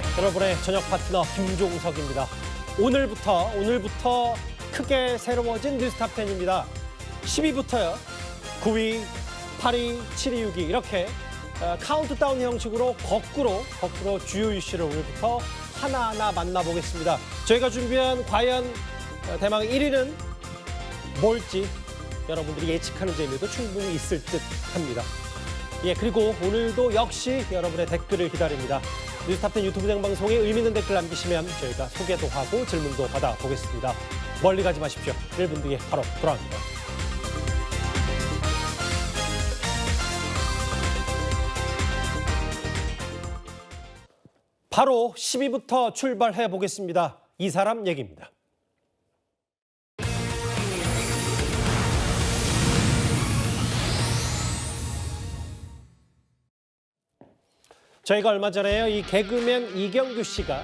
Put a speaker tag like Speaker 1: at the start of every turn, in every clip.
Speaker 1: 네, 여러분의 저녁 파트너 김종석입니다. 오늘부터 크게 새로워진 뉴스탑 10입니다. 10위부터요. 9위, 8위, 7위, 6위 이렇게 카운트다운 형식으로 거꾸로 주요 이슈를 오늘부터 하나하나 만나보겠습니다. 저희가 준비한 과연 대망 1위는 뭘지 여러분들이 예측하는 재미도 충분히 있을 듯 합니다. 예, 그리고 오늘도 역시 여러분의 댓글을 기다립니다. 뉴스탑10 유튜브 생방송에 의미 있는 댓글 남기시면 저희가 소개도 하고 질문도 받아보겠습니다. 멀리 가지 마십시오. 1분 뒤에 바로 돌아옵니다. 바로 10위부터 출발해 보겠습니다. 이 사람 얘기입니다. 저희가 얼마 전에요, 이 개그맨 이경규 씨가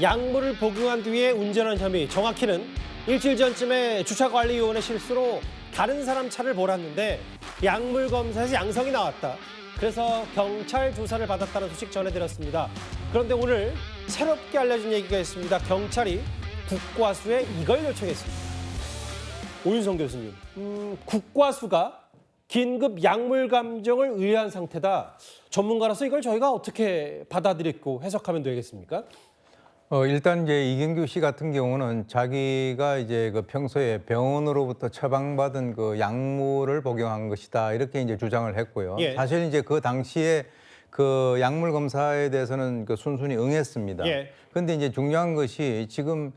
Speaker 1: 약물을 복용한 뒤에 운전한 혐의, 정확히는 일주일 전쯤에 주차관리요원의 실수로 다른 사람 차를 몰았는데 약물 검사에서 양성이 나왔다. 그래서 경찰 조사를 받았다는 소식 전해드렸습니다. 그런데 오늘 새롭게 알려진 얘기가 있습니다. 경찰이 국과수에 이걸 요청했습니다. 오윤성 교수님, 국과수가 긴급 약물 감정을 의뢰한 상태다. 전문가로서 이걸 저희가 어떻게 받아들이고 해석하면 되겠습니까?
Speaker 2: 일단 이제 이경규 씨 같은 경우는 자기가 이제 그 평소에 병원으로부터 처방받은 그 약물을 복용한 것이다 이렇게 이제 주장을 했고요.
Speaker 1: 예.
Speaker 2: 사실 이제 그 당시에 그 약물 검사에 대해서는 그 순순히 응했습니다.
Speaker 1: 예.
Speaker 2: 근데 이제 중요한 것이 지금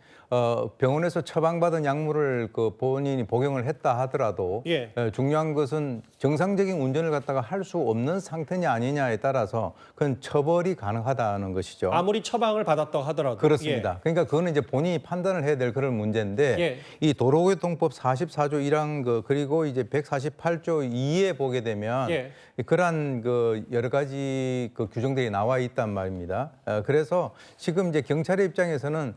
Speaker 2: 병원에서 처방받은 약물을 그 본인이 복용을 했다 하더라도
Speaker 1: 예.
Speaker 2: 중요한 것은 정상적인 운전을 갖다가 할 수 없는 상태냐 아니냐에 따라서 그건 처벌이 가능하다는 것이죠.
Speaker 1: 아무리 처방을 받았다고 하더라도.
Speaker 2: 그렇습니다. 그러니까 그거는 이제 본인이 판단을 해야 될 그런 문제인데
Speaker 1: 예.
Speaker 2: 이 도로교통법 44조 1항 그리고 이제 148조 2에 보게 되면
Speaker 1: 예.
Speaker 2: 그러한 그 여러 가지 그 규정들이 나와 있단 말입니다. 그래서 지금 이제 경찰의 입장에서는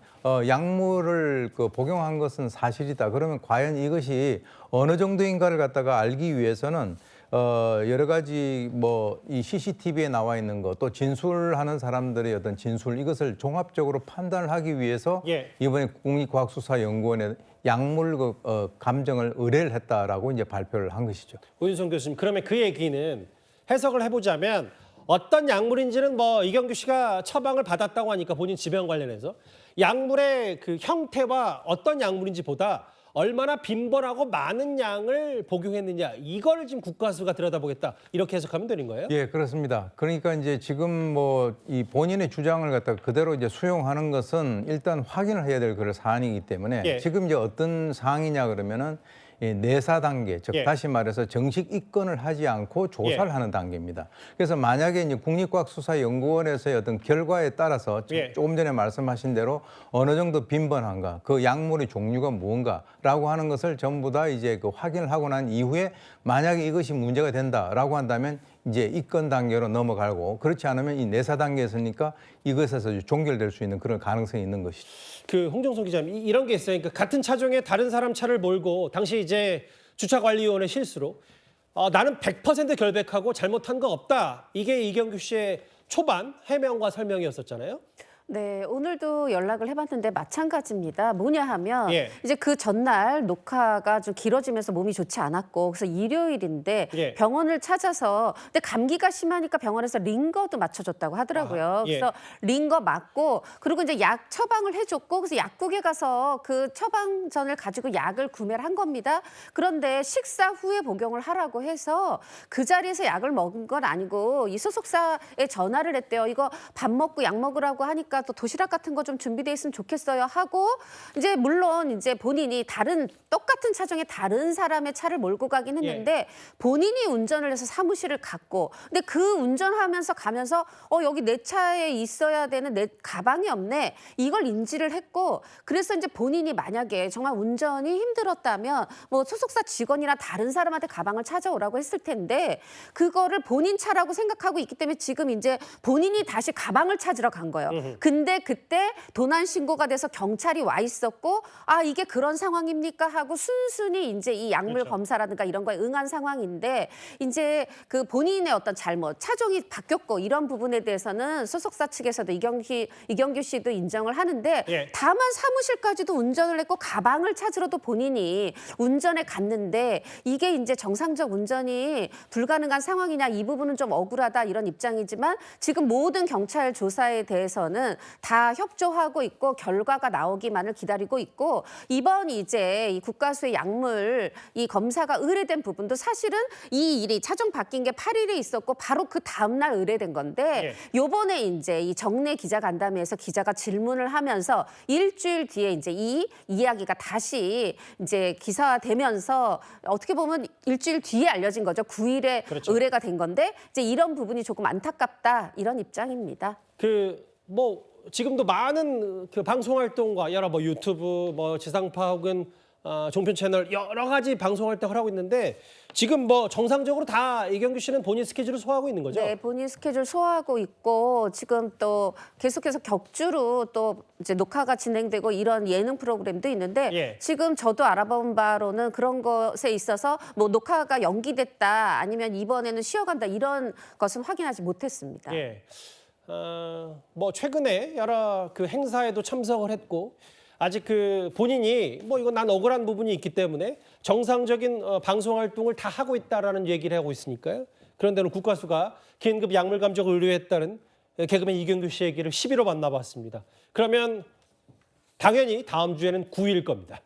Speaker 2: 약물을 그 복용한 것은 사실이다. 그러면 과연 이것이 어느 정도인가를 갖다가 알기 위해서는 여러 가지 뭐 이 CCTV에 나와 있는 것 또 진술하는 사람들의 어떤 진술 이것을 종합적으로 판단을 하기 위해서
Speaker 1: 예.
Speaker 2: 이번에 국립과학수사연구원에 약물 감정을 의뢰를 했다라고 이제 발표를 한 것이죠.
Speaker 1: 오윤성 교수님, 그러면 그 얘기는 해석을 해보자면 어떤 약물인지는 뭐 이경규 씨가 처방을 받았다고 하니까 본인 지병 관련해서 약물의 그 형태와 어떤 약물인지보다 얼마나 빈번하고 많은 양을 복용했느냐 이걸 지금 국과수가 들여다보겠다 이렇게 해석하면 되는 거예요?
Speaker 2: 예, 그렇습니다. 그러니까 이제 지금 뭐 이 본인의 주장을 갖다가 그대로 이제 수용하는 것은 일단 확인을 해야 될 그런 사안이기 때문에
Speaker 1: 예.
Speaker 2: 지금 이제 어떤 사항이냐 그러면은 이 내사 단계, 즉
Speaker 1: 예.
Speaker 2: 다시 말해서 정식 입건을 하지 않고 조사를
Speaker 1: 예.
Speaker 2: 하는 단계입니다. 그래서 만약에 이제 국립과학수사연구원에서의 어떤 결과에 따라서
Speaker 1: 예.
Speaker 2: 조금 전에 말씀하신 대로 어느 정도 빈번한가, 그 약물의 종류가 무언가라고 하는 것을 전부 다 이제 그 확인을 하고 난 이후에 만약에 이것이 문제가 된다라고 한다면 이제 입건 단계로 넘어가고 그렇지 않으면 이 내사 단계에서니까 이것에서 종결될 수 있는 그런 가능성이 있는 것이죠.
Speaker 1: 그 홍정석 기자님, 이런 게 있어요. 그러니까 같은 차종에 다른 사람 차를 몰고 당시 이제 주차관리위원회 실수로 나는 100% 결백하고 잘못한 거 없다. 이게 이경규 씨의 초반 해명과 설명이었었잖아요.
Speaker 3: 네, 오늘도 연락을 해봤는데 마찬가지입니다. 뭐냐 하면
Speaker 1: 예.
Speaker 3: 이제 그 전날 녹화가 좀 길어지면서 몸이 좋지 않았고 그래서 일요일인데
Speaker 1: 예.
Speaker 3: 병원을 찾아서 근데 감기가 심하니까 병원에서 링거도 맞춰줬다고 하더라고요.
Speaker 1: 예.
Speaker 3: 그래서 링거 맞고 그리고 이제 약 처방을 해줬고 그래서 약국에 가서 그 처방전을 가지고 약을 구매를 한 겁니다. 그런데 식사 후에 복용을 하라고 해서 그 자리에서 약을 먹은 건 아니고 이 소속사에 전화를 했대요. 이거 밥 먹고 약 먹으라고 하니까 또 도시락 같은 거 좀 준비돼 있으면 좋겠어요 하고 이제 물론 이제 본인이 똑같은 차종에 다른 사람의 차를 몰고 가긴 했는데 본인이 운전을 해서 사무실을 갔고 근데 그 운전하면서 가면서 여기 내 차에 있어야 되는 내 가방이 없네 이걸 인지를 했고 그래서 이제 본인이 만약에 정말 운전이 힘들었다면 뭐 소속사 직원이나 다른 사람한테 가방을 찾아오라고 했을 텐데 그거를 본인 차라고 생각하고 있기 때문에 지금 이제 본인이 다시 가방을 찾으러 간 거예요. 그 근데 그때 도난 신고가 돼서 경찰이 와 있었고 아 이게 그런 상황입니까 하고 순순히 이제 이 약물
Speaker 1: 그렇죠.
Speaker 3: 검사라든가 이런 거에 응한 상황인데 이제 그 본인의 어떤 잘못 차종이 바뀌었고 이런 부분에 대해서는 소속사 측에서도 이경규 씨도 인정을 하는데
Speaker 1: 예.
Speaker 3: 다만 사무실까지도 운전을 했고 가방을 찾으러도 본인이 운전에 갔는데 이게 이제 정상적 운전이 불가능한 상황이냐 이 부분은 좀 억울하다 이런 입장이지만 지금 모든 경찰 조사에 대해서는 다 협조하고 있고 결과가 나오기만을 기다리고 있고 이번 이제 이 국가수의 약물 이 검사가 의뢰된 부분도 사실은 이 일이 차종 바뀐 게 8일에 있었고 바로 그 다음 날 의뢰된 건데 요번에 이제 이 정례 기자간담회에서 기자가 질문을 하면서 일주일 뒤에 이제 이 이야기가 다시 이제 기사화되면서 어떻게 보면 일주일 뒤에 알려진 거죠. 9일에
Speaker 1: 그렇죠.
Speaker 3: 의뢰가 된 건데 이제 이런 부분이 조금 안타깝다 이런 입장입니다.
Speaker 1: 지금도 많은 그 방송 활동과 여러 뭐 유튜브, 뭐 지상파 혹은 종편 채널 여러 가지 방송 활동을 하고 있는데 지금 뭐 정상적으로 다 이경규 씨는 본인 스케줄을 소화하고 있는 거죠?
Speaker 3: 네, 본인 스케줄 소화하고 있고 지금 또 계속해서 격주로 또 이제 녹화가 진행되고 이런 예능 프로그램도 있는데
Speaker 1: 예.
Speaker 3: 지금 저도 알아본 바로는 그런 것에 있어서 뭐 녹화가 연기됐다 아니면 이번에는 쉬어간다 이런 것은 확인하지 못했습니다.
Speaker 1: 예. 뭐 최근에 여러 그 행사에도 참석을 했고 아직 그 본인이 뭐 이거 난 억울한 부분이 있기 때문에 정상적인 방송 활동을 다 하고 있다라는 얘기를 하고 있으니까요. 그런데는 국가수가 긴급 약물 감정을 의뢰했다는 개그맨 이경규 씨 얘기를 11호 만나봤습니다. 그러면 당연히 다음 주에는 9일 겁니다.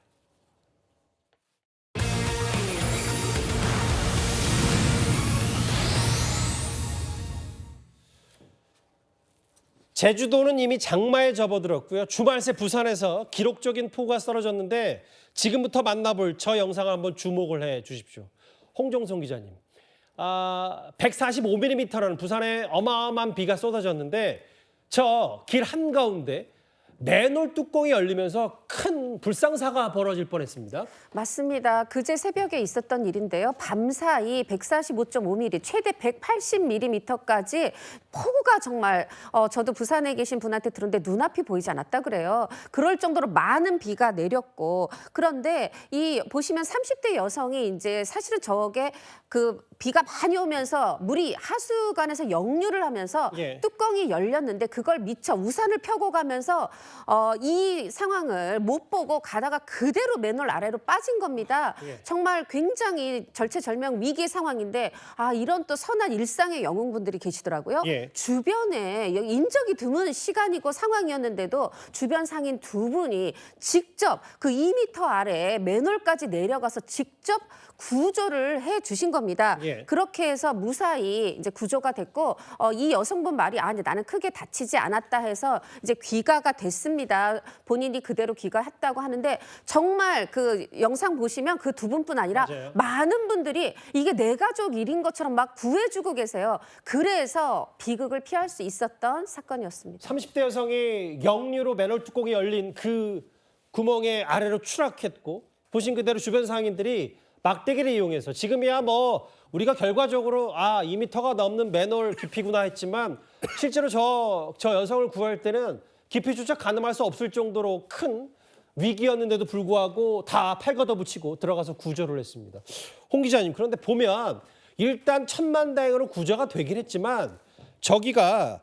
Speaker 1: 제주도는 이미 장마에 접어들었고요. 주말새 부산에서 기록적인 폭우가 쏟아졌는데 지금부터 만나볼 저 영상을 한번 주목을 해 주십시오. 홍정성 기자님. 145mm라는 부산에 어마어마한 비가 쏟아졌는데 저 길 한가운데 맨홀 뚜껑이 열리면서 큰 불상사가 벌어질 뻔했습니다.
Speaker 3: 맞습니다. 그제 새벽에 있었던 일인데요. 밤사이 145.5mm, 최대 180mm까지 폭우가 정말 저도 부산에 계신 분한테 들었는데 눈앞이 보이지 않았다 그래요. 그럴 정도로 많은 비가 내렸고 그런데 이 보시면 30대 여성이 이제 사실은 저게 그 비가 많이 오면서 물이 하수관에서 역류를 하면서
Speaker 1: 예.
Speaker 3: 뚜껑이 열렸는데 그걸 미처 우산을 펴고 가면서 이 상황을 못 보고 가다가 그대로 맨홀 아래로 빠진 겁니다.
Speaker 1: 예.
Speaker 3: 정말 굉장히 절체절명 위기 상황인데 이런 또 선한 일상의 영웅분들이 계시더라고요.
Speaker 1: 예.
Speaker 3: 주변에 인적이 드문 시간이고 상황이었는데도 주변 상인 두 분이 직접 그 2m 아래 맨홀까지 내려가서 직접 구조를 해 주신 겁니다.
Speaker 1: 예.
Speaker 3: 그렇게 해서 무사히 이제 구조가 됐고 이 여성분 말이 근데 나는 크게 다치지 않았다 해서 이제 귀가가 됐습니다. 본인이 그대로 귀가했다고 하는데 정말 그 영상 보시면 그 두 분뿐 아니라
Speaker 1: 맞아요.
Speaker 3: 많은 분들이 이게 내 가족 일인 것처럼 막 구해주고 계세요. 그래서 비극을 피할 수 있었던 사건이었습니다.
Speaker 1: 30대 여성이 역류로 맨홀 뚜껑이 열린 그 구멍의 아래로 추락했고 보신 그대로 주변 상인들이 막대기를 이용해서 지금이야 뭐 우리가 결과적으로 2m가 넘는 맨홀 깊이구나 했지만 실제로 저 여성을 구할 때는 깊이조차 가늠할 수 없을 정도로 큰 위기였는데도 불구하고 다 팔 걷어붙이고 들어가서 구조를 했습니다. 홍 기자님, 그런데 보면 일단 천만다행으로 구조가 되긴 했지만 저기가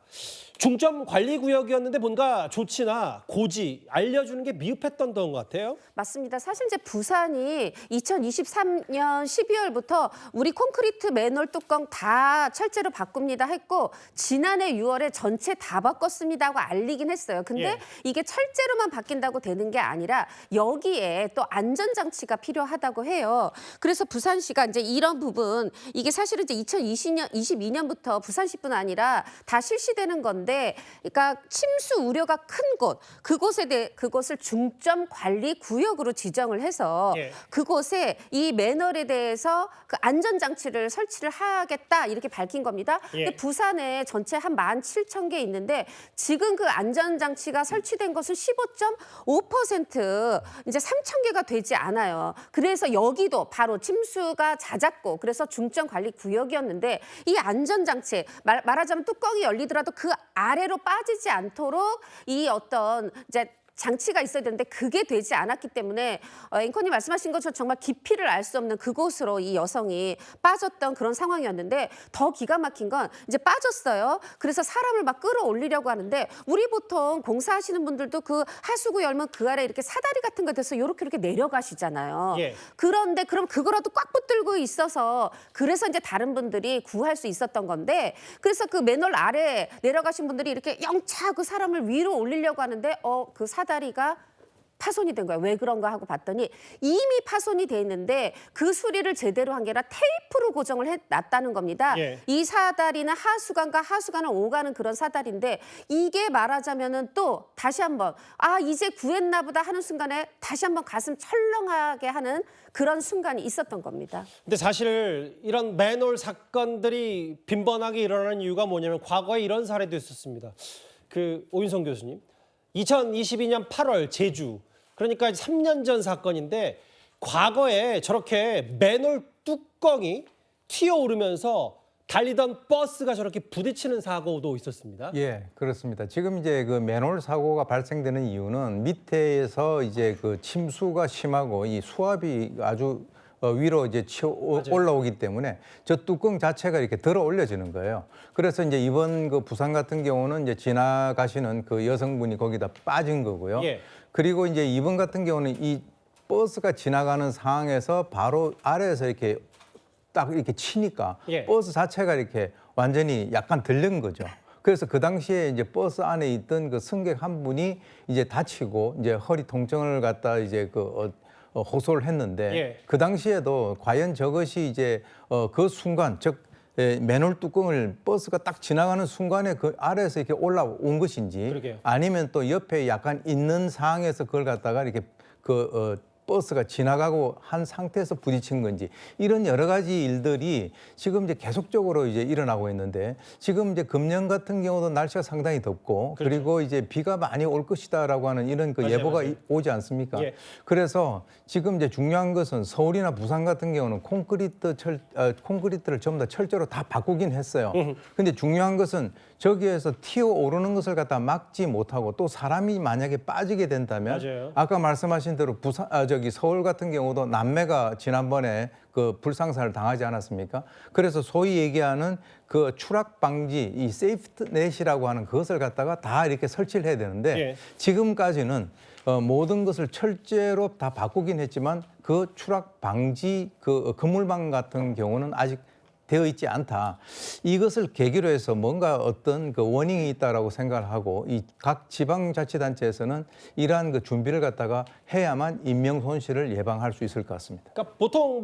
Speaker 1: 중점 관리 구역이었는데 뭔가 조치나 고지 알려주는 게 미흡했던 것 같아요.
Speaker 3: 맞습니다. 사실 이제 부산이 2023년 12월부터 우리 콘크리트 맨홀 뚜껑 다 철제로 바꿉니다 했고 지난해 6월에 전체 다 바꿨습니다 하고 알리긴 했어요. 근데
Speaker 1: 예.
Speaker 3: 이게 철제로만 바뀐다고 되는 게 아니라 여기에 또 안전장치가 필요하다고 해요. 그래서 부산시가 이제 이런 부분 이게 사실은 이제 2022년부터 부산시뿐 아니라 다 실시되는 건데 그러니까 침수 우려가 큰 곳, 그곳을 중점 관리 구역으로 지정을 해서
Speaker 1: 예.
Speaker 3: 그곳에 이 맨홀에 대해서 그 안전장치를 설치를 하겠다 이렇게 밝힌 겁니다.
Speaker 1: 예.
Speaker 3: 근데 부산에 전체 한 17,000개 있는데 지금 그 안전장치가 설치된 것은 15.5% 이제 3,000개가 되지 않아요. 그래서 여기도 바로 침수가 잦았고 그래서 중점 관리 구역이었는데 이 안전장치 말하자면 뚜껑이 열리더라도 그 아래로 빠지지 않도록 이 어떤 이제 장치가 있어야 되는데 그게 되지 않았기 때문에 앵커님 말씀하신 것처럼 정말 깊이를 알 수 없는 그곳으로 이 여성이 빠졌던 그런 상황이었는데 더 기가 막힌 건 이제 빠졌어요. 그래서 사람을 막 끌어올리려고 하는데 우리 보통 공사하시는 분들도 그 하수구 열면 그 아래 이렇게 사다리 같은 거 돼서 이렇게 내려가시잖아요.
Speaker 1: 예.
Speaker 3: 그런데 그럼 그거라도 꽉 붙들고 있어서 그래서 이제 다른 분들이 구할 수 있었던 건데 그래서 그 맨홀 아래 내려가신 분들이 이렇게 영차 그 사람을 위로 올리려고 하는데 그 사다리가 파손이 된 거야. 왜 그런가 하고 봤더니 이미 파손이 돼 있는데 그 수리를 제대로 한 게 아니라 테이프로 고정을 해놨다는 겁니다.
Speaker 1: 예.
Speaker 3: 이 사다리는 하수관과 하수관을 오가는 그런 사다리인데 이게 말하자면은 또 다시 한번 이제 구했나 보다 하는 순간에 다시 한번 가슴 철렁하게 하는 그런 순간이 있었던 겁니다.
Speaker 1: 근데 사실 이런 맨홀 사건들이 빈번하게 일어나는 이유가 뭐냐면 과거에 이런 사례도 있었습니다. 그 오윤성 교수님, 2022년 8월 제주, 그러니까 3년 전 사건인데 과거에 저렇게 맨홀 뚜껑이 튀어오르면서 달리던 버스가 저렇게 부딪히는 사고도 있었습니다.
Speaker 2: 예, 그렇습니다. 지금 이제 그 맨홀 사고가 발생되는 이유는 밑에서 이제 그 침수가 심하고 이 수압이 아주 위로 이제 올라오기 때문에 저 뚜껑 자체가 이렇게 들어 올려지는 거예요. 그래서 이제 이번 그 부산 같은 경우는 이제 지나가시는 그 여성분이 거기다 빠진 거고요.
Speaker 1: 예.
Speaker 2: 그리고 이제 이번 같은 경우는 이 버스가 지나가는 상황에서 바로 아래에서 이렇게 딱 이렇게 치니까
Speaker 1: 예.
Speaker 2: 버스 자체가 이렇게 완전히 약간 들른 거죠. 그래서 그 당시에 이제 버스 안에 있던 그 승객 한 분이 이제 다치고 이제 허리 통증을 갖다 이제 호소를 했는데
Speaker 1: 예.
Speaker 2: 그 당시에도 과연 저것이 이제 그 순간 즉 맨홀 뚜껑을 버스가 딱 지나가는 순간에 그 아래에서 이렇게 올라온 것인지
Speaker 1: 그러게요.
Speaker 2: 아니면 또 옆에 약간 있는 상황에서 그걸 갖다가 이렇게 버스가 지나가고 한 상태에서 부딪힌 건지 이런 여러 가지 일들이 지금 이제 계속적으로 이제 일어나고 있는데 지금 이제 금년 같은 경우도 날씨가 상당히 덥고
Speaker 1: 그렇죠.
Speaker 2: 그리고 이제 비가 많이 올 것이다라고 하는 이런 그
Speaker 1: 맞아요,
Speaker 2: 예보가
Speaker 1: 맞아요.
Speaker 2: 오지 않습니까?
Speaker 1: 예.
Speaker 2: 그래서 지금 이제 중요한 것은 서울이나 부산 같은 경우는 콘크리트를 전부 다 철저로 다 바꾸긴 했어요. 근데 중요한 것은 저기에서 튀어 오르는 것을 갖다 막지 못하고 또 사람이 만약에 빠지게 된다면
Speaker 1: 맞아요.
Speaker 2: 아까 말씀하신 대로 서울 같은 경우도 남매가 지난번에 그 불상사를 당하지 않았습니까? 그래서 소위 얘기하는 그 추락 방지 이 세이프트넷이라고 하는 그것을 갖다가 다 이렇게 설치를 해야 되는데
Speaker 1: 예.
Speaker 2: 지금까지는 모든 것을 철제로 다 바꾸긴 했지만 그 추락 방지 그 그물망 같은 경우는 아직 되어 있지 않다. 이것을 계기로 해서 뭔가 어떤 그 원인이 있다라고 생각을 하고 이 각 지방자치단체에서는 이러한 그 준비를 갖다가 해야만 인명 손실을 예방할 수 있을 것 같습니다.
Speaker 1: 그러니까 보통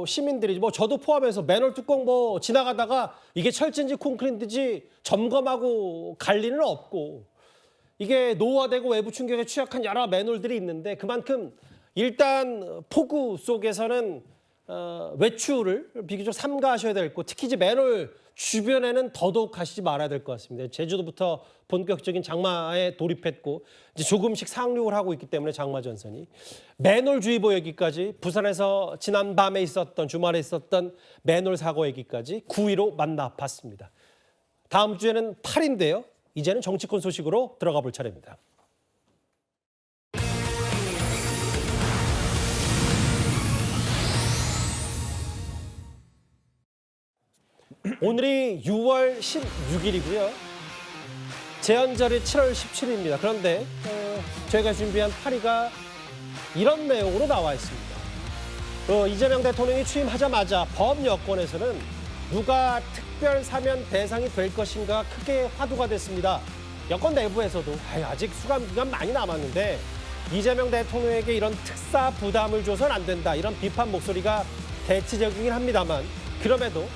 Speaker 1: 시민들이 저도 포함해서 맨홀 뚜껑 지나가다가 이게 철제인지 콘크리트인지 점검하고 갈 리는 없고 이게 노후화되고 외부 충격에 취약한 여러 맨홀들이 있는데 그만큼 일단 폭우 속에서는 외출을 비교적 삼가하셔야 될 거, 특히 이제 맨홀 주변에는 더더욱 가시지 말아야 될 것 같습니다. 제주도부터 본격적인 장마에 돌입했고 이제 조금씩 상륙을 하고 있기 때문에 장마 전선이 맨홀주의보 얘기까지 부산에서 지난 밤에 있었던 주말에 있었던 맨홀 사고 얘기까지 9위로 만나봤습니다. 다음 주에는 8인데요. 이제는 정치권 소식으로 들어가 볼 차례입니다. 오늘이 6월 16일이고요. 제헌절이 7월 17일입니다. 그런데 저희가 준비한 8위가 이런 내용으로 나와 있습니다. 이재명 대통령이 취임하자마자 법 여권에서는 누가 특별 사면 대상이 될 것인가 크게 화두가 됐습니다. 여권 내부에서도 아직 수감 기간 많이 남았는데 이재명 대통령에게 이런 특사 부담을 줘서는 안 된다. 이런 비판 목소리가 대체적이긴 합니다만 그럼에도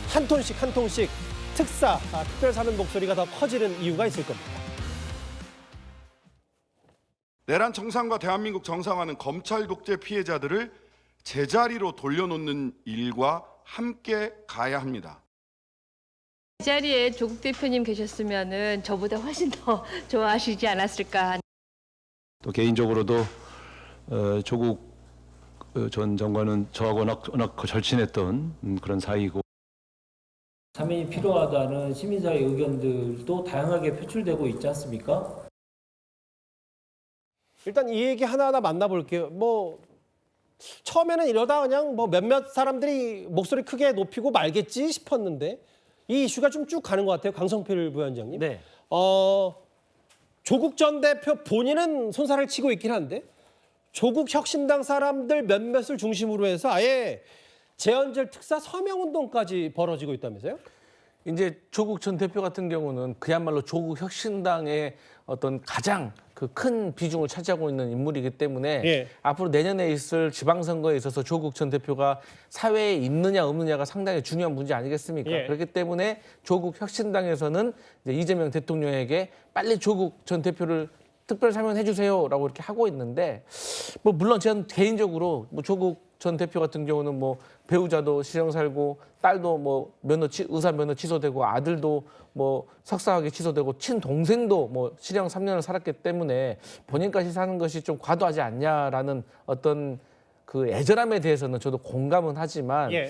Speaker 1: 한 톤씩 한 톤씩 특별 사면 목소리가 더 커지는 이유가 있을 겁니다.
Speaker 4: 내란 청산과 대한민국 정상화는 검찰 독재 피해자들을 제자리로 돌려놓는 일과 함께 가야 합니다.
Speaker 5: 이 자리에 조국 대표님 계셨으면은 저보다 훨씬 더 좋아하시지 않았을까.
Speaker 6: 또 개인적으로도 조국 전 장관은 저하고 워낙 절친했던 그런 사이고
Speaker 7: 사면이 필요하다는 시민사회 의견들도 다양하게 표출되고 있지 않습니까?
Speaker 1: 일단 이 얘기 하나하나 만나볼게요. 뭐 처음에는 이러다 그냥 뭐 몇몇 사람들이 목소리 크게 높이고 말겠지 싶었는데 이 이슈가 좀 쭉 가는 것 같아요. 강성필 부위원장님.
Speaker 8: 네.
Speaker 1: 조국 전 대표 본인은 손살을 치고 있긴 한데 조국 혁신당 사람들 몇몇을 중심으로 해서 아예 재헌절 특사 서명운동까지 벌어지고 있다면서요?
Speaker 8: 이제 조국 전 대표 같은 경우는 그야말로 조국 혁신당의 어떤 가장 그 큰 비중을 차지하고 있는 인물이기 때문에
Speaker 1: 예.
Speaker 8: 앞으로 내년에 있을 지방선거에 있어서 조국 전 대표가 사회에 있느냐 없느냐가 상당히 중요한 문제 아니겠습니까?
Speaker 1: 예.
Speaker 8: 그렇기 때문에 조국 혁신당에서는 이제 이재명 대통령에게 빨리 조국 전 대표를 특별 사면해 주세요라고 이렇게 하고 있는데 뭐 물론 저는 개인적으로 뭐 조국 전 대표 같은 경우는 뭐 배우자도 실형 살고 딸도 뭐 의사 면허 취소되고 아들도 뭐 석사학위 취소되고 친동생도 뭐 실형 3년을 살았기 때문에 본인까지 사는 것이 좀 과도하지 않냐라는 어떤 그 애절함에 대해서는 저도 공감은 하지만
Speaker 1: 예.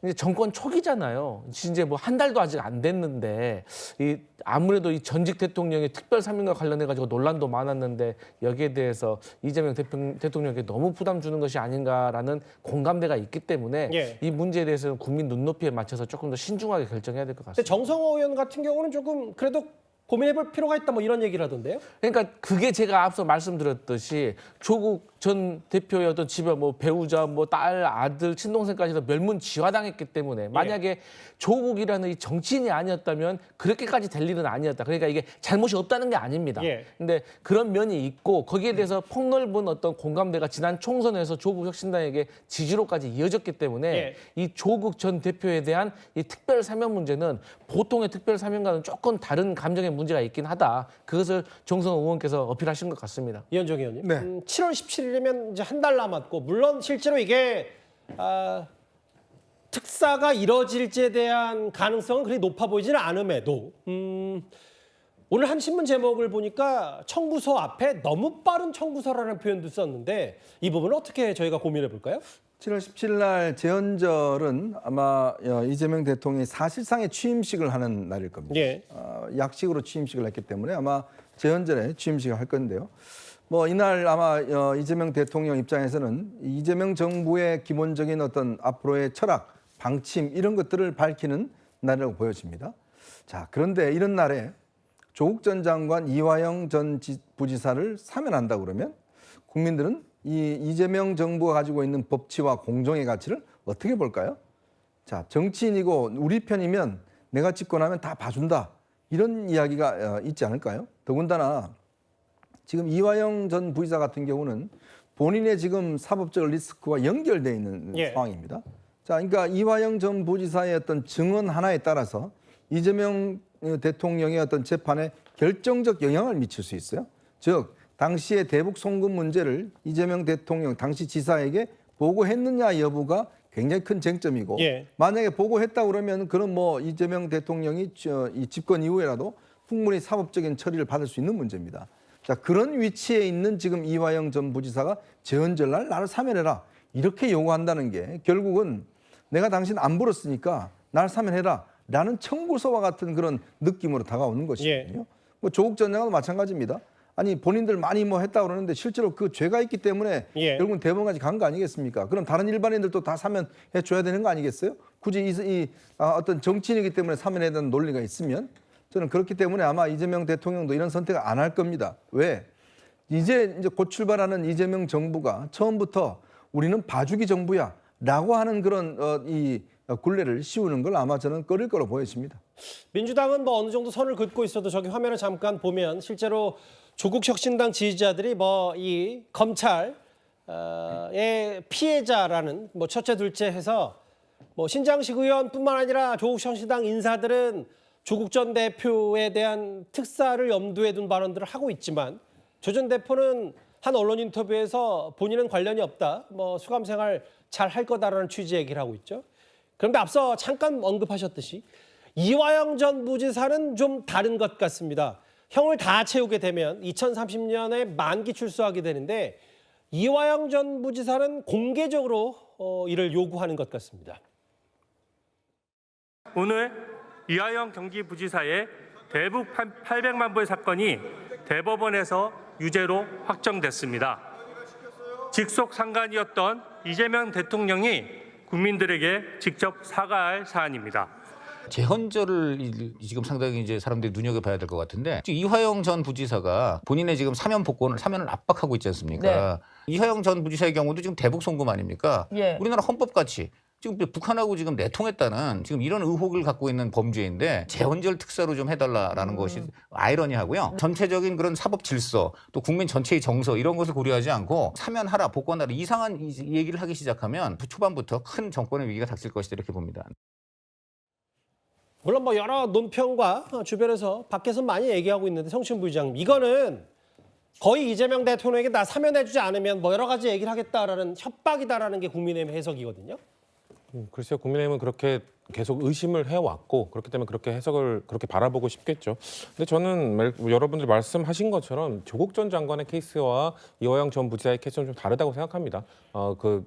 Speaker 8: 이제 정권 초기잖아요. 이제 뭐 한 달도 아직 안 됐는데 아무래도 이 전직 대통령의 특별 사면과 관련해 가지고 논란도 많았는데 여기에 대해서 이재명 대통령에게 너무 부담 주는 것이 아닌가라는 공감대가 있기 때문에
Speaker 1: 예.
Speaker 8: 이 문제에 대해서는 국민 눈높이에 맞춰서 조금 더 신중하게 결정해야 될 것
Speaker 1: 근데
Speaker 8: 같습니다.
Speaker 1: 정성호 의원 같은 경우는 조금 그래도 고민해볼 필요가 있다 뭐 이런 얘기를 하던데요?
Speaker 8: 그러니까 그게 제가 앞서 말씀드렸듯이 조국 전 대표의 어떤 집에 뭐 배우자, 뭐 딸, 아들, 친동생까지도 멸문지화당했기 때문에 만약에 조국이라는 이 정치인이 아니었다면 그렇게까지 될 일은 아니었다. 그러니까 이게 잘못이 없다는 게 아닙니다.
Speaker 1: 예.
Speaker 8: 근데 그런 면이 있고 거기에 대해서 폭넓은 어떤 공감대가 지난 총선에서 조국 혁신당에게 지지로까지 이어졌기 때문에
Speaker 1: 예.
Speaker 8: 이 조국 전 대표에 대한 이 특별 사면 문제는 보통의 특별 사면과는 조금 다른 감정의 문제가 있긴 하다. 그것을 정성호 의원께서 어필하신 것 같습니다.
Speaker 1: 이현정 의원님.
Speaker 2: 네.
Speaker 1: 7월 17일이면 이제 한 달 남았고 물론 실제로 이게 특사가 이뤄질지에 대한 가능성은 그리 높아 보이지는 않음에도 오늘 한 신문 제목을 보니까 청구서 앞에 너무 빠른 청구서라는 표현도 썼는데 이 부분은 어떻게 저희가 고민해 볼까요?
Speaker 9: 7월 17일 날 재헌절은 아마 이재명 대통령이 사실상의 취임식을 하는 날일 겁니다.
Speaker 1: 예.
Speaker 9: 약식으로 취임식을 했기 때문에 아마 재헌절에 취임식을 할 건데요. 뭐 이날 아마 이재명 대통령 입장에서는 이재명 정부의 기본적인 어떤 앞으로의 철학, 방침 이런 것들을 밝히는 날이라고 보여집니다. 자, 그런데 이런 날에 조국 전 장관, 이화영 전 부지사를 사면한다 그러면 국민들은 이 이재명 정부가 가지고 있는 법치와 공정의 가치를 어떻게 볼까요? 자, 정치인이고 우리 편이면 내가 찍고 나면 다 봐준다. 이런 이야기가 있지 않을까요? 더군다나 지금 이화영 전 부지사 같은 경우는 본인의 지금 사법적 리스크와 연결되어 있는
Speaker 1: 예.
Speaker 9: 상황입니다. 자, 그러니까 이화영 전 부지사의 어떤 증언 하나에 따라서 이재명 대통령의 어떤 재판에 결정적 영향을 미칠 수 있어요. 즉, 당시의 대북 송금 문제를 이재명 대통령 당시 지사에게 보고했느냐 여부가 굉장히 큰 쟁점이고
Speaker 1: 예.
Speaker 9: 만약에 보고했다 그러면 그런 뭐 이재명 대통령이 이 집권 이후에라도 충분히 사법적인 처리를 받을 수 있는 문제입니다. 자, 그런 위치에 있는 지금 이화영 전 부지사가 재헌절날 나를 사면해라 이렇게 요구한다는 게 결국은 내가 당신 안 불었으니까 나를 사면해라 라는 청구서와 같은 그런 느낌으로 다가오는 것이거든요.
Speaker 1: 예.
Speaker 9: 뭐 조국 전 장관도 마찬가지입니다. 아니 본인들 많이 뭐 했다 그러는데 실제로 그 죄가 있기 때문에
Speaker 1: 예.
Speaker 9: 결국은 대법원까지 간 거 아니겠습니까? 그럼 다른 일반인들도 다 사면해 줘야 되는 거 아니겠어요? 굳이 어떤 정치인이기 때문에 사면해야 되는 논리가 있으면 저는 그렇기 때문에 아마 이재명 대통령도 이런 선택을 안 할 겁니다. 왜? 이제 곧 출발하는 이재명 정부가 처음부터 우리는 봐주기 정부야라고 하는 그런 이 굴레를 씌우는 걸 아마 저는 꺼릴 거로 보여집니다.
Speaker 1: 민주당은 뭐 어느 정도 선을 긋고 있어도 저기 화면을 잠깐 보면 실제로 조국 혁신당 지지자들이 뭐 이 검찰의 피해자라는 뭐 첫째 둘째 해서 뭐 신장식 의원뿐만 아니라 조국 혁신당 인사들은 조국 전 대표에 대한 특사를 염두에 둔 발언들을 하고 있지만 조 전 대표는 한 언론 인터뷰에서 본인은 관련이 없다, 뭐 수감 생활 잘 할 거다라는 취지의 얘기를 하고 있죠. 그런데 앞서 잠깐 언급하셨듯이 이화영 전 부지사는 좀 다른 것 같습니다. 형을 다 채우게 되면 2030년에 만기 출소하게 되는데 이화영 전 부지사는 공개적으로 이를 요구하는 것 같습니다.
Speaker 10: 오늘 이화영 경기부지사의 대북 800만 불 사건이 대법원에서 유죄로 확정됐습니다. 직속 상관이었던 이재명 대통령이 국민들에게 직접 사과할 사안입니다.
Speaker 11: 재헌절을 지금 상당히 이제 사람들이 눈여겨봐야 될 것 같은데, 이화영 전 부지사가 본인의 지금 사면을 압박하고 있지 않습니까? 네. 이화영 전 부지사의 경우도 지금 대북 송금 아닙니까? 예. 우리나라 헌법같이 지금 북한하고 지금 내통했다는 지금 이런 의혹을 갖고 있는 범죄인데 재헌절 특사로 좀 해달라라는 것이 아이러니하고요. 전체적인 그런 사법 질서 또 국민 전체의 정서 이런 것을 고려하지 않고 사면하라 복권하라 이상한 얘기를 하기 시작하면 초반부터 큰 정권의 위기가 닥칠 것이다 이렇게 봅니다.
Speaker 1: 물론 뭐 여러 논평과 주변에서 밖에서 많이 얘기하고 있는데 성신 부의장님 이거는 거의 이재명 대통령에게 나 사면해주지 않으면 뭐 여러 가지 얘기를 하겠다라는 협박이다라는 게 국민의힘 해석이거든요.
Speaker 12: 글쎄요, 국민의힘은 그렇게 계속 의심을 해왔고 그렇기 때문에 그렇게 해석을 그렇게 바라보고 싶겠죠. 근데 저는 여러분들 말씀하신 것처럼 조국 전 장관의 케이스와 이화영 전 부지사의 케이스는 좀 다르다고 생각합니다.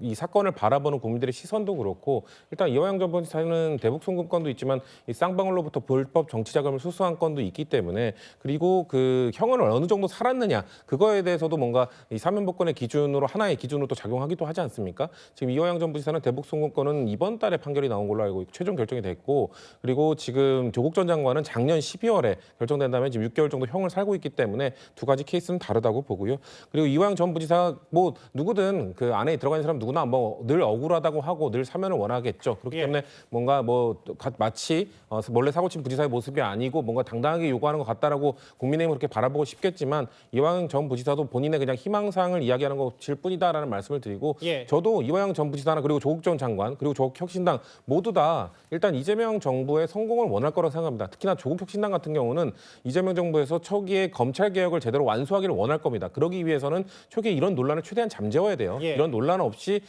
Speaker 12: 이 사건을 바라보는 국민들의 시선도 그렇고 일단 이화영 전 부지사는 대북 송금 건도 있지만 이 쌍방울로부터 불법 정치 자금을 수수한 건도 있기 때문에 그리고 그 형을 어느 정도 살았느냐 그거에 대해서도 뭔가 이 사면복권의 기준으로 하나의 기준으로 또 작용하기도 하지 않습니까? 지금 이화영 전 부지사는 대북 송금 건은 이번 달에 판결이 나온 걸로 알고 있고 최종 결정이 됐고 그리고 지금 조국 전 장관은 작년 12월에 결정된 다음에 지금 6개월 정도 형을 살고 있기 때문에 두 가지 케이스는 다르다고 보고요. 그리고 이화영 전 부지사 뭐 누구든 그 안에 들어가 있는 사람 누구나 뭐 늘 억울하다고 하고 늘 사면을 원하겠죠. 그렇기 때문에 뭔가 뭐 마치 몰래 사고친 부지사의 모습이 아니고 뭔가 당당하게 요구하는 것 같다라고 국민의힘은 그렇게 바라보고 싶겠지만 이화영 전 부지사도 본인의 그냥 희망사항을 이야기하는 것일 뿐이다라는 말씀을 드리고 저도 이화영 전 부지사나 그리고 조국 전 장관 그리고 조국 혁신당 모두 다 일단 이재명 정부의 성공을 원할 거라고 생각합니다. 특히나 조국 혁신당 같은 경우는 이재명 정부에서 초기에 검찰 개혁을 제대로 완수하기를 원할 겁니다. 그러기 위해서는 초기에 이런 논란을 최대한 잠재워야 돼요. 이런 논란 없이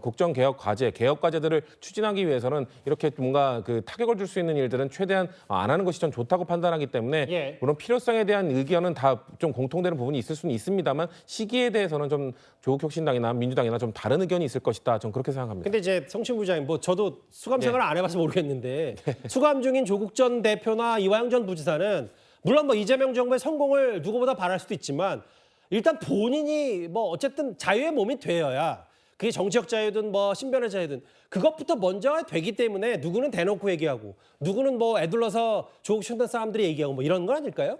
Speaker 12: 국정 개혁 과제, 개혁 과제들을 추진하기 위해서는 이렇게 뭔가 그 타격을 줄 수 있는 일들은 최대한 안 하는 것이 전 좋다고 판단하기 때문에 물론 필요성에 대한 의견은 다 좀 공통되는 부분이 있을 수는 있습니다만 시기에 대해서는 좀 조국 혁신당이나 민주당이나 좀 다른 의견이 있을 것이다. 전 그렇게 생각합니다.
Speaker 1: 근데 이제 성신 부장님 뭐 저도 수감 생활을 안 해봐서 모르겠는데 수감 중인 조국 전 대표나 이화영 전 부지사는 물론 뭐 이재명 정부의 성공을 누구보다 바랄 수도 있지만 일단 본인이 뭐 어쨌든 자유의 몸이 되어야 그게 정치적 자유든 뭐 신변의 자유든 그것부터 먼저 되기 때문에 누구는 대놓고 얘기하고 누구는 뭐 애둘러서 조국 혁신당 사람들이 얘기하고 뭐 이런 건 아닐까요?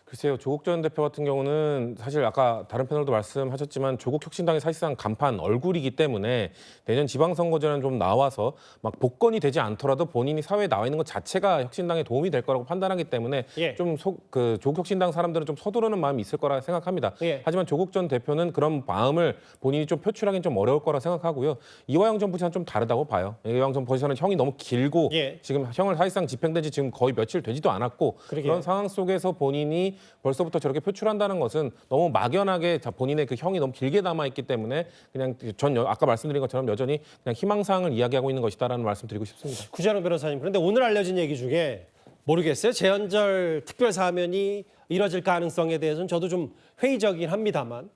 Speaker 12: 글쎄요. 조국 전 대표 같은 경우는 사실 아까 다른 패널도 말씀하셨지만 조국 혁신당이 사실상 간판 얼굴이기 때문에 내년 지방선거전에 좀 나와서 막 복권이 되지 않더라도 본인이 사회에 나와 있는 것 자체가 혁신당에 도움이 될 거라고 판단하기 때문에 좀 조국 혁신당 사람들은 좀 서두르는 마음이 있을 거라 생각합니다. 하지만 조국 전 대표는 그런 마음을 본인이 좀 표출하기는 좀 어려울 거라 생각하고요. 이화영 전 부지사는 좀 다르다고 봐요. 이화영 전 부지사는 형이 너무 길고 지금 형을 사실상 집행된 지 지금 거의 며칠 되지도 않았고 그런 상황 속에서 본인이 벌써부터 저렇게 표출한다는 것은 너무 막연하게 본인의 그 형이 너무 길게 남아있기 때문에 그냥 아까 말씀드린 것처럼 여전히 그냥 희망사항을 이야기하고 있는 것이다라는 말씀 드리고 싶습니다.
Speaker 1: 구자룡 변호사님, 그런데 오늘 알려진 얘기 중에 모르겠어요. 재헌절 특별사면이 이뤄질 가능성에 대해서는 저도 좀 회의적이긴 합니다만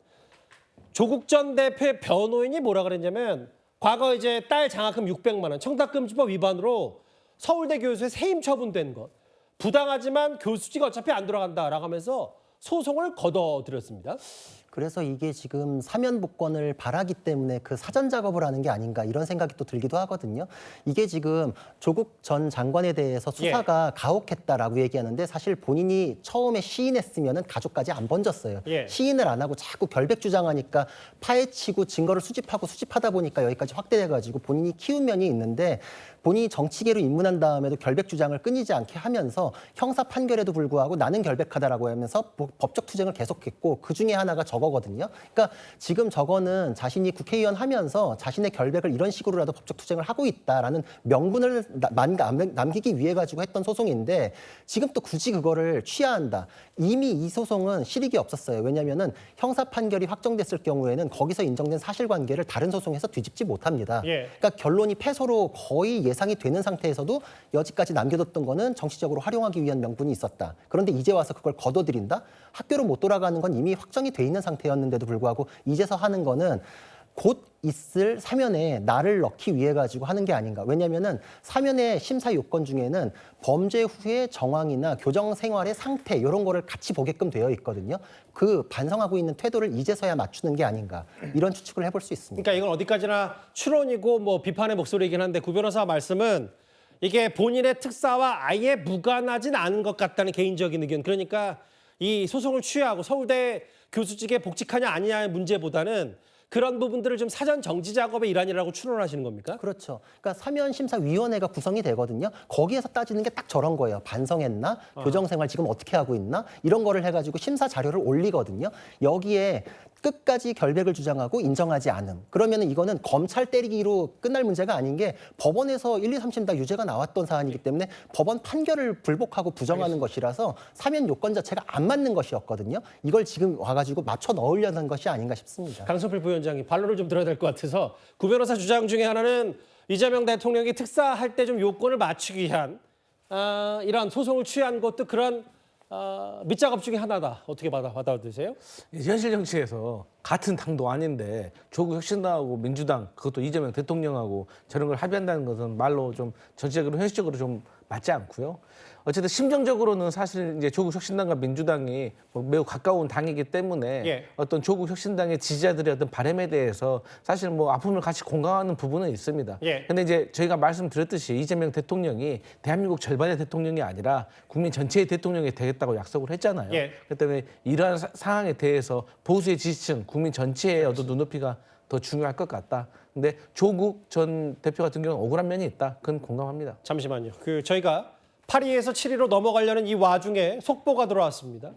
Speaker 1: 조국 전 대표의 변호인이 뭐라 그랬냐면 과거 이제 딸 장학금 600만 원 청탁금지법 위반으로 서울대 교수의 세임 처분된 것. 부당하지만 교수직가 어차피 안 돌아간다라고 하면서 소송을 거둬들였습니다.
Speaker 13: 그래서 이게 지금 사면 복권을 바라기 때문에 그 사전 작업을 하는 게 아닌가 이런 생각이 또 들기도 하거든요. 이게 지금 조국 전 장관에 대해서 수사가 가혹했다라고 얘기하는데 사실 본인이 처음에 시인했으면은 가족까지 안 번졌어요. 시인을 안 하고 자꾸 결백 주장하니까 파헤치고 증거를 수집하다 보니까 여기까지 확대돼가지고 본인이 키운 면이 있는데 본인이 정치계로 입문한 다음에도 결백 주장을 끊이지 않게 하면서 형사 판결에도 불구하고 나는 결백하다라고 하면서 법적 투쟁을 계속했고 그 중에 하나가 저거거든요. 그러니까 지금 저거는 자신이 국회의원 하면서 자신의 결백을 이런 식으로라도 법적 투쟁을 하고 있다라는 명분을 남기기 위해 가지고 했던 소송인데 지금 또 굳이 그거를 취하한다. 이미 이 소송은 실익이 없었어요. 왜냐하면은 형사 판결이 확정됐을 경우에는 거기서 인정된 사실관계를 다른 소송에서 뒤집지 못합니다. 그러니까 결론이 패소로 거의 예상이 되는 상태에서도 여지까지 남겨뒀던 거는 정치적으로 활용하기 위한 명분이 있었다. 그런데 이제 와서 그걸 거둬들인다? 학교로 못 돌아가는 건 이미 확정이 돼 있는 상태였는데도 불구하고 이제서 하는 거는 곧 있을 사면에 나를 넣기 위해 가지고 하는 게 아닌가. 왜냐하면은 사면의 심사 요건 중에는 범죄 후의 정황이나 교정 생활의 상태 이런 거를 같이 보게끔 되어 있거든요. 그 반성하고 있는 태도를 이제서야 맞추는 게 아닌가. 이런 추측을 해볼 수 있습니다.
Speaker 1: 그러니까 이건 어디까지나 추론이고 뭐 비판의 목소리이긴 한데 구 변호사 말씀은 이게 본인의 특사와 아예 무관하진 않은 것 같다는 개인적인 의견. 그러니까 이 소송을 취하고 서울대 교수직에 복직하냐 아니냐의 문제보다는 그런 부분들을 좀 사전 정지 작업의 일환이라고 추론하시는 겁니까?
Speaker 13: 그렇죠. 그러니까 사면심사위원회가 구성이 되거든요. 거기에서 따지는 게 딱 저런 거예요. 반성했나? 교정생활 지금 어떻게 하고 있나? 이런 거를 해가지고 심사 자료를 올리거든요. 여기에 끝까지 결백을 주장하고 인정하지 않음. 그러면은 이거는 검찰 때리기로 끝날 문제가 아닌 게 법원에서 1, 2, 3심 다 유죄가 나왔던 사안이기 때문에 법원 판결을 불복하고 부정하는 것이라서 사면 요건 자체가 안 맞는 것이었거든요. 이걸 지금 와가지고 맞춰 넣으려는 것이 아닌가 싶습니다.
Speaker 1: 강성필 부위원장이 반론을 좀 들어야 될 것 같아서 구 변호사 주장 중에 하나는 이재명 대통령이 특사할 때 좀 요건을 맞추기 위한 이러한 소송을 취한 것도 그런 밑작업 중에 하나다. 어떻게 받아들이세요?
Speaker 8: 현실 정치에서 같은 당도 아닌데 조국 혁신당하고 민주당 그것도 이재명 대통령하고 저런 걸 합의한다는 것은 말로 좀 전체적으로 현실적으로 좀 맞지 않고요. 어쨌든 심정적으로는 사실 이제 조국 혁신당과 민주당이 매우 가까운 당이기 때문에 어떤 조국 혁신당의 지지자들의 어떤 바람에 대해서 사실 뭐 아픔을 같이 공감하는 부분은 있습니다. 근데 이제 저희가 말씀드렸듯이 이재명 대통령이 대한민국 절반의 대통령이 아니라 국민 전체의 대통령이 되겠다고 약속을 했잖아요. 그렇기 때문에 이러한 상황에 대해서 보수의 지지층, 국민 전체의 어떤 눈높이가 더 중요할 것 같다. 근데 조국 전 대표 같은 경우는 억울한 면이 있다. 그건 공감합니다.
Speaker 1: 잠시만요. 저희가 8위에서 7위로 넘어가려는 이 와중에 속보가 들어왔습니다.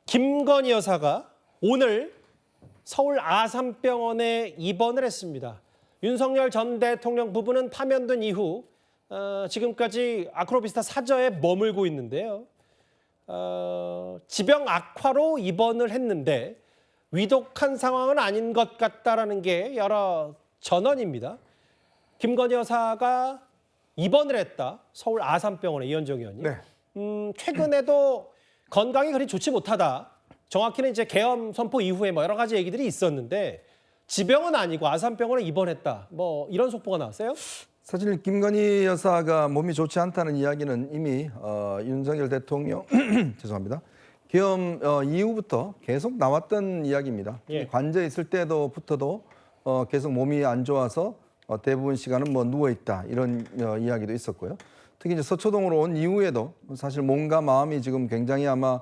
Speaker 1: 김건희 여사가 오늘 서울 아산병원에 입원을 했습니다. 윤석열 전 대통령 부부는 파면된 이후 지금까지 아크로비스타 사저에 머물고 있는데요. 지병 악화로 입원을 했는데 위독한 상황은 아닌 것 같다라는 게 여러 전언입니다. 김건희 여사가 입원을 했다. 서울 아산병원에 이현정 의원이. 최근에도 건강이 그리 좋지 못하다. 정확히는 이제 계엄 선포 이후에 뭐 여러 가지 얘기들이 있었는데 지병은 아니고 아산병원에 입원했다. 뭐 이런 속보가 나왔어요?
Speaker 9: 사실 김건희 여사가 몸이 좋지 않다는 이야기는 이미 윤석열 대통령 죄송합니다. 계엄 이후부터 계속 나왔던 이야기입니다. 관저에 있을 때부터도 계속 몸이 안 좋아서 대부분 시간은 뭐 누워 있다 이런 이야기도 있었고요. 특히 이제 서초동으로 온 이후에도 사실 몸과 마음이 지금 굉장히 아마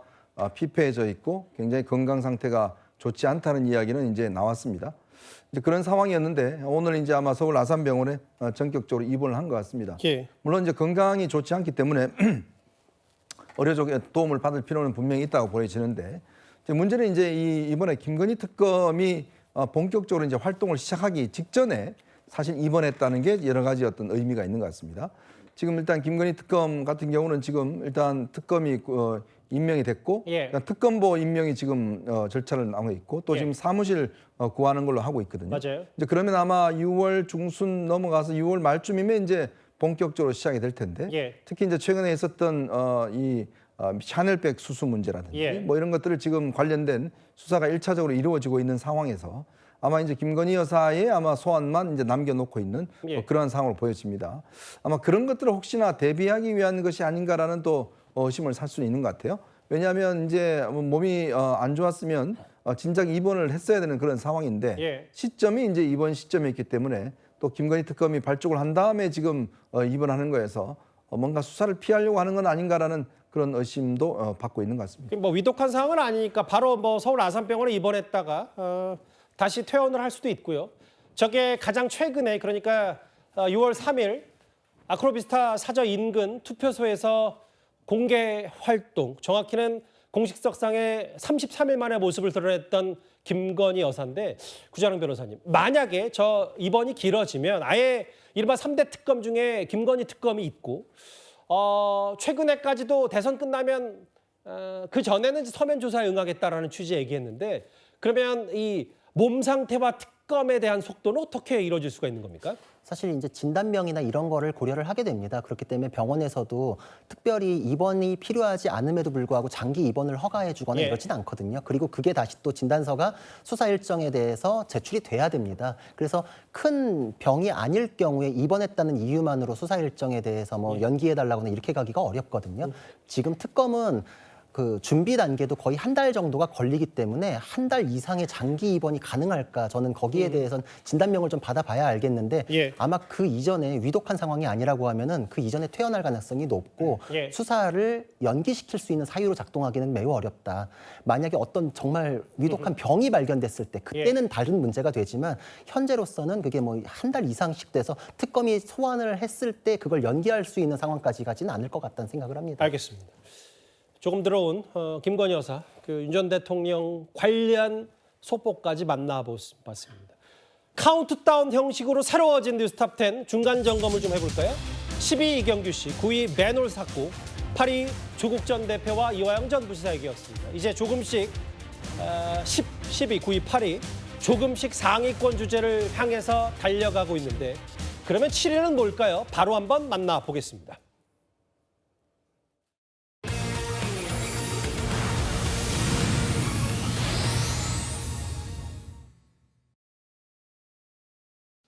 Speaker 9: 피폐해져 있고 굉장히 건강 상태가 좋지 않다는 이야기는 이제 나왔습니다. 이제 그런 상황이었는데 오늘 이제 아마 서울 아산병원에 전격적으로 입원을 한 것 같습니다. 물론 이제 건강이 좋지 않기 때문에 의료적인 도움을 받을 필요는 분명히 있다고 보여지는데 문제는 이제 이번에 김건희 특검이 본격적으로 이제 활동을 시작하기 직전에 사실 입원했다는 게 여러 가지 어떤 의미가 있는 것 같습니다. 지금 일단 김건희 특검 같은 경우는 지금 일단 특검이 임명이 됐고 특검보 임명이 지금 절차를 나오고 있고 또 지금 사무실 구하는 걸로 하고 있거든요.
Speaker 1: 맞아요.
Speaker 9: 이제 그러면 아마 6월 중순 넘어가서 6월 말쯤이면 이제 본격적으로 시작이 될 텐데 특히 이제 최근에 있었던 이 샤넬백 수수 문제라든지 뭐 이런 것들을 지금 관련된 수사가 1차적으로 이루어지고 있는 상황에서 아마 이제 김건희 여사의 아마 소환만 이제 남겨놓고 있는 그러한 상황으로 보여집니다. 아마 그런 것들을 혹시나 대비하기 위한 것이 아닌가라는 또 의심을 살 수는 있는 것 같아요. 왜냐하면 이제 몸이 안 좋았으면 진작 입원을 했어야 되는 그런 상황인데 시점이 이제 입원 시점이었기 때문에 또 김건희 특검이 발족을 한 다음에 지금 입원하는 거여서 뭔가 수사를 피하려고 하는 건 아닌가라는 그런 의심도 받고 있는 것 같습니다.
Speaker 1: 뭐 위독한 상황은 아니니까 바로 뭐 서울 아산병원에 입원했다가 다시 퇴원을 할 수도 있고요. 저게 가장 최근에 그러니까 6월 3일 아크로비스타 사저 인근 투표소에서 공개 활동, 정확히는 공식석상에 33일 만에 모습을 드러냈던 김건희 여사인데 구자룡 변호사님, 만약에 저 입원이 길어지면 아예 이른바 3대 특검 중에 김건희 특검이 있고 최근에까지도 대선 끝나면 그 전에는 서면 조사에 응하겠다라는 취지의 얘기했는데 그러면 이 몸 상태와 특검에 대한 속도는 어떻게 이루어질 수가 있는 겁니까?
Speaker 13: 사실 이제 진단명이나 이런 거를 고려를 하게 됩니다. 그렇기 때문에 병원에서도 특별히 입원이 필요하지 않음에도 불구하고 장기 입원을 허가해 주거나
Speaker 1: 예.
Speaker 13: 이러진 않거든요. 그리고 그게 다시 또 진단서가 수사 일정에 대해서 제출이 돼야 됩니다. 그래서 큰 병이 아닐 경우에 입원했다는 이유만으로 수사 일정에 대해서 뭐 연기해 달라거나 이렇게 가기가 어렵거든요. 지금 특검은 그 준비 단계도 거의 한 달 정도가 걸리기 때문에 한 달 이상의 장기 입원이 가능할까? 저는 거기에 대해서는 진단명을 좀 받아봐야 알겠는데
Speaker 1: 예.
Speaker 13: 아마 그 이전에 위독한 상황이 아니라고 하면은 그 이전에 퇴원할 가능성이 높고
Speaker 1: 예.
Speaker 13: 수사를 연기시킬 수 있는 사유로 작동하기는 매우 어렵다. 만약에 어떤 정말 위독한 병이 발견됐을 때 그때는 다른 문제가 되지만 현재로서는 그게 뭐 한 달 이상씩 돼서 특검이 소환을 했을 때 그걸 연기할 수 있는 상황까지 가지는 않을 것 같다는 생각을 합니다.
Speaker 1: 알겠습니다. 조금 들어온 김건희 여사, 윤 전 대통령 관련 속보까지 만나봤습니다. 카운트다운 형식으로 새로워진 뉴스탑 10 중간 점검을 좀 해볼까요? 10위 이경규 씨, 9위 맨홀 사고, 8위 조국 전 대표와 이화영 전 부지사 얘기였습니다. 이제 조금씩 10위, 9위, 8위 조금씩 상위권 주제를 향해서 달려가고 있는데 그러면 7위는 뭘까요? 바로 한번 만나보겠습니다.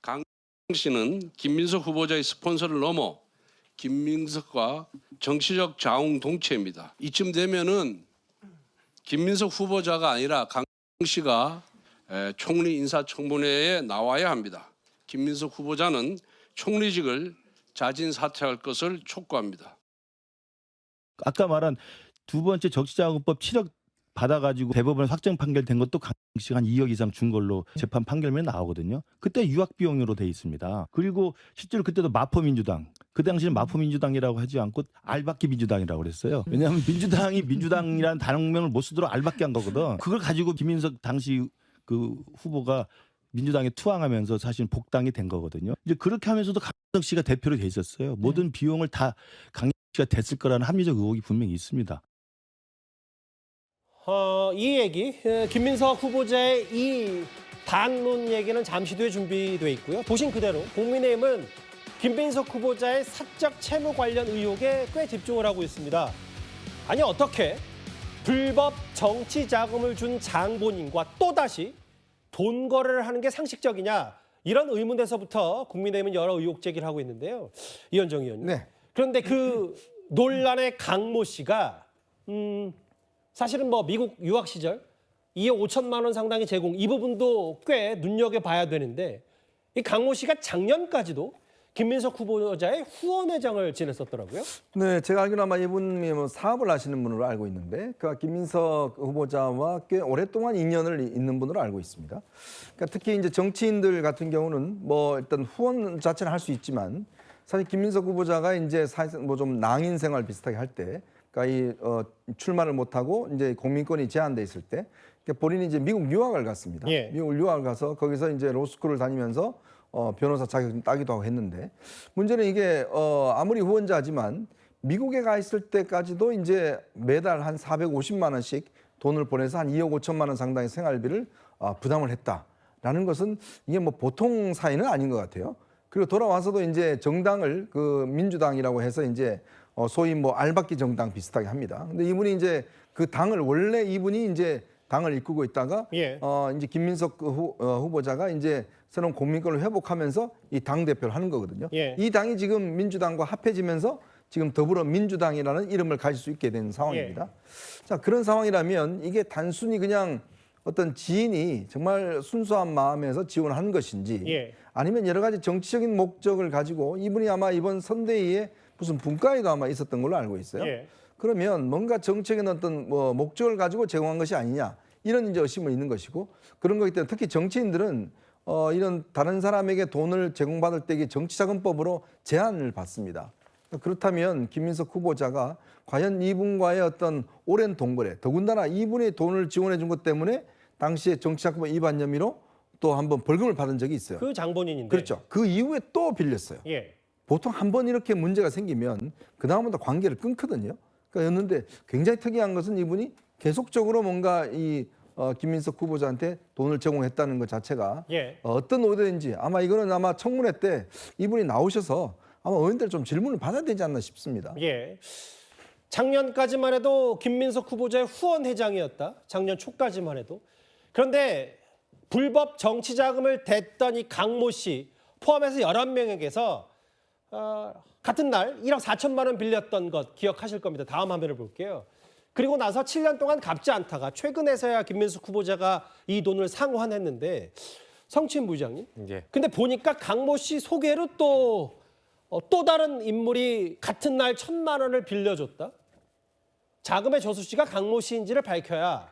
Speaker 14: 강 씨는 김민석 후보자의 스폰서를 넘어 김민석과 정치적 자웅동체입니다. 이쯤 되면은 김민석 후보자가 아니라 강 씨가 총리 인사청문회에 나와야 합니다. 김민석 후보자는 총리직을 자진 사퇴할 것을 촉구합니다.
Speaker 15: 아까 말한 두 번째 정치자금법 7억 받아가지고 대법원 확정 판결된 것도 강 씨가 한 2억 이상 준 걸로 재판 판결문에 나오거든요. 그때 유학 비용으로 돼 있습니다. 그리고 실제로 그때도 마포민주당, 그 당시는 마포민주당이라고 하지 않고 알박기 민주당이라고 그랬어요. 왜냐하면 민주당이 민주당이라는 단어명을 못 쓰도록 알박기 한 거거든. 그걸 가지고 김민석 당시 그 후보가 민주당에 투항하면서 사실 복당이 된 거거든요. 이제 그렇게 하면서도 강민석 씨가 대표로 돼 있었어요. 모든 비용을 다 강민석 씨가 됐을 거라는 합리적 의혹이 분명히 있습니다.
Speaker 1: 이 얘기, 김민석 후보자의 이 반문 얘기는 잠시 뒤에 준비되어 있고요. 보신 그대로 국민의힘은 김민석 후보자의 사적 채무 관련 의혹에 꽤 집중을 하고 있습니다. 아니 어떻게 불법 정치 자금을 준 장본인과 또다시 돈 거래를 하는 게 상식적이냐 이런 의문에서부터 국민의힘은 여러 의혹 제기를 하고 있는데요. 이현정 의원님.
Speaker 9: 네.
Speaker 1: 그런데 그 논란의 강모 씨가 사실은 뭐 미국 유학 시절 2억 5천만 원 상당의 제공 이 부분도 꽤 눈여겨봐야 되는데 이 강모 씨가 작년까지도 김민석 후보자의 후원회장을 지냈었더라고요.
Speaker 9: 네, 제가 알기로 아마 이분이 뭐 사업을 하시는 분으로 알고 있는데 그 김민석 후보자와 꽤 오랫동안 인연을 있는 분으로 알고 있습니다. 그러니까 특히 이제 정치인들 같은 경우는 뭐 일단 후원 자체는 할 수 있지만 사실 김민석 후보자가 이제 뭐 좀 낭인 생활 비슷하게 할 때 그러니까 출마를 못하고 이제 공민권이 제한돼 있을 때 본인이 이제 미국 유학을 갔습니다.
Speaker 1: 예.
Speaker 9: 미국 유학을 가서 거기서 이제 로스쿨을 다니면서 변호사 자격증 따기도 하고 했는데 문제는 이게 아무리 후원자지만 미국에 가 있을 때까지도 이제 매달 한 450만 원씩 돈을 보내서 한 2억 5천만 원 상당의 생활비를 부담을 했다라는 것은 이게 뭐 보통 사이는 아닌 것 같아요. 그리고 돌아와서도 이제 정당을 그 민주당이라고 해서 이제 소위 뭐 알박기 정당 비슷하게 합니다. 근데 이분이 이제 그 당을 원래 이분이 이제 당을 이끌고 있다가 이제 김민석 후보자가 이제 새로운 공민권을 회복하면서 이 당 대표를 하는 거거든요. 이 당이 지금 민주당과 합해지면서 지금 더불어민주당이라는 이름을 가질 수 있게 된 상황입니다. 자, 그런 상황이라면 이게 단순히 그냥 어떤 지인이 정말 순수한 마음에서 지원한 것인지 아니면 여러 가지 정치적인 목적을 가지고 이분이 아마 이번 선대위에 무슨 분과회도 아마 있었던 걸로 알고 있어요. 그러면 뭔가 정책의 어떤 뭐 목적을 가지고 제공한 것이 아니냐 이런 이제 의심은 있는 것이고 그런 거기 때문에 특히 정치인들은 이런 다른 사람에게 돈을 제공받을 때 이게 정치자금법으로 제한을 받습니다. 그렇다면 김민석 후보자가 과연 이분과의 어떤 오랜 동거래, 더군다나 이분의 돈을 지원해 준 것 때문에 당시에 정치자금법 위반 혐의로 또 한번 벌금을 받은 적이 있어요.
Speaker 1: 그 장본인인데.
Speaker 9: 그렇죠. 그 이후에 또 빌렸어요. 보통 한 번 이렇게 문제가 생기면 그 다음부터 관계를 끊거든요. 그러니까 였는데 굉장히 특이한 것은 이분이 계속적으로 뭔가 이 김민석 후보자한테 돈을 제공했다는 것 자체가
Speaker 1: 예.
Speaker 9: 어떤 의도인지 아마 이거는 아마 청문회 때 이분이 나오셔서 아마 의원들 좀 질문을 받아야 되지 않나 싶습니다.
Speaker 1: 예. 작년까지만 해도 김민석 후보자의 후원 회장이었다. 작년 초까지만 해도. 그런데 불법 정치 자금을 댔던 이 강모 씨 포함해서 11명에게서 같은 날 1억 4천만 원 빌렸던 것 기억하실 겁니다. 다음 화면을 볼게요. 그리고 나서 7년 동안 갚지 않다가 최근에서야 김민석 후보자가 이 돈을 상환했는데 성침 부장님.
Speaker 12: 예.
Speaker 1: 근데 보니까 강모 씨 소개로 또 다른 인물이 같은 날 1,000만 원을 빌려줬다. 자금의 저수지가 강모 씨인지를 밝혀야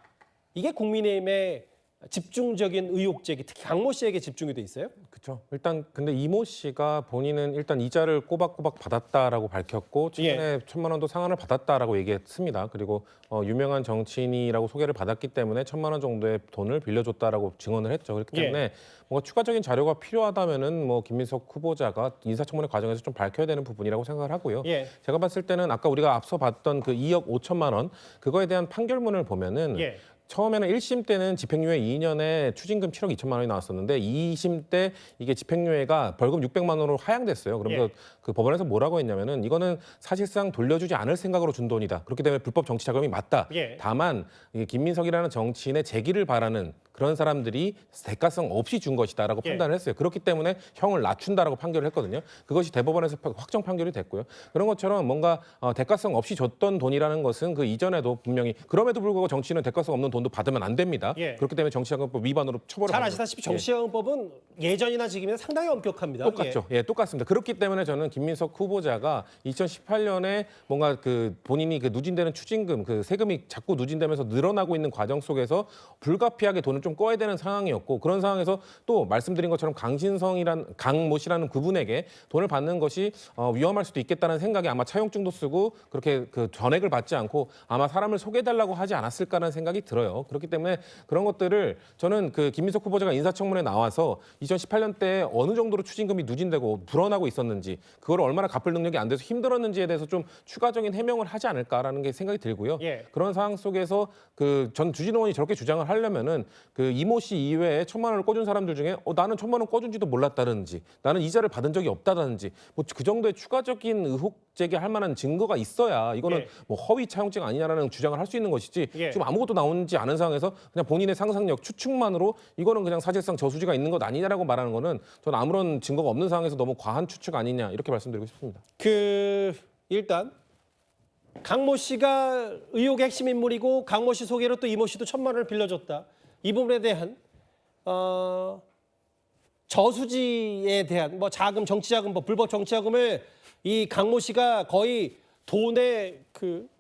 Speaker 1: 이게 국민의힘의 집중적인 의혹 제기, 특히 강모 씨에게 집중이 돼 있어요.
Speaker 12: 그렇죠. 일단 근데 이모 씨가 본인은 일단 이자를 꼬박꼬박 받았다라고 밝혔고 최근에 1,000만 원도 상환을 받았다라고 얘기했습니다. 그리고 유명한 정치인이라고 소개를 받았기 때문에 1,000만 원 정도의 돈을 빌려줬다라고 증언을 했죠. 그렇기 때문에 뭔가 추가적인 자료가 필요하다면은 뭐 김민석 후보자가 인사청문회 과정에서 좀 밝혀야 되는 부분이라고 생각을 하고요. 제가 봤을 때는 아까 우리가 앞서 봤던 그 2억 5천만 원 그거에 대한 판결문을 보면은 처음에는 1심 때는 집행유예 2년에 추징금 7억 2천만 원이 나왔었는데 2심 때 이게 집행유예가 벌금 600만 원으로 하향됐어요. 그러면서 그 법원에서 뭐라고 했냐면은 이거는 사실상 돌려주지 않을 생각으로 준 돈이다. 그렇기 때문에 불법 정치 자금이 맞다. 다만 이게 김민석이라는 정치인의 재기를 바라는 그런 사람들이 대가성 없이 준 것이다라고 판단을 했어요. 그렇기 때문에 형을 낮춘다라고 판결을 했거든요. 그것이 대법원에서 확정 판결이 됐고요. 그런 것처럼 뭔가 대가성 없이 줬던 돈이라는 것은 그 이전에도 분명히 그럼에도 불구하고 정치인은 대가성 없는 돈도 받으면 안 됩니다. 그렇기 때문에 정치자금법 위반으로 처벌을
Speaker 1: 잘 아시다시피 정치자금법은 예전이나 지금이나 상당히 엄격합니다.
Speaker 12: 똑같죠. 똑같습니다. 그렇기 때문에 저는 김민석 후보자가 2018년에 뭔가 그 본인이 그 누진되는 추징금, 그 세금이 자꾸 누진되면서 늘어나고 있는 과정 속에서 불가피하게 돈을 좀 꺼야 되는 상황이었고 그런 상황에서 또 말씀드린 것처럼 강모 씨라는 그분에게 돈을 받는 것이 위험할 수도 있겠다는 생각에 아마 차용증도 쓰고 그렇게 그 전액을 받지 않고 아마 사람을 소개해달라고 하지 않았을까라는 생각이 들어요. 그렇기 때문에 그런 것들을 저는 그 김민석 후보자가 인사청문회에 나와서 2018년 때 어느 정도로 추징금이 누진되고 불어나고 있었는지 그걸 얼마나 갚을 능력이 안 돼서 힘들었는지에 대해서 좀 추가적인 해명을 하지 않을까라는 게 생각이 들고요. 그런 상황 속에서 그 전 주진우 의원이 저렇게 주장을 하려면은 그 이모 씨 이외에 1,000만 원을 꿔준 사람들 중에 나는 1,000만 원 꿔준지도 몰랐다든지 나는 이자를 받은 적이 없다든지 뭐 그 정도의 추가적인 의혹 제기할 만한 증거가 있어야 이거는 뭐 허위 차용증 아니냐라는 주장을 할 수 있는 것이지 지금 아무것도 나오지 않은 상황에서 그냥 본인의 상상력 추측만으로 이거는 그냥 사실상 저수지가 있는 것 아니냐라고 말하는 거는 저는 아무런 증거가 없는 상황에서 너무 과한 추측 아니냐 이렇게 말씀드리고 싶습니다.
Speaker 1: 일단 강모 씨가 의혹의 핵심 인물이고 강모 씨 소개로 또 이모 씨도 1,000만 원을 빌려줬다. 이 부분에 대한 저수지에 대한 뭐 자금, 정치자금법, 불법 정치자금을 이 강모 씨가 거의 돈의 그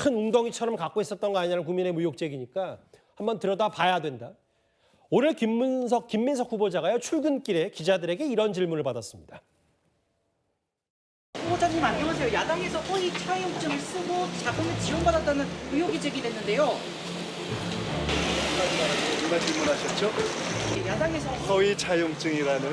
Speaker 1: 큰 웅덩이처럼 갖고 있었던 거 아니냐는 국민의 의혹 제기니까 한번 들여다 봐야 된다. 오늘 김민석 후보자가요 출근길에 기자들에게 이런 질문을 받았습니다.
Speaker 16: 후보자님 안녕하세요. 야당에서 허위 차용증을 쓰고 자금을 지원받았다는 의혹이 제기됐는데요.
Speaker 17: 누가 질문하셨죠?
Speaker 16: 야당에서
Speaker 17: 허위 차용증이라는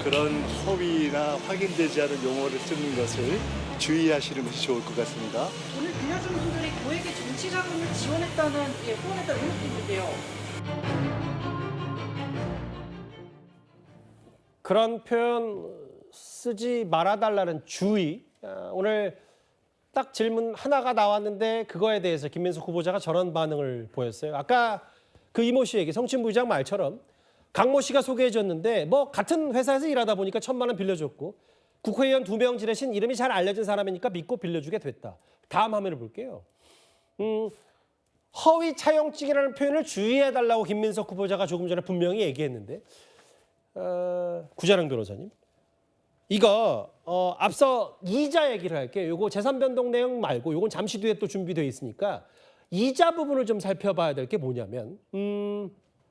Speaker 17: 그런 허위나 확인되지 않은 용어를 쓰는 것을 주의하시는 것이 좋을 것 같습니다.
Speaker 16: 오늘 빌려준 분들이 고액의 정치 자금을 지원했다는 후원했다는 의혹도 있는데요.
Speaker 1: 그런 표현 쓰지 말아달라는 주의. 오늘 딱 질문 하나가 나왔는데 그거에 대해서 김민석 후보자가 저런 반응을 보였어요. 아까 그 이모 씨에게 성친부의장 말처럼 강모 씨가 소개해줬는데 뭐 같은 회사에서 일하다 보니까 1,000만 원 빌려줬고 국회의원 2명 지내신 이름이 잘 알려진 사람이니까 믿고 빌려주게 됐다. 다음 화면을 볼게요. 허위 차용증이라는 표현을 주의해달라고 김민석 후보자가 조금 전에 분명히 얘기했는데 구자령 변호사님. 이거 앞서 이자 얘기를 할게요. 요거 재산 변동 내용 말고 요건 잠시 뒤에 또 준비되어 있으니까 이자 부분을 좀 살펴봐야 될 게 뭐냐면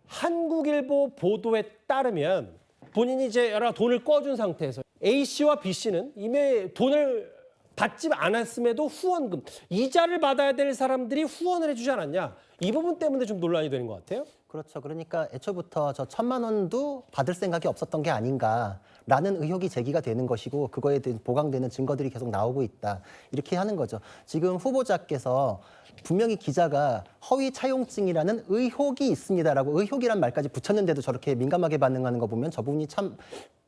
Speaker 1: 한국일보 보도에 따르면 본인이 이제 여러 돈을 꿔준 상태에서 A 씨와 B 씨는 이미 돈을 받지 않았음에도 후원금, 이자를 받아야 될 사람들이 후원을 해주지 않았냐. 이 부분 때문에 좀 논란이 되는 것 같아요.
Speaker 13: 그렇죠. 그러니까 애초부터 저 1,000만 원도 받을 생각이 없었던 게 아닌가라는 의혹이 제기가 되는 것이고 그거에 대한 보강되는 증거들이 계속 나오고 있다. 이렇게 하는 거죠. 지금 후보자께서 분명히 기자가 허위 차용증이라는 의혹이 있습니다라고 의혹이란 말까지 붙였는데도 저렇게 민감하게 반응하는 거 보면 저 부분이 참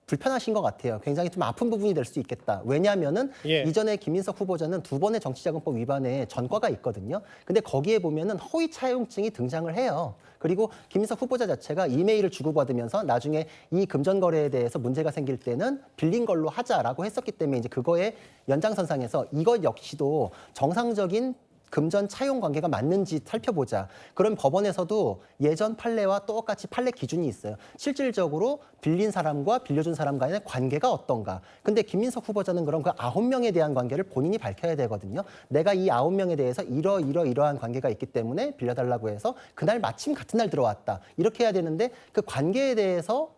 Speaker 13: 불편하신 것 같아요. 굉장히 좀 아픈 부분이 될 수 있겠다. 왜냐하면은 이전에 김민석 후보자는 2번의 정치자금법 위반에 전과가 있거든요. 근데 거기에 보면은 허위 차용증이 등장을 해요. 그리고 김민석 후보자 자체가 이메일을 주고받으면서 나중에 이 금전 거래에 대해서 문제가 생길 때는 빌린 걸로 하자라고 했었기 때문에 이제 그거의 연장선상에서 이것 역시도 정상적인 금전 차용 관계가 맞는지 살펴보자. 그럼 법원에서도 예전 판례와 똑같이 판례 기준이 있어요. 실질적으로 빌린 사람과 빌려준 사람 간의 관계가 어떤가. 근데 김민석 후보자는 그럼 그 9명에 대한 관계를 본인이 밝혀야 되거든요. 내가 이 9명에 대해서 이러한 관계가 있기 때문에 빌려달라고 해서 그날 마침 같은 날 들어왔다. 이렇게 해야 되는데 그 관계에 대해서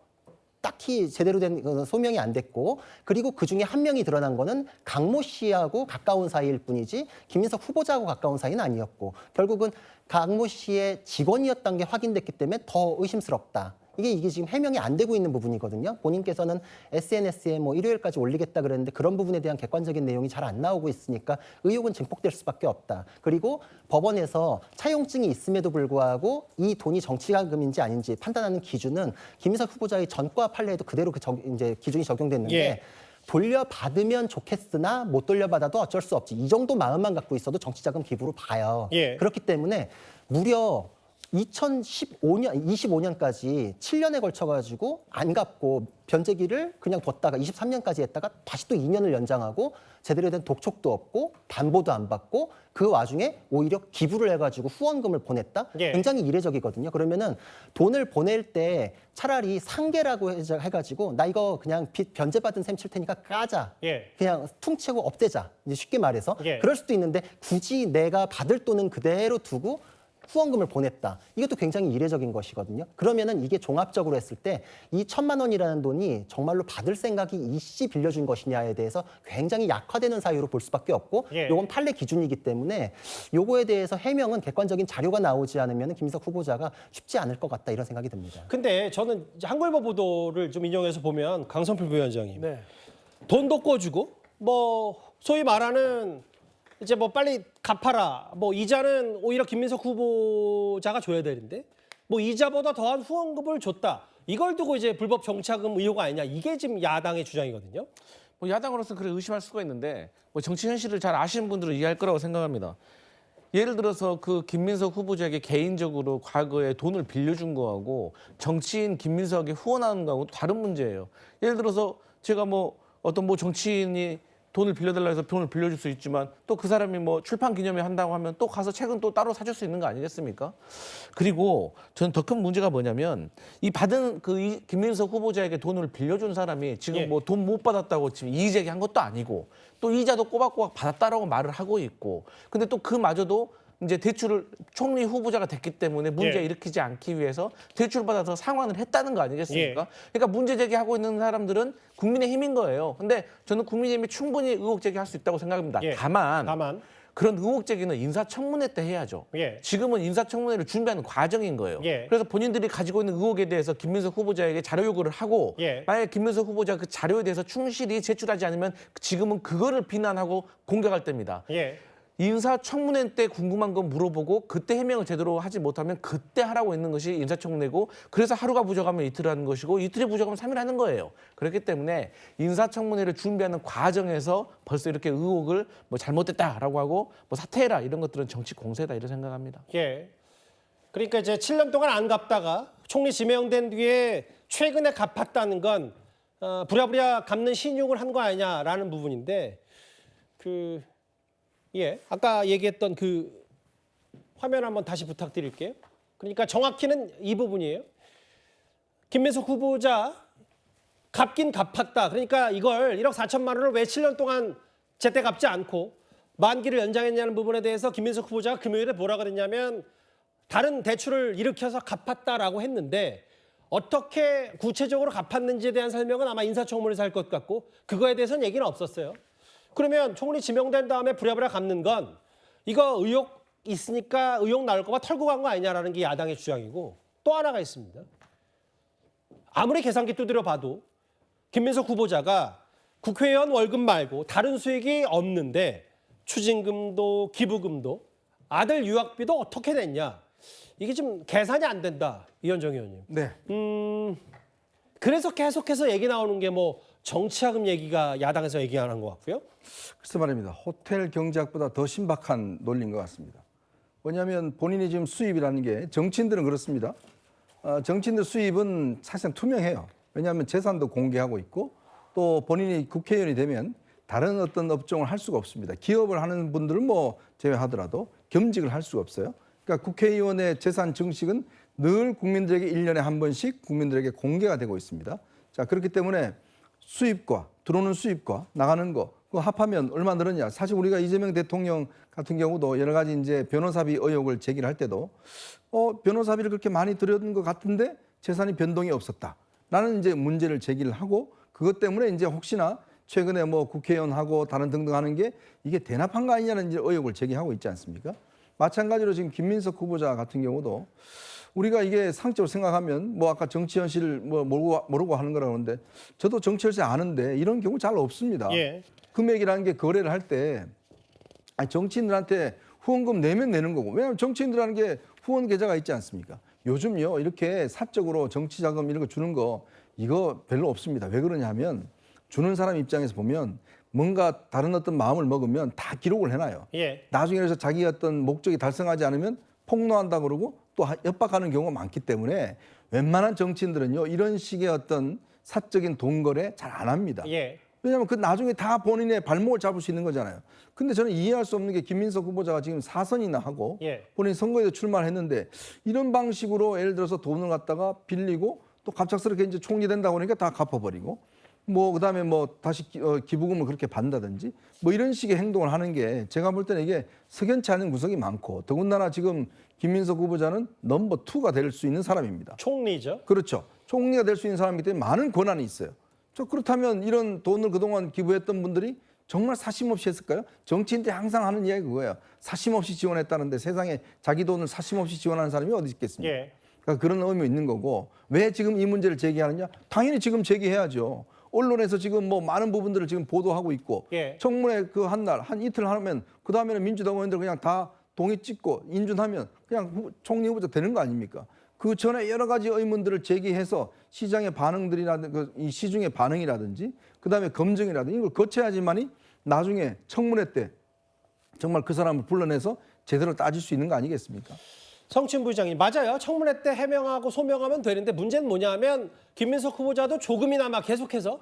Speaker 13: 딱히 제대로 된 소명이 안 됐고 그리고 그중에 한 명이 드러난 거는 강모 씨하고 가까운 사이일 뿐이지 김민석 후보자하고 가까운 사이는 아니었고 결국은 강모 씨의 직원이었던 게 확인됐기 때문에 더 의심스럽다. 이게 지금 해명이 안 되고 있는 부분이거든요. 본인께서는 SNS에 뭐 일요일까지 올리겠다 그랬는데 그런 부분에 대한 객관적인 내용이 잘 안 나오고 있으니까 의혹은 증폭될 수밖에 없다. 그리고 법원에서 차용증이 있음에도 불구하고 이 돈이 정치자금인지 아닌지 판단하는 기준은 김민석 후보자의 전과 판례에도 그대로 이제 기준이 적용됐는데 돌려받으면 좋겠으나 못 돌려받아도 어쩔 수 없지. 이 정도 마음만 갖고 있어도 정치자금 기부로 봐요. 그렇기 때문에 무려 2025년까지 7년에 걸쳐가지고 안 갚고 변제기를 그냥 뒀다가 23년까지 했다가 다시 또 2년을 연장하고 제대로 된 독촉도 없고 담보도 안 받고 그 와중에 오히려 기부를 해가지고 후원금을 보냈다? 굉장히 이례적이거든요. 그러면은 돈을 보낼 때 차라리 상계라고 해가지고 나 이거 그냥 빚 변제받은 셈 칠 테니까 까자. 그냥 퉁치고 없애자. 이제 쉽게 말해서. 그럴 수도 있는데 굳이 내가 받을 돈은 그대로 두고 후원금을 보냈다. 이것도 굉장히 이례적인 것이거든요. 그러면은 이게 종합적으로 했을 때 이 1,000만 원이라는 돈이 정말로 받을 생각이 있이 빌려준 것이냐에 대해서 굉장히 약화되는 사유로 볼 수밖에 없고 요건 판례 기준이기 때문에 요거에 대해서 해명은 객관적인 자료가 나오지 않으면 김민석 후보자가 쉽지 않을 것 같다 이런 생각이 듭니다.
Speaker 1: 근데 저는 한국일보 보도를 좀 인용해서 보면 강성필 부위원장님 돈도 꿔주고 뭐 소위 말하는 이제 뭐 빨리 갚아라. 뭐 이자는 오히려 김민석 후보자가 줘야 되는데 뭐 이자보다 더한 후원금을 줬다. 이걸 두고 이제 불법 정치자금 의혹 아니냐. 이게 지금 야당의 주장이거든요.
Speaker 8: 뭐 야당으로서 그래 의심할 수가 있는데 뭐 정치 현실을 잘 아시는 분들은 이해할 거라고 생각합니다. 예를 들어서 그 김민석 후보자에게 개인적으로 과거에 돈을 빌려준 거하고 정치인 김민석에게 후원하는 거하고 다른 문제예요. 예를 들어서 제가 뭐 어떤 뭐 정치인이 돈을 빌려달라 해서 돈을 빌려줄 수 있지만 또 그 사람이 뭐 출판 기념회 한다고 하면 또 가서 책은 또 따로 사줄 수 있는 거 아니겠습니까? 그리고 저는 더 큰 문제가 뭐냐면 이 받은 그 김민석 후보자에게 돈을 빌려준 사람이 지금 뭐 돈 못 받았다고 지금 이의제기한 것도 아니고 또 이자도 꼬박꼬박 받았다라고 말을 하고 있고 근데 또 그마저도 이제 대출을 총리 후보자가 됐기 때문에 문제 일으키지 않기 위해서 대출 받아서 상환을 했다는 거 아니겠습니까? 그러니까 문제 제기하고 있는 사람들은 국민의힘인 거예요. 근데 저는 국민의힘이 충분히 의혹 제기할 수 있다고 생각합니다. 다만 그런 의혹 제기는 인사청문회 때 해야죠. 지금은 인사청문회를 준비하는 과정인 거예요. 그래서 본인들이 가지고 있는 의혹에 대해서 김민석 후보자에게 자료 요구를 하고 만약에 김민석 후보자가 그 자료에 대해서 충실히 제출하지 않으면 지금은 그거를 비난하고 공격할 때입니다. 인사청문회 때 궁금한 건 물어보고 그때 해명을 제대로 하지 못하면 그때 하라고 있는 것이 인사청문회고 그래서 하루가 부족하면 이틀 하는 것이고 이틀이 부족하면 3일 하는 거예요. 그렇기 때문에 인사청문회를 준비하는 과정에서 벌써 이렇게 의혹을 뭐 잘못됐다라고 하고 뭐 사퇴해라 이런 것들은 정치 공세다 이런 생각합니다.
Speaker 1: 그러니까 이제 7년 동안 안 갚다가 총리 지명된 뒤에 최근에 갚았다는 건 부랴부랴 갚는 신용을 한 거 아니냐라는 부분인데 아까 얘기했던 그 화면 한번 다시 부탁드릴게요. 그러니까 정확히는 이 부분이에요. 김민석 후보자 갚긴 갚았다. 그러니까 이걸 1억 4천만 원을 왜 7년 동안 제때 갚지 않고 만기를 연장했냐는 부분에 대해서 김민석 후보자가 금요일에 뭐라 그랬냐면 다른 대출을 일으켜서 갚았다라고 했는데 어떻게 구체적으로 갚았는지에 대한 설명은 아마 인사청문회에서 할 것 같고 그거에 대해서는 얘기는 없었어요. 그러면 총리 지명된 다음에 부랴부랴 갚는 건 이거 의혹 있으니까 의혹 나올 거봐 털고 간 거 아니냐라는 게 야당의 주장이고, 또 하나가 있습니다. 아무리 계산기 두드려 봐도 김민석 후보자가 국회의원 월급 말고 다른 수익이 없는데 추징금도 기부금도 아들 유학비도 어떻게 냈냐. 이게 좀 계산이 안 된다. 이현정 의원님.
Speaker 9: 네.
Speaker 1: 그래서 계속해서 얘기 나오는 게 뭐 정치자금 얘기가 야당에서 얘기하는 것 같고요.
Speaker 9: 글쎄 말입니다. 호텔 경제학보다 더 신박한 논리인 것 같습니다. 왜냐하면 본인이 지금 수입이라는 게 정치인들은 그렇습니다. 정치인들 수입은 사실상 투명해요. 왜냐하면 재산도 공개하고 있고 또 본인이 국회의원이 되면 다른 어떤 업종을 할 수가 없습니다. 기업을 하는 분들은 뭐 제외하더라도 겸직을 할 수가 없어요. 그러니까 국회의원의 재산 증식은 늘 국민들에게 1년에 한 번씩 국민들에게 공개가 되고 있습니다. 자, 그렇기 때문에 수입과 들어오는 수입과 나가는 거 그거 합하면 얼마 늘었냐. 사실 우리가 이재명 대통령 같은 경우도 여러 가지 이제 변호사비 의혹을 제기를 할 때도 변호사비를 그렇게 많이 들였는 것 같은데 재산이 변동이 없었다라는 이제 문제를 제기를 하고 그것 때문에 이제 혹시나 최근에 뭐 국회의원하고 다른 등등 하는 게 이게 대납한 거 아니냐는 이제 의혹을 제기하고 있지 않습니까? 마찬가지로 지금 김민석 후보자 같은 경우도 우리가 이게 상적으로 생각하면 뭐 아까 정치 현실을 뭐 모르고 하는 거라고 하는데 저도 정치 현실 아는데 이런 경우 잘 없습니다.
Speaker 1: 예.
Speaker 9: 금액이라는 게 거래를 할 때 정치인들한테 후원금 내면 내는 거고 왜냐하면 정치인들하는 게 후원 계좌가 있지 않습니까? 요즘요 이렇게 사적으로 정치 자금 이런 거 주는 거 이거 별로 없습니다. 왜 그러냐 하면 주는 사람 입장에서 보면 뭔가 다른 어떤 마음을 먹으면 다 기록을 해놔요.
Speaker 1: 예.
Speaker 9: 나중에 그래서 자기 어떤 목적이 달성하지 않으면 폭로한다 그러고 또 협박하는 경우가 많기 때문에 웬만한 정치인들은요 이런 식의 어떤 사적인 돈 거래 잘 안 합니다.
Speaker 1: 예.
Speaker 9: 왜냐하면 그 나중에 다 본인의 발목을 잡을 수 있는 거잖아요. 근데 저는 이해할 수 없는 게 김민석 후보자가 지금 4선이나 하고
Speaker 1: 예.
Speaker 9: 본인 선거에도 출마를 했는데 이런 방식으로 예를 들어서 돈을 갖다가 빌리고 또 갑작스럽게 이제 총리 된다고 하니까 다 갚아버리고 뭐 그다음에 뭐 다시 기부금을 그렇게 받는다든지 뭐 이런 식의 행동을 하는 게 제가 볼 때는 이게 석연치 않은 구석이 많고 더군다나 지금 김민석 후보자는 넘버 2가 될 수 있는 사람입니다.
Speaker 1: 총리죠.
Speaker 9: 그렇죠. 총리가 될 수 있는 사람이기 때문에 많은 권한이 있어요. 그렇다면 이런 돈을 그동안 기부했던 분들이 정말 사심없이 했을까요? 정치인들이 항상 하는 이야기 그거예요. 사심없이 지원했다는데 세상에 자기 돈을 사심없이 지원하는 사람이 어디 있겠습니까?
Speaker 1: 예.
Speaker 9: 그러니까 그런 의미 있는 거고 왜 지금 이 문제를 제기하느냐? 당연히 지금 제기해야죠. 언론에서 지금 뭐 많은 부분들을 지금 보도하고 있고
Speaker 1: 예.
Speaker 9: 청문회 그 한 날, 한 이틀 하면 그 다음에는 민주당 의원들 그냥 다 동의 찍고 인준하면 그냥 총리 후보자 되는 거 아닙니까? 그 전에 여러 가지 의문들을 제기해서 시장의 반응들이라든지 이 시중의 반응이라든지 그다음에 검증이라든지 이걸 거쳐야지만이 나중에 청문회 때 정말 그 사람을 불러내서 제대로 따질 수 있는 거 아니겠습니까?
Speaker 1: 성춘 부장님 맞아요. 청문회 때 해명하고 소명하면 되는데 문제는 뭐냐면 김민석 후보자도 조금이나마 계속해서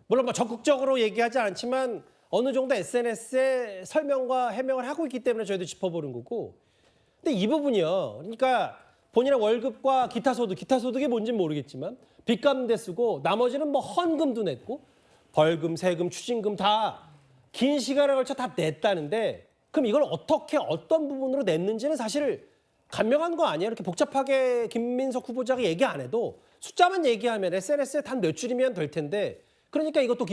Speaker 1: 물론 뭐 적극적으로 얘기하지 않지만 어느 정도 SNS에 설명과 해명을 하고 있기 때문에 저희도 짚어보는 거고. 근데 이 부분이요. 그러니까 본인의 월급과 기타 소득이 뭔지는 모르겠지만 빚 갚는 데 쓰고 나머지는 뭐 헌금도 냈고 벌금, 세금, 추징금 다 긴 시간에 걸쳐 다 냈다는데 그럼 이걸 어떻게 어떤 부분으로 냈는지는 사실 간명한 거 아니에요? 이렇게 복잡하게 김민석 후보자가 얘기 안 해도 숫자만 얘기하면 SNS에 단 몇 줄이면 될 텐데 그러니까 이것도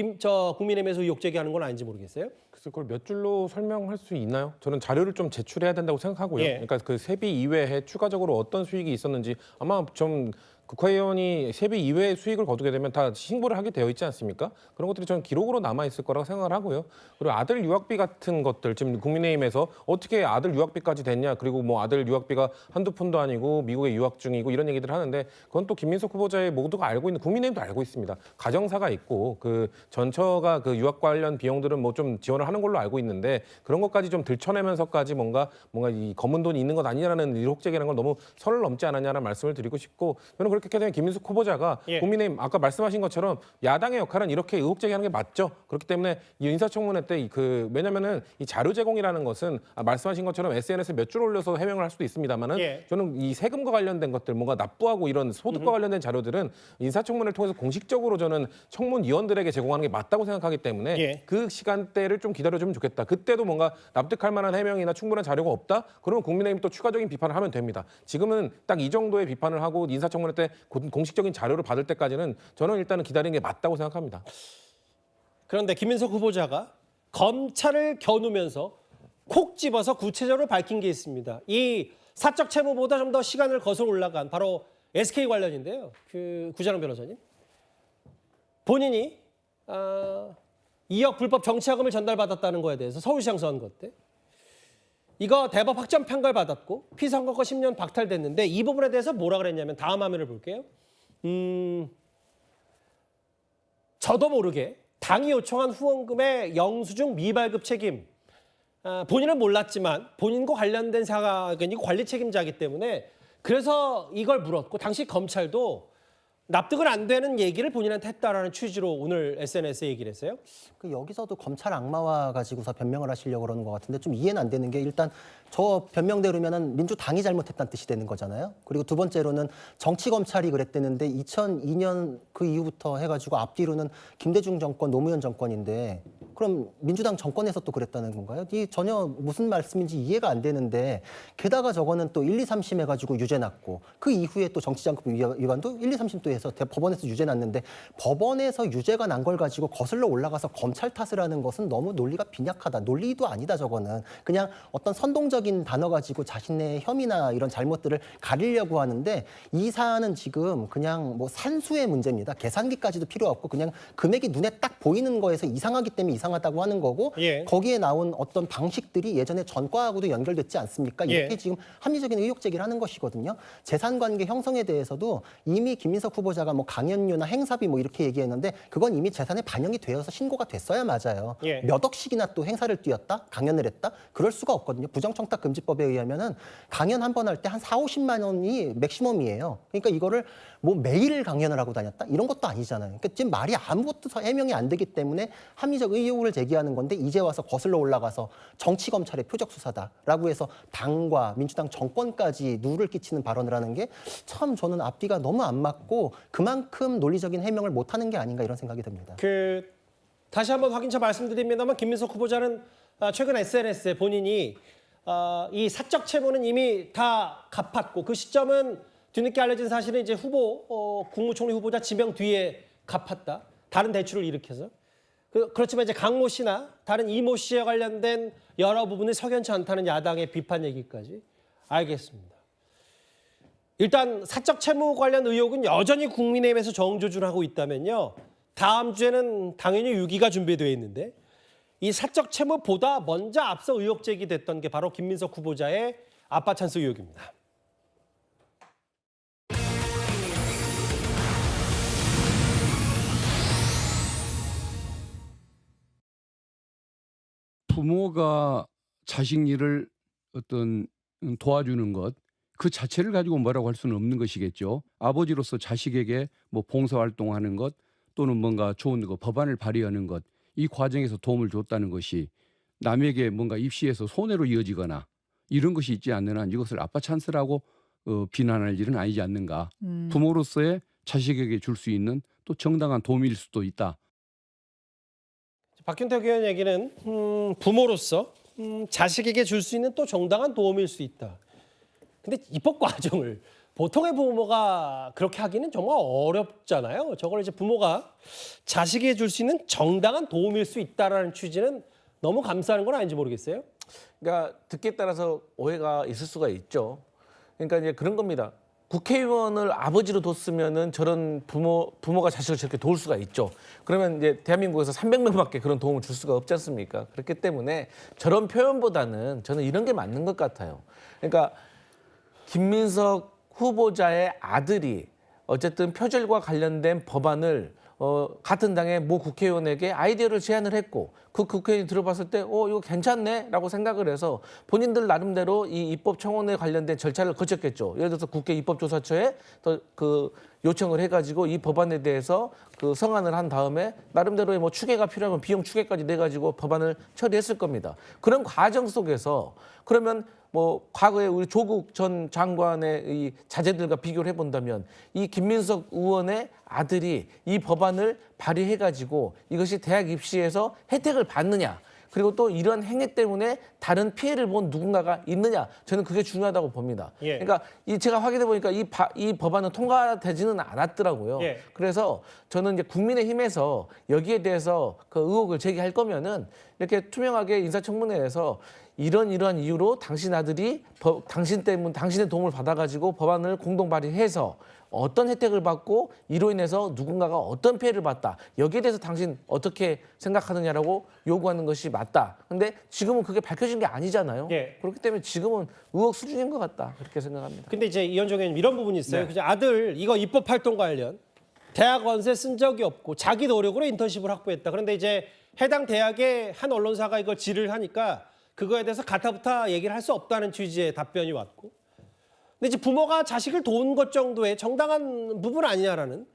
Speaker 1: 국민의힘에서 의혹 제기하는 건 아닌지 모르겠어요?
Speaker 12: 그래서 그걸 몇 줄로 설명할 수 있나요? 저는 자료를 좀 제출해야 된다고 생각하고요.
Speaker 1: 예.
Speaker 12: 그러니까 그 세비 이외에 추가적으로 어떤 수익이 있었는지 아마 좀 국회의원이 세비 이외의 수익을 거두게 되면 다 신고를 하게 되어 있지 않습니까? 그런 것들이 저는 기록으로 남아 있을 거라고 생각을 하고요. 그리고 아들 유학비 같은 것들 지금 국민의힘에서 어떻게 아들 유학비까지 됐냐? 그리고 뭐 아들 유학비가 한두 푼도 아니고 미국에 유학 중이고 이런 얘기들을 하는데 그건 또 김민석 후보자의 모두가 알고 있는 국민의힘도 알고 있습니다. 가정사가 있고 그 전처가 그 유학 관련 비용들은 뭐 좀 지원을 하는 걸로 알고 있는데 그런 것까지 좀 들춰내면서까지 뭔가 이 검은 돈이 있는 것 아니냐라는 의혹 제기라는 걸 너무 선을 넘지 않았냐는 말씀을 드리고 싶고 저는 그렇게 되면 김민석 후보자가
Speaker 1: 예.
Speaker 12: 국민의힘 아까 말씀하신 것처럼 야당의 역할은 이렇게 의혹 제기하는 게 맞죠. 그렇기 때문에 이 인사청문회 때 왜냐면은 이 자료 제공이라는 것은 말씀하신 것처럼 SNS에 몇 줄 올려서 해명을 할 수도 있습니다만은
Speaker 1: 예.
Speaker 12: 저는 이 세금과 관련된 것들 뭔가 납부하고 이런 소득과 관련된 자료들은 인사청문회를 통해서 공식적으로 저는 청문위원들에게 제공하는 게 맞다고 생각하기 때문에
Speaker 1: 예.
Speaker 12: 그 시간대를 좀 기다려주면 좋겠다. 그때도 뭔가 납득할 만한 해명이나 충분한 자료가 없다? 그러면 국민의힘이 또 추가적인 비판을 하면 됩니다. 지금은 딱 이 정도의 비판을 하고 인사청문회 때 공식적인 자료를 받을 때까지는 저는 일단은 기다리는 게 맞다고 생각합니다.
Speaker 1: 그런데 김민석 후보자가 검찰을 겨누면서 콕 집어서 구체적으로 밝힌 게 있습니다. 이 사적 채무보다 좀 더 시간을 거슬러 올라간 바로 SK 관련인데요. 그 구자룡 변호사님. 본인이 2억 불법 정치자금을 전달받았다는 거에 대해서 서울시장 선거 때 이거 대법 확정 판결 받았고 피선거권 10년 박탈됐는데 이 부분에 대해서 뭐라 그랬냐면 다음 화면을 볼게요. 저도 모르게 당이 요청한 후원금의 영수증 미발급 책임. 본인은 몰랐지만 본인과 관련된 사건이고 관리 책임자이기 때문에 그래서 이걸 물었고 당시 검찰도 납득은 안 되는 얘기를 본인한테 했다라는 취지로 오늘 SNS에 얘기를 했어요.
Speaker 13: 그 여기서도 검찰 악마화 가지고서 변명을 하시려고 그러는 것 같은데 좀 이해는 안 되는 게 일단 저 변명대로면은 민주당이 잘못했다는 뜻이 되는 거잖아요. 그리고 두 번째로는 정치검찰이 그랬대는데 2002년 그 이후부터 해가지고 앞뒤로는 김대중 정권, 노무현 정권인데 그럼 민주당 정권에서 또 그랬다는 건가요? 이 전혀 무슨 말씀인지 이해가 안 되는데 게다가 저거는 또 1, 2, 3심 해가지고 유죄 났고 그 이후에 또 정치자금법 위반도 1, 2, 3심 또 해서 법원에서 유죄 났는데 법원에서 유죄가 난 걸 가지고 거슬러 올라가서 검찰 탓을 하는 것은 너무 논리가 빈약하다. 논리도 아니다 저거는. 그냥 어떤 선동적인 단어 가지고 자신의 혐의나 이런 잘못들을 가리려고 하는데 이 사안은 지금 그냥 뭐 산수의 문제입니다. 계산기까지도 필요 없고 그냥 금액이 눈에 딱 보이는 거에서 이상하기 때문에 이상하다고 하는 거고 거기에 나온 어떤 방식들이 예전에 전과하고도 연결됐지 않습니까? 이렇게 지금 합리적인 의혹 제기를 하는 것이거든요. 재산관계 형성에 대해서도 이미 김민석 후보자가 뭐 강연료나 행사비 뭐 이렇게 얘기했는데 그건 이미 재산에 반영이 되어서 신고가 됐어야 맞아요. 몇 억씩이나 또 행사를 뛰었다? 강연을 했다? 그럴 수가 없거든요. 부정청탁금지법에 의하면은 강연 한 번 할 때 한 4, 50만 원이 맥시멈이에요. 그러니까 이거를 뭐 매일 강연을 하고 다녔다? 이런 것도 아니잖아요. 그러니까 지금 말이 아무것도 해명이 안 되기 때문에 합리적 의혹을 제기하는 건데 이제 와서 거슬러 올라가서 정치검찰의 표적수사다라고 해서 당과 민주당 정권까지 누를 끼치는 발언을 하는 게 참 저는 앞뒤가 너무 안 맞고 그만큼 논리적인 해명을 못하는 게 아닌가 이런 생각이 듭니다.
Speaker 1: 다시 한번 확인차 말씀드립니다만 김민석 후보자는 최근 SNS에 본인이 이 사적 채무는 이미 다 갚았고 그 시점은 뒤늦게 알려진 사실은 이제 국무총리 후보자 지명 뒤에 갚았다. 다른 대출을 일으켜서. 그렇지만 이제 강모 씨나 다른 이모 씨에 관련된 여러 부분이 석연치 않다는 야당의 비판 얘기까지. 알겠습니다. 일단 사적 채무 관련 의혹은 여전히 국민의힘에서 정조준하고 있다면요. 다음 주에는 당연히 6기가 준비되어 있는데 이 사적 채무보다 먼저 앞서 의혹 제기됐던 게 바로 김민석 후보자의 아빠 찬스 의혹입니다.
Speaker 18: 부모가 자식 일을 어떤 도와주는 것 그 자체를 가지고 뭐라고 할 수는 없는 것이겠죠. 아버지로서 자식에게 뭐 봉사활동하는 것 또는 뭔가 좋은 거 법안을 발의하는 것 이 과정에서 도움을 줬다는 것이 남에게 뭔가 입시에서 손해로 이어지거나 이런 것이 있지 않는 한 이것을 아빠 찬스라고 비난할 일은 아니지 않는가. 부모로서의 자식에게 줄 수 있는 또 정당한 도움일 수도 있다.
Speaker 1: 박균택 의원 얘기는 부모로서 자식에게 줄 수 있는 또 정당한 도움일 수 있다. 근데 입법 과정을 보통의 부모가 그렇게 하기는 정말 어렵잖아요. 저걸 이제 부모가 자식에게 줄 수 있는 정당한 도움일 수 있다라는 취지는 너무 감싸는 건 아닌지 모르겠어요.
Speaker 8: 그러니까 듣기에 따라서 오해가 있을 수가 있죠. 그러니까 이제 그런 겁니다. 국회의원을 아버지로 뒀으면은 저런 부모가 자식을 저렇게 도울 수가 있죠. 그러면 이제 대한민국에서 300명밖에 그런 도움을 줄 수가 없지 않습니까? 그렇기 때문에 저런 표현보다는 저는 이런 게 맞는 것 같아요. 그러니까 김민석 후보자의 아들이 어쨌든 표절과 관련된 법안을 같은 당의 모 국회의원에게 아이디어를 제안을 했고 그 국회의원이 들어봤을 때 이거 괜찮네 라고 생각을 해서 본인들 나름대로 이 입법 청원에 관련된 절차를 거쳤겠죠. 예를 들어서 국회 입법조사처에 그 요청을 해가지고 이 법안에 대해서 그 성안을 한 다음에 나름대로의 뭐 추계가 필요하면 비용 추계까지 내가지고 법안을 처리했을 겁니다. 그런 과정 속에서 그러면 뭐 과거에 우리 조국 전 장관의 이 자제들과 비교를 해본다면 이 김민석 의원의 아들이 이 법안을 발의해가지고 이것이 대학 입시에서 혜택을 받느냐 그리고 또 이런 행위 때문에 다른 피해를 본 누군가가 있느냐, 저는 그게 중요하다고 봅니다.
Speaker 1: 예.
Speaker 8: 그러니까 제가 확인해 보니까 이 법안은 통과되지는 않았더라고요.
Speaker 1: 예.
Speaker 8: 그래서 저는 이제 국민의힘에서 여기에 대해서 그 의혹을 제기할 거면은 이렇게 투명하게 인사청문회에서 이러한 이유로 당신 아들이 당신의 도움을 받아가지고 법안을 공동 발의해서 어떤 혜택을 받고 이로 인해서 누군가가 어떤 피해를 봤다. 여기에 대해서 당신 어떻게 생각하느냐라고 요구하는 것이 맞다. 근데 지금은 그게 밝혀진 게 아니잖아요.
Speaker 1: 예.
Speaker 8: 그렇기 때문에 지금은 의혹 수준인 것 같다. 그렇게 생각합니다.
Speaker 1: 근데 이제 이현정 의원님 이런 부분이 있어요.
Speaker 8: 네.
Speaker 1: 그죠? 아들 이거 입법 활동 관련 대학원세 쓴 적이 없고 자기 노력으로 인턴십을 확보했다. 그런데 이제 해당 대학의 한 언론사가 이걸 질의를 하니까 그거에 대해서 가타부타 얘기를 할 수 없다는 취지의 답변이 왔고. 근데 이제 부모가 자식을 도운 것 정도의 정당한 부분 아니냐라는.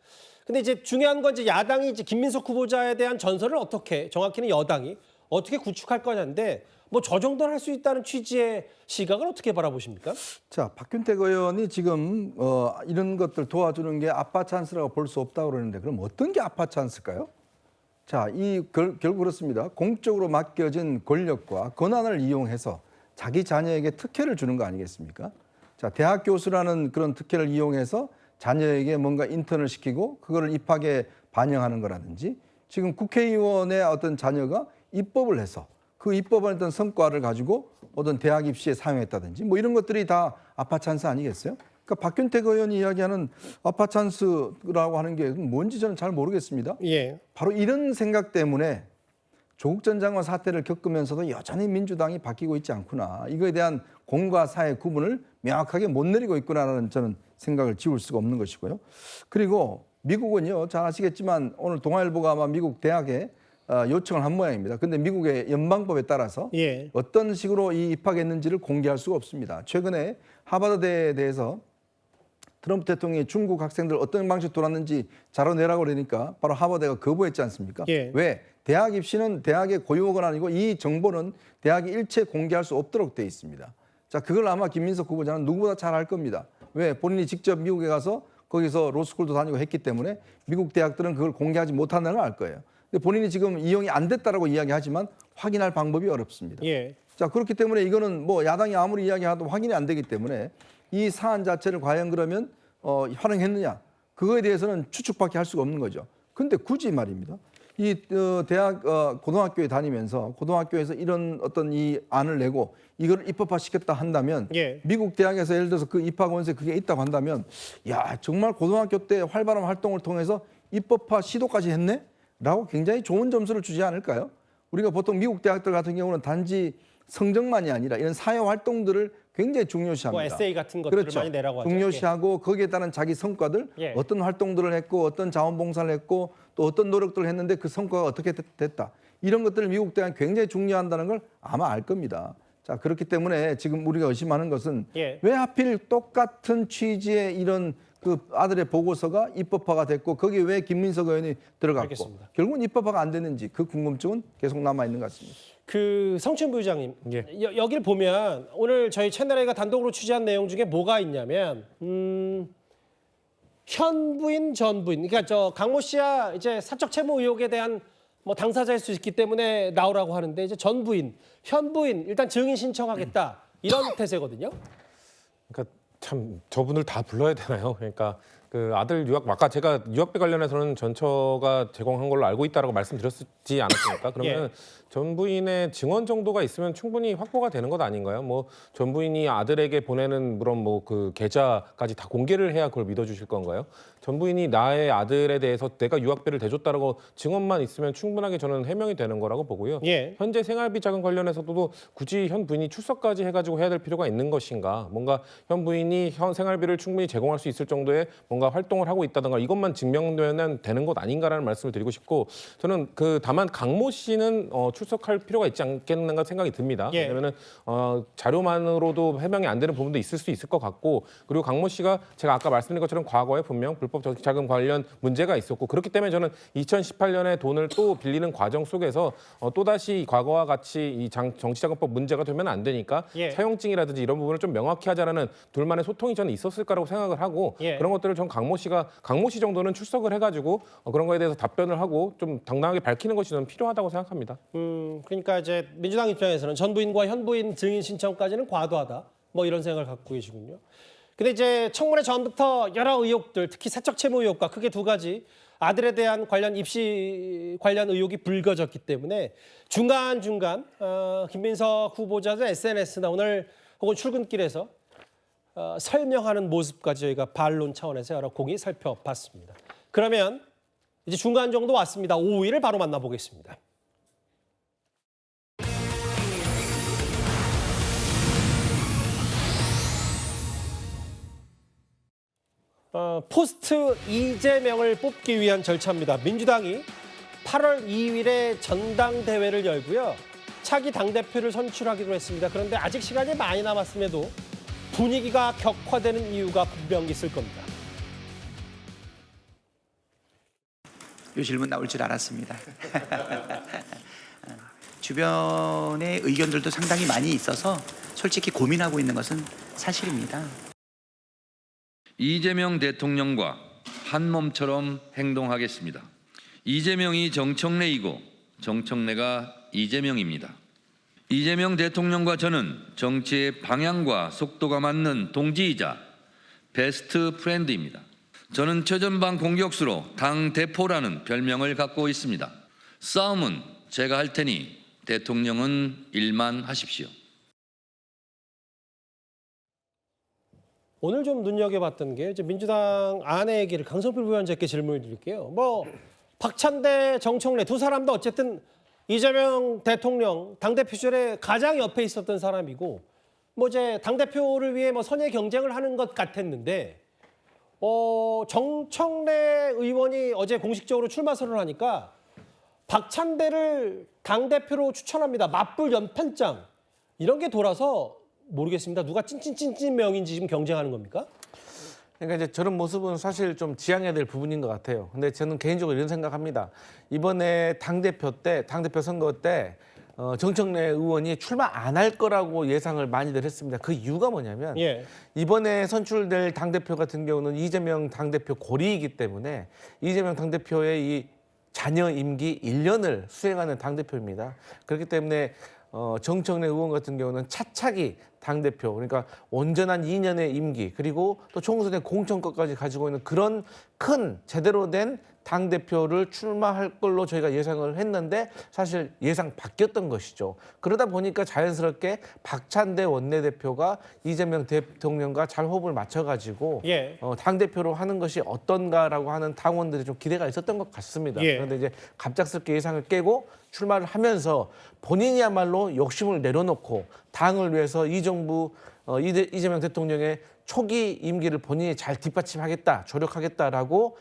Speaker 1: 근데 이제 중요한 건 이제 야당이 이제 김민석 후보자에 대한 전설을 어떻게, 정확히는 여당이 어떻게 구축할 거냐인데 뭐 저 정도는 할 수 있다는 취지의 시각을 어떻게 바라보십니까?
Speaker 9: 자, 박균택 의원이 지금 이런 것들 도와주는 게 아빠 찬스라고 볼 수 없다고 그러는데 그럼 어떤 게 아빠 찬스일까요? 자, 결국 그렇습니다. 공적으로 맡겨진 권력과 권한을 이용해서 자기 자녀에게 특혜를 주는 거 아니겠습니까? 자, 대학 교수라는 그런 특혜를 이용해서 자녀에게 뭔가 인턴을 시키고 그거를 입학에 반영하는 거라든지 지금 국회의원의 어떤 자녀가 입법을 해서 그 입법한 어떤 성과를 가지고 어떤 대학 입시에 사용했다든지 뭐 이런 것들이 다 아빠 찬스 아니겠어요? 그러니까 박균택 의원이 이야기하는 아빠 찬스라고 하는 게 뭔지 저는 잘 모르겠습니다.
Speaker 1: 예.
Speaker 9: 바로 이런 생각 때문에 조국 전 장관 사태를 겪으면서도 여전히 민주당이 바뀌고 있지 않구나. 이거에 대한 공과 사의 구분을 명확하게 못 내리고 있구나라는 저는 생각을 지울 수가 없는 것이고요. 그리고 미국은요, 잘 아시겠지만 오늘 동아일보가 아마 미국 대학에 요청을 한 모양입니다. 근데 미국의 연방법에 따라서
Speaker 1: 예.
Speaker 9: 어떤 식으로 이 입학했는지를 공개할 수가 없습니다. 최근에 하버드대에 대해서 트럼프 대통령이 중국 학생들 어떤 방식으로 돌았는지 자료내라고 그러니까 바로 하버드가 거부했지 않습니까?
Speaker 1: 예.
Speaker 9: 왜? 대학 입시는 대학의 고유가 아니고 이 정보는 대학이 일체 공개할 수 없도록 돼 있습니다. 자, 그걸 아마 김민석 후보자는 누구보다 잘 알 겁니다. 왜? 본인이 직접 미국에 가서 거기서 로스쿨도 다니고 했기 때문에 미국 대학들은 그걸 공개하지 못한다는 걸 알 거예요. 근데 본인이 지금 이용이 안 됐다라고 이야기하지만 확인할 방법이 어렵습니다.
Speaker 1: 예.
Speaker 9: 자, 그렇기 때문에 이거는 뭐 야당이 아무리 이야기해도 확인이 안 되기 때문에 이 사안 자체를 과연 그러면 활용했느냐, 그거에 대해서는 추측밖에 할 수가 없는 거죠. 근데 굳이 말입니다. 이 대학 고등학교에 다니면서 고등학교에서 이런 어떤 이 안을 내고 이걸 입법화시켰다 한다면
Speaker 1: 예.
Speaker 9: 미국 대학에서 예를 들어서 그 입학 원세 그게 있다고 한다면 야, 정말 고등학교 때 활발한 활동을 통해서 입법화 시도까지 했네? 라고 굉장히 좋은 점수를 주지 않을까요? 우리가 보통 미국 대학들 같은 경우는 단지 성적만이 아니라 이런 사회 활동들을 굉장히 중요시합니다.
Speaker 1: 뭐 에세이 같은 것들을
Speaker 9: 그렇죠.
Speaker 1: 많이 내라고 하죠.
Speaker 9: 중요시하고 거기에 따른 자기 성과들,
Speaker 1: 예.
Speaker 9: 어떤 활동들을 했고 어떤 자원봉사를 했고 또 어떤 노력들을 했는데 그 성과가 어떻게 됐다. 이런 것들을 미국 대학은 굉장히 중요한다는 걸 아마 알 겁니다. 자, 그렇기 때문에 지금 우리가 의심하는 것은
Speaker 1: 예.
Speaker 9: 왜 하필 똑같은 취지의 이런 그 아들의 보고서가 입법화가 됐고 거기에 왜 김민석 의원이 들어갔고
Speaker 1: 알겠습니다.
Speaker 9: 결국은 입법화가 안 됐는지 그 궁금증은 계속 남아 있는 것 같습니다.
Speaker 1: 그 성춘 부의장님,
Speaker 12: 예.
Speaker 1: 여기를 보면 오늘 저희 채널A가 단독으로 취재한 내용 중에 뭐가 있냐면 현부인, 전부인, 그러니까 저 강모 씨야 이제 사적 채무 의혹에 대한 뭐 당사자일 수 있기 때문에 나오라고 하는데 이제 전부인, 현부인 일단 증인 신청하겠다 이런 태세거든요.
Speaker 12: 그러니까 참 저분을 다 불러야 되나요? 그러니까 그 아들 유학 아까 제가 유학비 관련해서는 전처가 제공한 걸로 알고 있다라고 말씀드렸지 않았습니까? 그러면 전 부인의 증언 정도가 있으면 충분히 확보가 되는 것 아닌가요? 뭐 전 부인이 아들에게 보내는 그런 뭐 그 계좌까지 다 공개를 해야 그걸 믿어주실 건가요? 전 부인이 나의 아들에 대해서 내가 유학비를 대줬다라고 증언만 있으면 충분하게 저는 해명이 되는 거라고 보고요.
Speaker 1: 예.
Speaker 12: 현재 생활비 자금 관련해서도 굳이 현 부인이 출석까지 해가지고 해야 될 필요가 있는 것인가? 뭔가 현 부인이 현 생활비를 충분히 제공할 수 있을 정도의 뭔가 활동을 하고 있다든가 이것만 증명되면 되는 것 아닌가라는 말씀을 드리고 싶고 저는 그 다만 강모 씨는 출석할 필요가 있지 않겠는가 생각이 듭니다.
Speaker 1: 예.
Speaker 12: 왜냐면은 자료만으로도 해명이 안 되는 부분도 있을 수 있을 것 같고 그리고 강모 씨가 제가 아까 말씀드린 것처럼 과거에 분명 불법 정치자금 관련 문제가 있었고 그렇기 때문에 저는 2018년에 돈을 또 빌리는 과정 속에서 또다시 과거와 같이 이 정치자금법 문제가 되면 안 되니까
Speaker 1: 예.
Speaker 12: 사용증이라든지 이런 부분을 좀 명확히 하자라는 둘만의 소통이 저는 있었을 거라고 생각을 하고
Speaker 1: 예.
Speaker 12: 그런 것들을 좀 강모 씨 정도는 출석을 해가지고 그런 거에 대해서 답변을 하고 좀 당당하게 밝히는 것이 저는 필요하다고 생각합니다.
Speaker 1: 그러니까 이제 민주당 입장에서는 전 부인과 현 부인 증인 신청까지는 과도하다. 뭐 이런 생각을 갖고 계시군요. 근데 이제 청문회 전부터 여러 의혹들, 특히 사적 채무 의혹과 크게 두 가지 아들에 대한 관련 입시 관련 의혹이 불거졌기 때문에 중간중간 김민석 후보자의 SNS나 오늘 혹은 출근길에서 설명하는 모습까지 저희가 반론 차원에서 여러 공히 살펴봤습니다. 그러면 이제 중간 정도 왔습니다. 5위를 바로 만나보겠습니다. 포스트 이재명을 뽑기 위한 절차입니다. 민주당이 8월 2일에 전당대회를 열고요. 차기 당대표를 선출하기로 했습니다. 그런데 아직 시간이 많이 남았음에도 분위기가 격화되는 이유가 분명히 있을 겁니다.
Speaker 19: 이 질문 나올 줄 알았습니다. 주변의 의견들도 상당히 많이 있어서 솔직히 고민하고 있는 것은 사실입니다.
Speaker 20: 이재명 대통령과 한 몸처럼 행동하겠습니다. 이재명이 정청래이고 정청래가 이재명입니다. 이재명 대통령과 저는 정치의 방향과 속도가 맞는 동지이자 베스트 프렌드입니다. 저는 최전방 공격수로 당 대포라는 별명을 갖고 있습니다. 싸움은 제가 할 테니 대통령은 일만 하십시오.
Speaker 1: 오늘 좀 눈여겨봤던 게 이제 민주당 아내 얘기를 강성필 부위원장께 질문을 드릴게요. 뭐 박찬대, 정청래 두 사람도 어쨌든 이재명 대통령 당대표 시절에 가장 옆에 있었던 사람이고 뭐 이제 당대표를 위해 뭐 선의 경쟁을 하는 것 같았는데 정청래 의원이 어제 공식적으로 출마 선언하니까 박찬대를 당대표로 추천합니다. 맞불 연편장 이런 게 돌아서 모르겠습니다. 누가 찐찐찐찐 명인지 지금 경쟁하는 겁니까?
Speaker 8: 그러니까 이제 저런 모습은 사실 좀 지양해야 될 부분인 것 같아요. 근데 저는 개인적으로 이런 생각합니다. 이번에 당대표 선거 때 정청래 의원이 출마 안 할 거라고 예상을 많이들 했습니다. 그 이유가 뭐냐면 이번에 선출될 당대표 같은 경우는 이재명 당대표 고리이기 때문에 이재명 당대표의 이 자녀 임기 1년을 수행하는 당대표입니다. 그렇기 때문에 정청래 의원 같은 경우는 차차기 당대표, 그러니까 온전한 2년의 임기, 그리고 또 총선의 공천권까지 가지고 있는 그런 큰 제대로 된 당대표를 출마할 걸로 저희가 예상을 했는데 사실 예상 바뀌었던 것이죠. 그러다 보니까 자연스럽게 박찬대 원내대표가 이재명 대통령과 잘 호흡을 맞춰가지고 당대표로 하는 것이 어떤가라고 하는 당원들이 좀 기대가 있었던 것 같습니다. 그런데 이제 갑작스럽게 예상을 깨고 출마를 하면서 본인이야말로 욕심을 내려놓고 당을 위해서 이재명 대통령의 초기 임기를 본인이 잘 뒷받침하겠다, 조력하겠다라고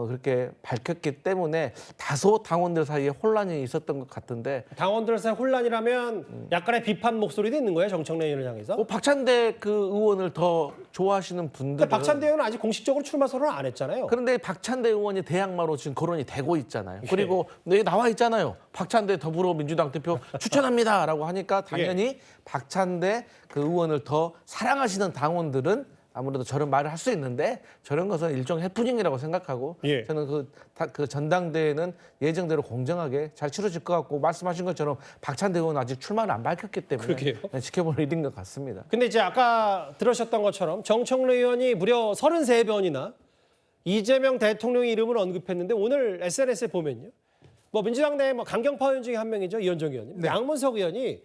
Speaker 8: 그렇게 밝혔기 때문에 다소 당원들 사이에 혼란이 있었던 것 같은데
Speaker 1: 당원들 사이 혼란이라면 약간의 비판 목소리도 있는 거예요, 정청래 의원을 향해서?
Speaker 8: 박찬대 그 의원을 더 좋아하시는 분들은
Speaker 1: 박찬대 의원은 아직 공식적으로 출마 선언을 안 했잖아요.
Speaker 8: 그런데 박찬대 의원이 대항마로 지금 거론이 되고 있잖아요. 그리고 여기 나와 있잖아요. 박찬대 더불어민주당 대표 추천합니다라고 하니까 당연히 박찬대 그 의원을 더 사랑하시는 당원들은 아무래도 저런 말을 할 수 있는데 저런 것은 일종의 해프닝이라고 생각하고 저는 그 전당대회는 예정대로 공정하게 잘 치러질 것 같고 말씀하신 것처럼 박찬대 의원은 아직 출마를 안 밝혔기 때문에 지켜볼 일인 것 같습니다.
Speaker 1: 근데 이제 아까 들으셨던 것처럼 정청래 의원이 무려 33번이나 이재명 대통령의 이름을 언급했는데 오늘 SNS에 보면요. 뭐 민주당 내 뭐 강경파 의원 중에 한 명이죠. 이현정 의원님. 양문석 의원이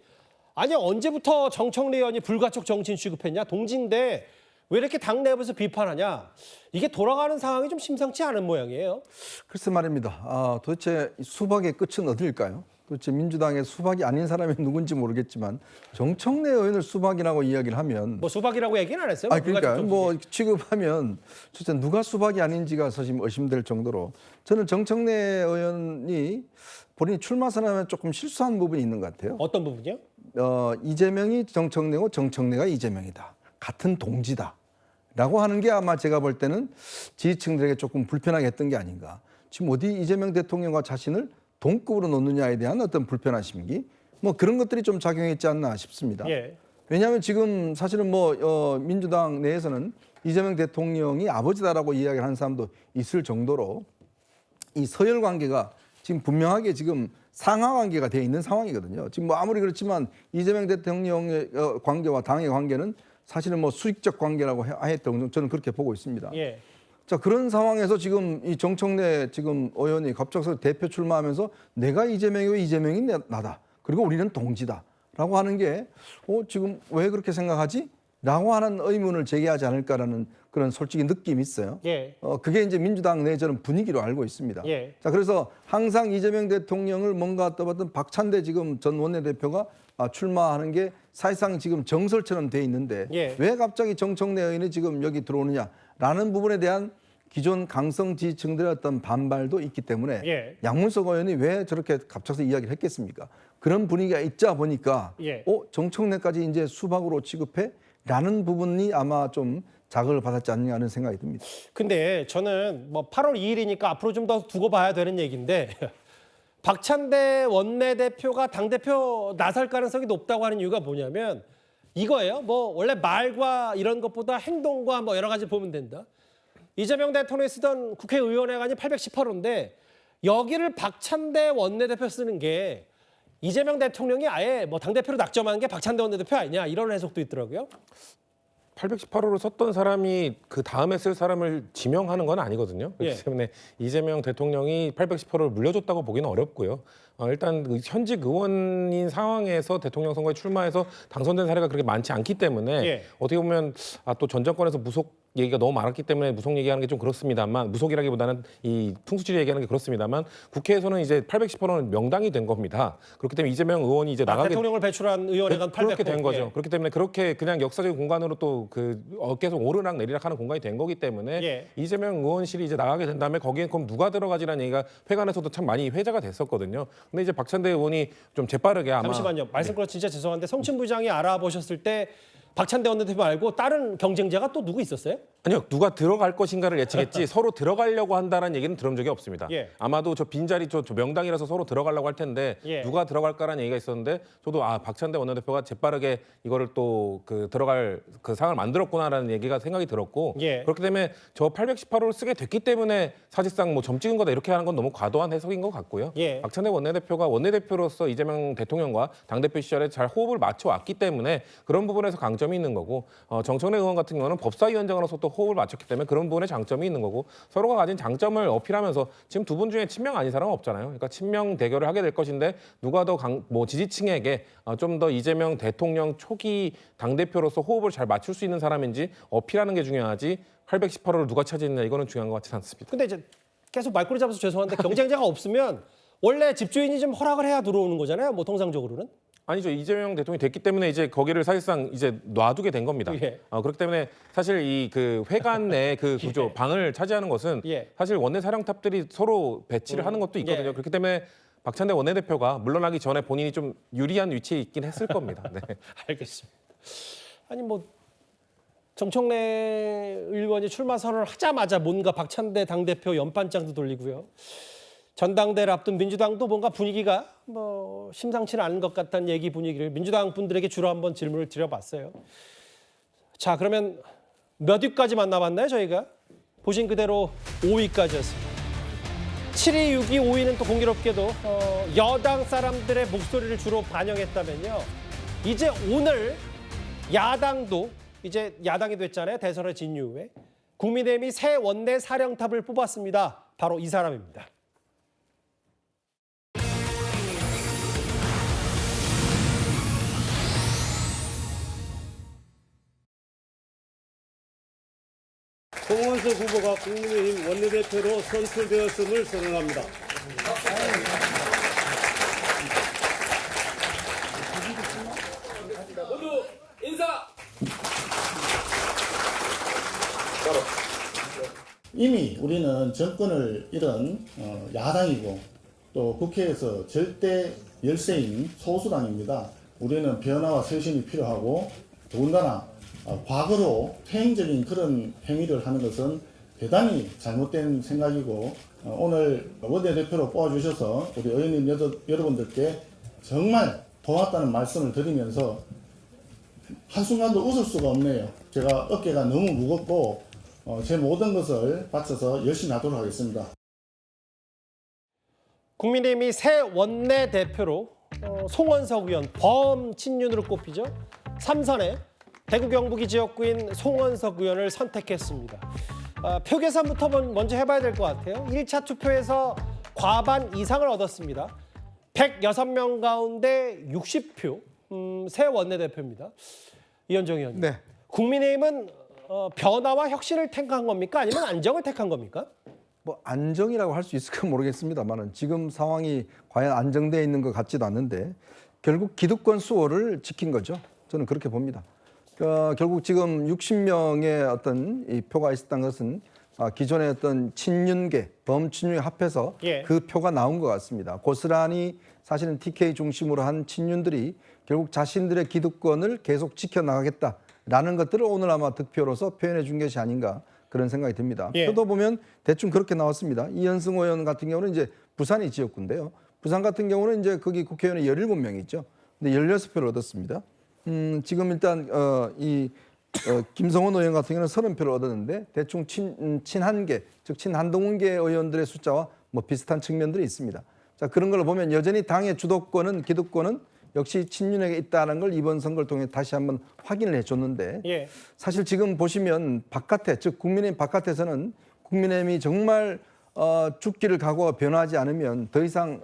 Speaker 1: 아니 언제부터 정청래 의원이 불가촉 정치인 취급했냐. 동지인데 왜 이렇게 당 내부에서 비판하냐. 이게 돌아가는 상황이 좀 심상치 않은 모양이에요.
Speaker 9: 글쎄 말입니다. 도대체 수박의 끝은 어딜까요? 도대체 민주당의 수박이 아닌 사람이 누군지 모르겠지만 정청래 의원을 수박이라고 이야기를 하면
Speaker 1: 뭐 수박이라고 얘기는 안 했어요.
Speaker 9: 그러니까 뭐 취급하면 진짜 누가 수박이 아닌지가 사실 의심될 정도로 저는 정청래 의원이 본인이 출마 선언하면 조금 실수한 부분이 있는 것 같아요.
Speaker 1: 어떤 부분이요?
Speaker 9: 이재명이 정청래고 정청래가 이재명이다. 같은 동지다. 라고 하는 게 아마 제가 볼 때는 지지층들에게 조금 불편하게 했던 게 아닌가. 지금 어디 이재명 대통령과 자신을 동급으로 놓느냐에 대한 어떤 불편한 심기 뭐 그런 것들이 좀 작용했지 않나 싶습니다. 왜냐하면 지금 사실은 민주당 내에서는 이재명 대통령이 아버지다라고 이야기를 하는 사람도 있을 정도로 이 서열 관계가 지금 분명하게 지금 상하 관계가 돼 있는 상황이거든요. 지금 아무리 그렇지만 이재명 대통령의 관계와 당의 관계는 사실은 수직적 관계라고 했던 저는 그렇게 보고 있습니다.
Speaker 1: 예.
Speaker 9: 자, 그런 상황에서 지금 이 정청래 지금 의원이 갑작스레 대표 출마하면서 내가 이재명이 왜 이재명이 나다. 그리고 우리는 동지다라고 하는 게 지금 왜 그렇게 생각하지? 라고 하는 의문을 제기하지 않을까라는 그런 솔직히 느낌이 있어요.
Speaker 1: 예.
Speaker 9: 그게 이제 민주당 내 저는 분위기로 알고 있습니다.
Speaker 1: 예.
Speaker 9: 자, 그래서 항상 이재명 대통령을 뭔가 떠받던 박찬대 지금 전 원내대표가 출마하는 게 사실상 지금 정설처럼 돼 있는데
Speaker 1: 예.
Speaker 9: 왜 갑자기 정청래 의원이 지금 여기 들어오느냐라는 부분에 대한 기존 강성 지지층들의 어떤 반발도 있기 때문에
Speaker 1: 예.
Speaker 9: 양문석 의원이 왜 저렇게 갑작스레 이야기를 했겠습니까? 그런 분위기가 있자 보니까
Speaker 1: 예.
Speaker 9: 정청래까지 이제 수박으로 취급해? 라는 부분이 아마 좀 자극을 받았지 않느냐 하는 생각이 듭니다.
Speaker 1: 근데 저는 8월 2일이니까 앞으로 좀 더 두고 봐야 되는 얘기인데 박찬대 원내대표가 당대표 나설 가능성이 높다고 하는 이유가 뭐냐면 이거예요. 원래 말과 이런 것보다 행동과 여러 가지 보면 된다. 이재명 대통령이 쓰던 국회의원회관이 818호인데 여기를 박찬대 원내대표 쓰는 게 이재명 대통령이 아예 당대표로 낙점한 게 박찬대 원내대표 아니냐 이런 해석도 있더라고요.
Speaker 12: 818호를 썼던 사람이 그 다음에 쓸 사람을 지명하는 건 아니거든요. 그렇기
Speaker 1: 예.
Speaker 12: 때문에 이재명 대통령이 818호를 물려줬다고 보기는 어렵고요. 일단 현직 의원인 상황에서 대통령 선거에 출마해서 당선된 사례가 그렇게 많지 않기 때문에
Speaker 1: 예.
Speaker 12: 어떻게 보면 또 전 정권에서 무속 얘기가 너무 많았기 때문에 무속 얘기하는 게 좀 그렇습니다만 무속이라기보다는 이 풍수지리 얘기하는 게 그렇습니다만 국회에서는 이제 818호는 명당이 된 겁니다. 그렇기 때문에 이재명 의원이 이제 나가게
Speaker 1: 대통령을 배출한 의원회관 800호.
Speaker 12: 그렇게 된 거죠.
Speaker 1: 예.
Speaker 12: 그렇기 때문에 그렇게 그냥 역사적인 공간으로 또 계속 오르락 내리락 하는 공간이 된 거기 때문에
Speaker 1: 예.
Speaker 12: 이재명 의원실이 이제 나가게 된 다음에 거기에 그럼 누가 들어가지라는 얘기가 회관에서도 참 많이 회자가 됐었거든요. 근데 이제 박찬대 의원이 좀 재빠르게 아마
Speaker 1: 잠시만요. 말씀 끊어 진짜 죄송한데 성친부장이 알아보셨을 때 박찬대 원내대표 말고 다른 경쟁자가 또 누구 있었어요?
Speaker 12: 아니요. 누가 들어갈 것인가를 예측했지 서로 들어가려고 한다는 얘기는 들은 적이 없습니다.
Speaker 1: 예.
Speaker 12: 아마도 저 빈자리 저 명당이라서 서로 들어가려고 할 텐데
Speaker 1: 예.
Speaker 12: 누가 들어갈까라는 얘기가 있었는데 저도 박찬대 원내대표가 재빠르게 이거를 또 들어갈 그 상황을 만들었구나라는 얘기가 생각이 들었고
Speaker 1: 예.
Speaker 12: 그렇기 때문에 저 818호를 쓰게 됐기 때문에 사실상 점 찍은 거다 이렇게 하는 건 너무 과도한 해석인 것 같고요.
Speaker 1: 예.
Speaker 12: 박찬대 원내대표가 원내대표로서 이재명 대통령과 당대표 시절에 잘 호흡을 맞춰왔기 때문에 그런 부분에서 강점이 있는 거고 정청래 의원 같은 경우는 법사위원장으로서 또 호흡을 맞췄기 때문에 그런 부분에 장점이 있는 거고 서로가 가진 장점을 어필하면서 지금 두 분 중에 친명 아닌 사람은 없잖아요. 그러니까 친명 대결을 하게 될 것인데 누가 더 지지층에게 좀 더 이재명 대통령 초기 당대표로서 호흡을 잘 맞출 수 있는 사람인지 어필하는 게 중요하지 818호를 누가 차지했냐 이거는 중요한 것 같지는 않습니다.
Speaker 1: 근데 이제 계속 말꼬리 잡아서 죄송한데 경쟁자가 없으면 원래 집주인이 좀 허락을 해야 들어오는 거잖아요. 통상적으로는.
Speaker 12: 아니죠. 이재명 대통령이 됐기 때문에 이제 거기를 사실상 이제 놔두게 된 겁니다.
Speaker 1: 예.
Speaker 12: 그렇기 때문에 사실 이 회관 내 구조
Speaker 1: 예.
Speaker 12: 방을 차지하는 것은
Speaker 1: 예.
Speaker 12: 사실 원내 사령탑들이 서로 배치를 하는 것도 있거든요.
Speaker 1: 예.
Speaker 12: 그렇기 때문에 박찬대 원내대표가 물러나기 전에 본인이 좀 유리한 위치에 있긴 했을 겁니다. 네.
Speaker 1: 알겠습니다. 아니 정청래 의원이 출마 선언을 하자마자 뭔가 박찬대 당대표 연판장도 돌리고요. 전당대를 앞둔 민주당도 뭔가 분위기가 심상치는 않은 것 같다는 얘기 분위기를 민주당 분들에게 주로 한번 질문을 드려봤어요. 자, 그러면 몇 위까지 만나봤나요, 저희가? 보신 그대로 5위까지였습니다. 7위, 6위, 5위는 또 공교롭게도 여당 사람들의 목소리를 주로 반영했다면요. 이제 오늘 야당도 이제 야당이 됐잖아요. 대선에 진 이후에. 국민의힘이 새 원내 사령탑을 뽑았습니다. 바로 이 사람입니다.
Speaker 21: 송원석 후보가 국민의힘 원내대표로 선출되었음을 선언합니다.
Speaker 22: 모두 인사!
Speaker 23: 이미 우리는 정권을 잃은 야당이고 또 국회에서 절대 열세인 소수당입니다. 우리는 변화와 쇄신이 필요하고 더군다나 과거로 퇴행적인 그런 행위를 하는 것은 대단히 잘못된 생각이고 오늘 원내대표로 뽑아주셔서 우리 의원님 여러분들께 정말 고맙다는 말씀을 드리면서 한순간도 웃을 수가 없네요. 제가 어깨가 너무 무겁고 제 모든 것을 바쳐서 열심히 하도록 하겠습니다.
Speaker 1: 국민의힘이 새 원내대표로 송원석 의원 범친윤으로 꼽히죠. 3선에 대구 경북이 지역구인 송원석 의원을 선택했습니다. 표 계산부터 먼저 해봐야 될 것 같아요. 1차 투표에서 과반 이상을 얻었습니다. 106명 가운데 60표, 새 원내대표입니다. 이현정 의원님.
Speaker 9: 네.
Speaker 1: 국민의힘은 변화와 혁신을 택한 겁니까? 아니면 안정을 택한 겁니까?
Speaker 9: 뭐 안정이라고 할 수 있을까 모르겠습니다만은 지금 상황이 과연 안정되어 있는 것 같지도 않는데 결국 기득권 수호를 지킨 거죠. 저는 그렇게 봅니다. 결국 지금 60명의 어떤 이 표가 있었던 것은 기존의 어떤 친윤계, 범친윤 합해서 그 표가 나온 것 같습니다. 고스란히 사실은 TK 중심으로 한 친윤들이 결국 자신들의 기득권을 계속 지켜나가겠다라는 것들을 오늘 아마 득표로서 표현해 준 것이 아닌가 그런 생각이 듭니다. 표도 보면 대충 그렇게 나왔습니다. 이현승 의원 같은 경우는 이제 부산이 지역구인데요. 부산 같은 경우는 이제 거기 국회의원이 17명이 있죠. 근데 16표를 얻었습니다. 지금 일단 김성원 의원 같은 경우는 30표를 얻었는데 대충 친한계, 즉 친한동훈계 의원들의 숫자와 뭐 비슷한 측면들이 있습니다. 자, 그런 걸 보면 여전히 당의 주도권은 기득권은 역시 친윤에게 있다는 걸 이번 선거를 통해 다시 한번 확인을 해줬는데 사실 지금 보시면 바깥에, 즉 국민의힘 바깥에서는 국민의힘이 정말 죽기를 각오하고 변하지 않으면 더 이상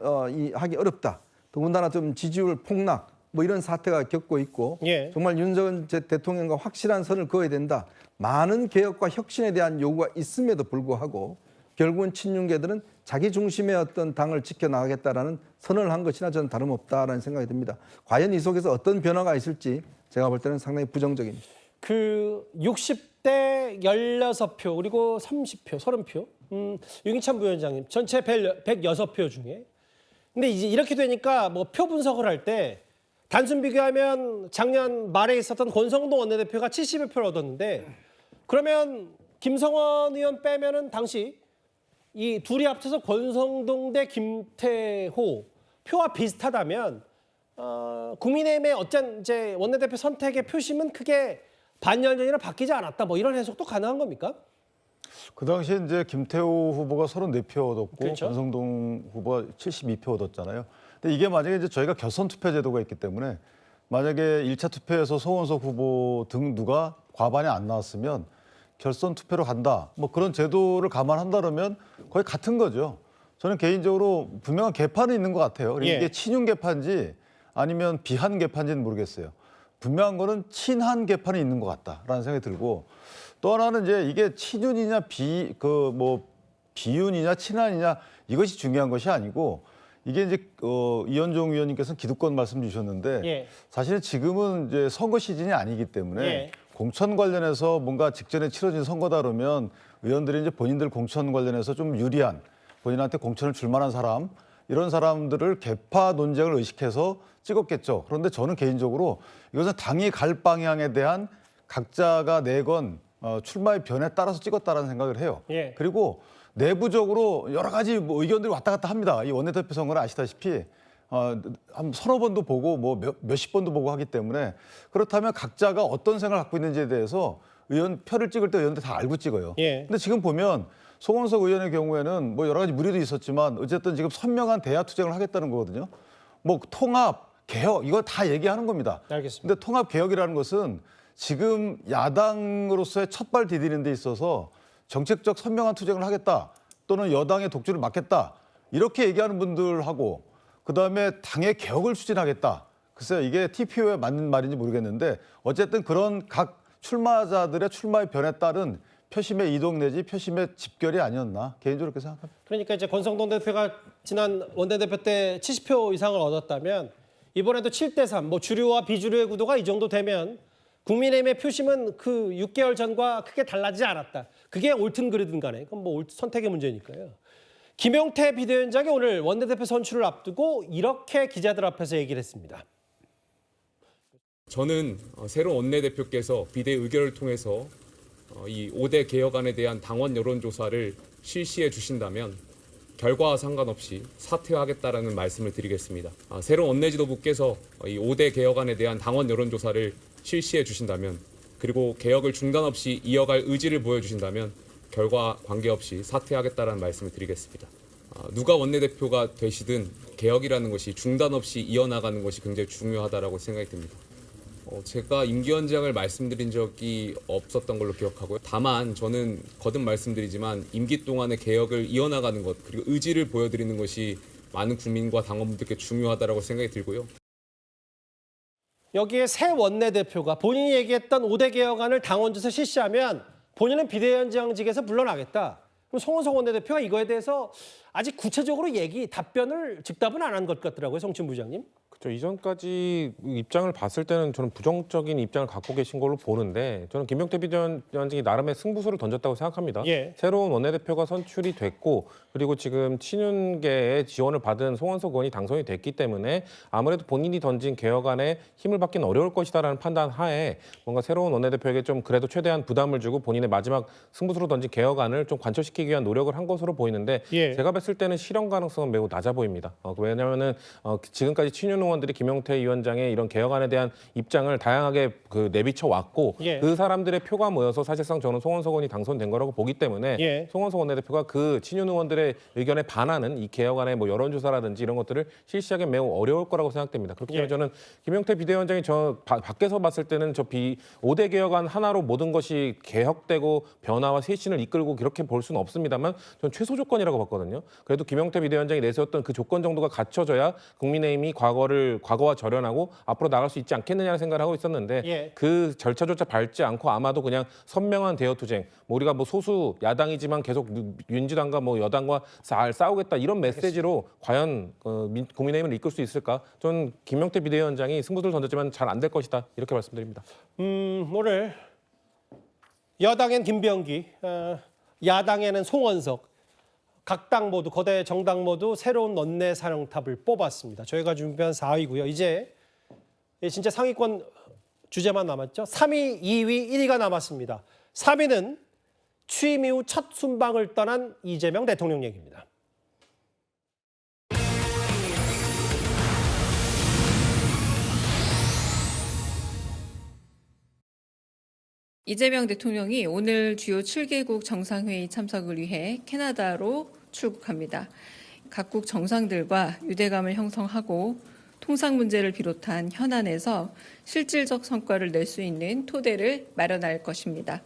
Speaker 9: 하기 어렵다. 더군다나 좀 지지율 폭락 뭐 이런 사태가 겪고 있고 정말 윤석열 대통령과 확실한 선을 그어야 된다. 많은 개혁과 혁신에 대한 요구가 있음에도 불구하고 결국은 친윤계들은 자기 중심의 어떤 당을 지켜나가겠다라는 선언을 한 것이나 저는 다름없다라는 생각이 듭니다. 과연 이 속에서 어떤 변화가 있을지 제가 볼 때는 상당히 부정적입니다.
Speaker 1: 그 60대 16표 그리고 30표, 30표. 윤기찬 부위원장님 전체 106표 중에. 근데 이제 이렇게 되니까 뭐 표 분석을 할 때 단순 비교하면 작년 말에 있었던 권성동 원내대표가 70여 표를 얻었는데 그러면 김성원 의원 빼면은 당시 이 둘이 합쳐서 권성동 대 김태호 표와 비슷하다면 국민의힘의 어쩐 이제 원내대표 선택의 표심은 크게 반년 전이나 바뀌지 않았다. 뭐 이런 해석도 가능한 겁니까?
Speaker 3: 그 당시에 이제 김태호 후보가 34표 얻었고
Speaker 1: 그렇죠.
Speaker 3: 권성동 후보가 72표 얻었잖아요. 근데 이게 만약에 이제 저희가 결선 투표 제도가 있기 때문에 만약에 1차 투표에서 송원석 후보 등 누가 과반이 안 나왔으면 결선 투표로 간다. 뭐 그런 제도를 감안한다면 거의 같은 거죠. 저는 개인적으로 분명한 개판이 있는 것 같아요. 이게 친윤 개판인지 아니면 비한 개판인지는 모르겠어요. 분명한 거는 친한 개판이 있는 것 같다라는 생각이 들고 또 하나는 이제 이게 친윤이냐 비윤이냐 친한이냐 이것이 중요한 것이 아니고 이게 이제 이현종 의원님께서는 기득권 말씀 주셨는데 사실은 지금은 이제 선거 시즌이 아니기 때문에 공천 관련해서 뭔가 직전에 치러진 선거다 그러면 의원들이 이제 본인들 공천 관련해서 좀 유리한 본인한테 공천을 줄 만한 사람 이런 사람들을 개파 논쟁을 의식해서 찍었겠죠. 그런데 저는 개인적으로 이것은 당이 갈 방향에 대한 각자가 내건 출마의 변에 따라서 찍었다라는 생각을 해요. 그리고 내부적으로 여러 가지 뭐 의견들이 왔다 갔다 합니다. 이 원내대표 선거는 아시다시피 한 서너 번도 보고 뭐 몇십 번도 보고 하기 때문에 그렇다면 각자가 어떤 생각을 갖고 있는지에 대해서 의원 표를 찍을 때 의원들 다 알고 찍어요. 근데 지금 보면 송원석 의원의 경우에는 뭐 여러 가지 무리도 있었지만 어쨌든 지금 선명한 대야 투쟁을 하겠다는 거거든요. 뭐 통합, 개혁 이거 다 얘기하는 겁니다.
Speaker 1: 알겠습니다.
Speaker 3: 근데 통합 개혁이라는 것은 지금 야당으로서의 첫발 디디는 데 있어서 정책적 선명한 투쟁을 하겠다 또는 여당의 독주를 막겠다 이렇게 얘기하는 분들하고 그다음에 당의 개혁을 추진하겠다. 글쎄요 이게 TPO에 맞는 말인지 모르겠는데 어쨌든 그런 각 출마자들의 출마의 변에 따른 표심의 이동 내지 표심의 집결이 아니었나 개인적으로 그렇게 생각합니다.
Speaker 1: 그러니까 이제 권성동 대표가 지난 원내대표 때 70표 이상을 얻었다면 이번에도 7대3 뭐 주류와 비주류의 구도가 이 정도 되면 국민의힘의 표심은 그 6개월 전과 크게 달라지지 않았다. 그게 옳든 그르든 간에 그건 뭐 선택의 문제니까요. 김용태 비대위원장이 오늘 원내대표 선출을 앞두고 이렇게 기자들 앞에서 얘기를 했습니다.
Speaker 4: 저는 새로운 원내대표께서 비대 의결을 통해서 이 5대 개혁안에 대한 당원 여론조사를 실시해 주신다면 결과와 상관없이 사퇴하겠다라는 말씀을 드리겠습니다. 새로운 원내지도부께서 이 5대 개혁안에 대한 당원 여론조사를 실시해 주신다면, 그리고 개혁을 중단 없이 이어갈 의지를 보여주신다면 결과 관계없이 사퇴하겠다라는 말씀을 드리겠습니다. 누가 원내대표가 되시든 개혁이라는 것이 중단 없이 이어나가는 것이 굉장히 중요하다라고 생각이 듭니다. 제가 임기연장을 말씀드린 적이 없었던 걸로 기억하고요. 다만 저는 거듭 말씀드리지만 임기 동안의 개혁을 이어나가는 것, 그리고 의지를 보여드리는 것이 많은 국민과 당원분들께 중요하다라고 생각이 들고요.
Speaker 1: 여기에 새 원내대표가 본인이 얘기했던 5대 개혁안을 당원조사 실시하면 본인은 비대위원장직에서 물러나겠다. 그럼 송원석 원내대표가 이거에 대해서 아직 구체적으로 즉답은 안 한 것 같더라고요, 성춘 부장님.
Speaker 12: 그렇죠. 이전까지 입장을 봤을 때는 저는 부정적인 입장을 갖고 계신 걸로 보는데, 저는 김병태 비대위원장이 나름의 승부수를 던졌다고 생각합니다.
Speaker 1: 예.
Speaker 12: 새로운 원내대표가 선출이 됐고, 그리고 지금 친윤계의 지원을 받은 송원석 의원이 당선이 됐기 때문에 아무래도 본인이 던진 개혁안에 힘을 받기는 어려울 것이다라는 판단 하에 뭔가 새로운 원내대표에게 좀 그래도 최대한 부담을 주고 본인의 마지막 승부수로 던진 개혁안을 좀 관철시키기 위한 노력을 한 것으로 보이는데,
Speaker 1: 예.
Speaker 12: 제가 봤을 때는 실현 가능성은 매우 낮아 보입니다. 왜냐하면은 지금까지 친윤 의원들이 김용태 위원장의 이런 개혁안에 대한 입장을 다양하게 내비쳐 왔고,
Speaker 1: 예.
Speaker 12: 그 사람들의 표가 모여서 사실상 저는 송원석 의원이 당선된 거라고 보기 때문에
Speaker 1: 예.
Speaker 12: 송원석 원내대표가 그 친윤 의원들의 의견에 반하는 이 개혁안의 뭐 여론조사라든지 이런 것들을 실시하기 매우 어려울 거라고 생각됩니다. 그렇기 때문에
Speaker 1: 예.
Speaker 12: 저는 김용태 비대위원장이 밖에서 봤을 때는 5대 개혁안 하나로 모든 것이 개혁되고 변화와 쇄신을 이끌고 그렇게 볼 수는 없습니다만, 저는 최소 조건이라고 봤거든요. 그래도 김용태 비대위원장이 내세웠던 그 조건 정도가 갖춰져야 국민의힘이 과거와 절연하고 앞으로 나갈 수 있지 않겠느냐는 생각을 하고 있었는데,
Speaker 1: 예.
Speaker 12: 그 절차조차 밟지 않고 아마도 그냥 선명한 대여투쟁, 우리가 소수 야당이지만 계속 민주당과 여당과 싸우겠다 이런 메시지로 과연 국민의힘을 이끌 수 있을까? 저는 김용태 비대위원장이 승부수를 던졌지만 잘 안 될 것이다, 이렇게 말씀드립니다.
Speaker 1: 오늘 여당엔 김병기, 야당에는 송원석, 각 당 모두, 거대 정당 모두 새로운 원내 사령탑을 뽑았습니다. 저희가 준비한 4위고요. 이제 진짜 상위권 주제만 남았죠. 3위, 2위, 1위가 남았습니다. 3위는 취임 이후 첫 순방을 떠난 이재명 대통령 얘기입니다.
Speaker 5: 이재명 대통령이 오늘 주요 7개국 정상회의 참석을 위해 캐나다로 출국합니다. 각국 정상들과 유대감을 형성하고 통상 문제를 비롯한 현안에서 실질적 성과를 낼 수 있는 토대를 마련할 것입니다.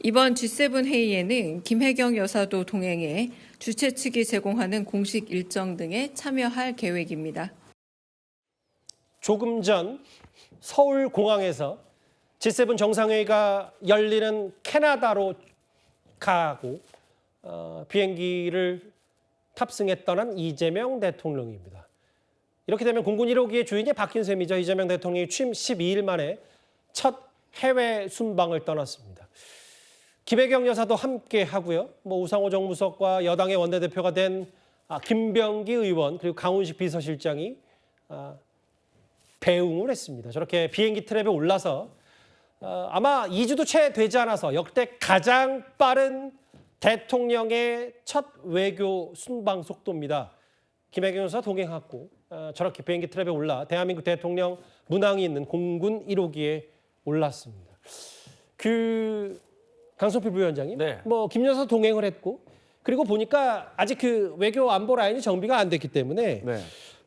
Speaker 5: 이번 G7 회의에는 김혜경 여사도 동행해 주최 측이 제공하는 공식 일정 등에 참여할 계획입니다.
Speaker 1: 조금 전 서울공항에서 G7 정상회의가 열리는 캐나다로 가고 비행기를 탑승해 떠난 이재명 대통령입니다. 이렇게 되면 공군 1호기의 주인이 바뀐 셈이죠. 이재명 대통령이 취임 12일 만에 첫 해외 순방을 떠났습니다. 김혜경 여사도 함께 하고요. 우상호 정무석과 여당의 원내대표가 된 김병기 의원, 그리고 강훈식 비서실장이 배웅을 했습니다. 저렇게 비행기 트랩에 올라서 아마 2주도 채 되지 않아서 역대 가장 빠른 대통령의 첫 외교 순방 속도입니다. 김혜경 여사 동행하고 저렇게 비행기 트랩에 올라 대한민국 대통령 문항이 있는 공군 1호기에 올랐습니다. 강성필 부위원장님,
Speaker 8: 네.
Speaker 1: 김 여사 동행을 했고, 그리고 보니까 아직 외교 안보 라인이 정비가 안 됐기 때문에
Speaker 8: 네.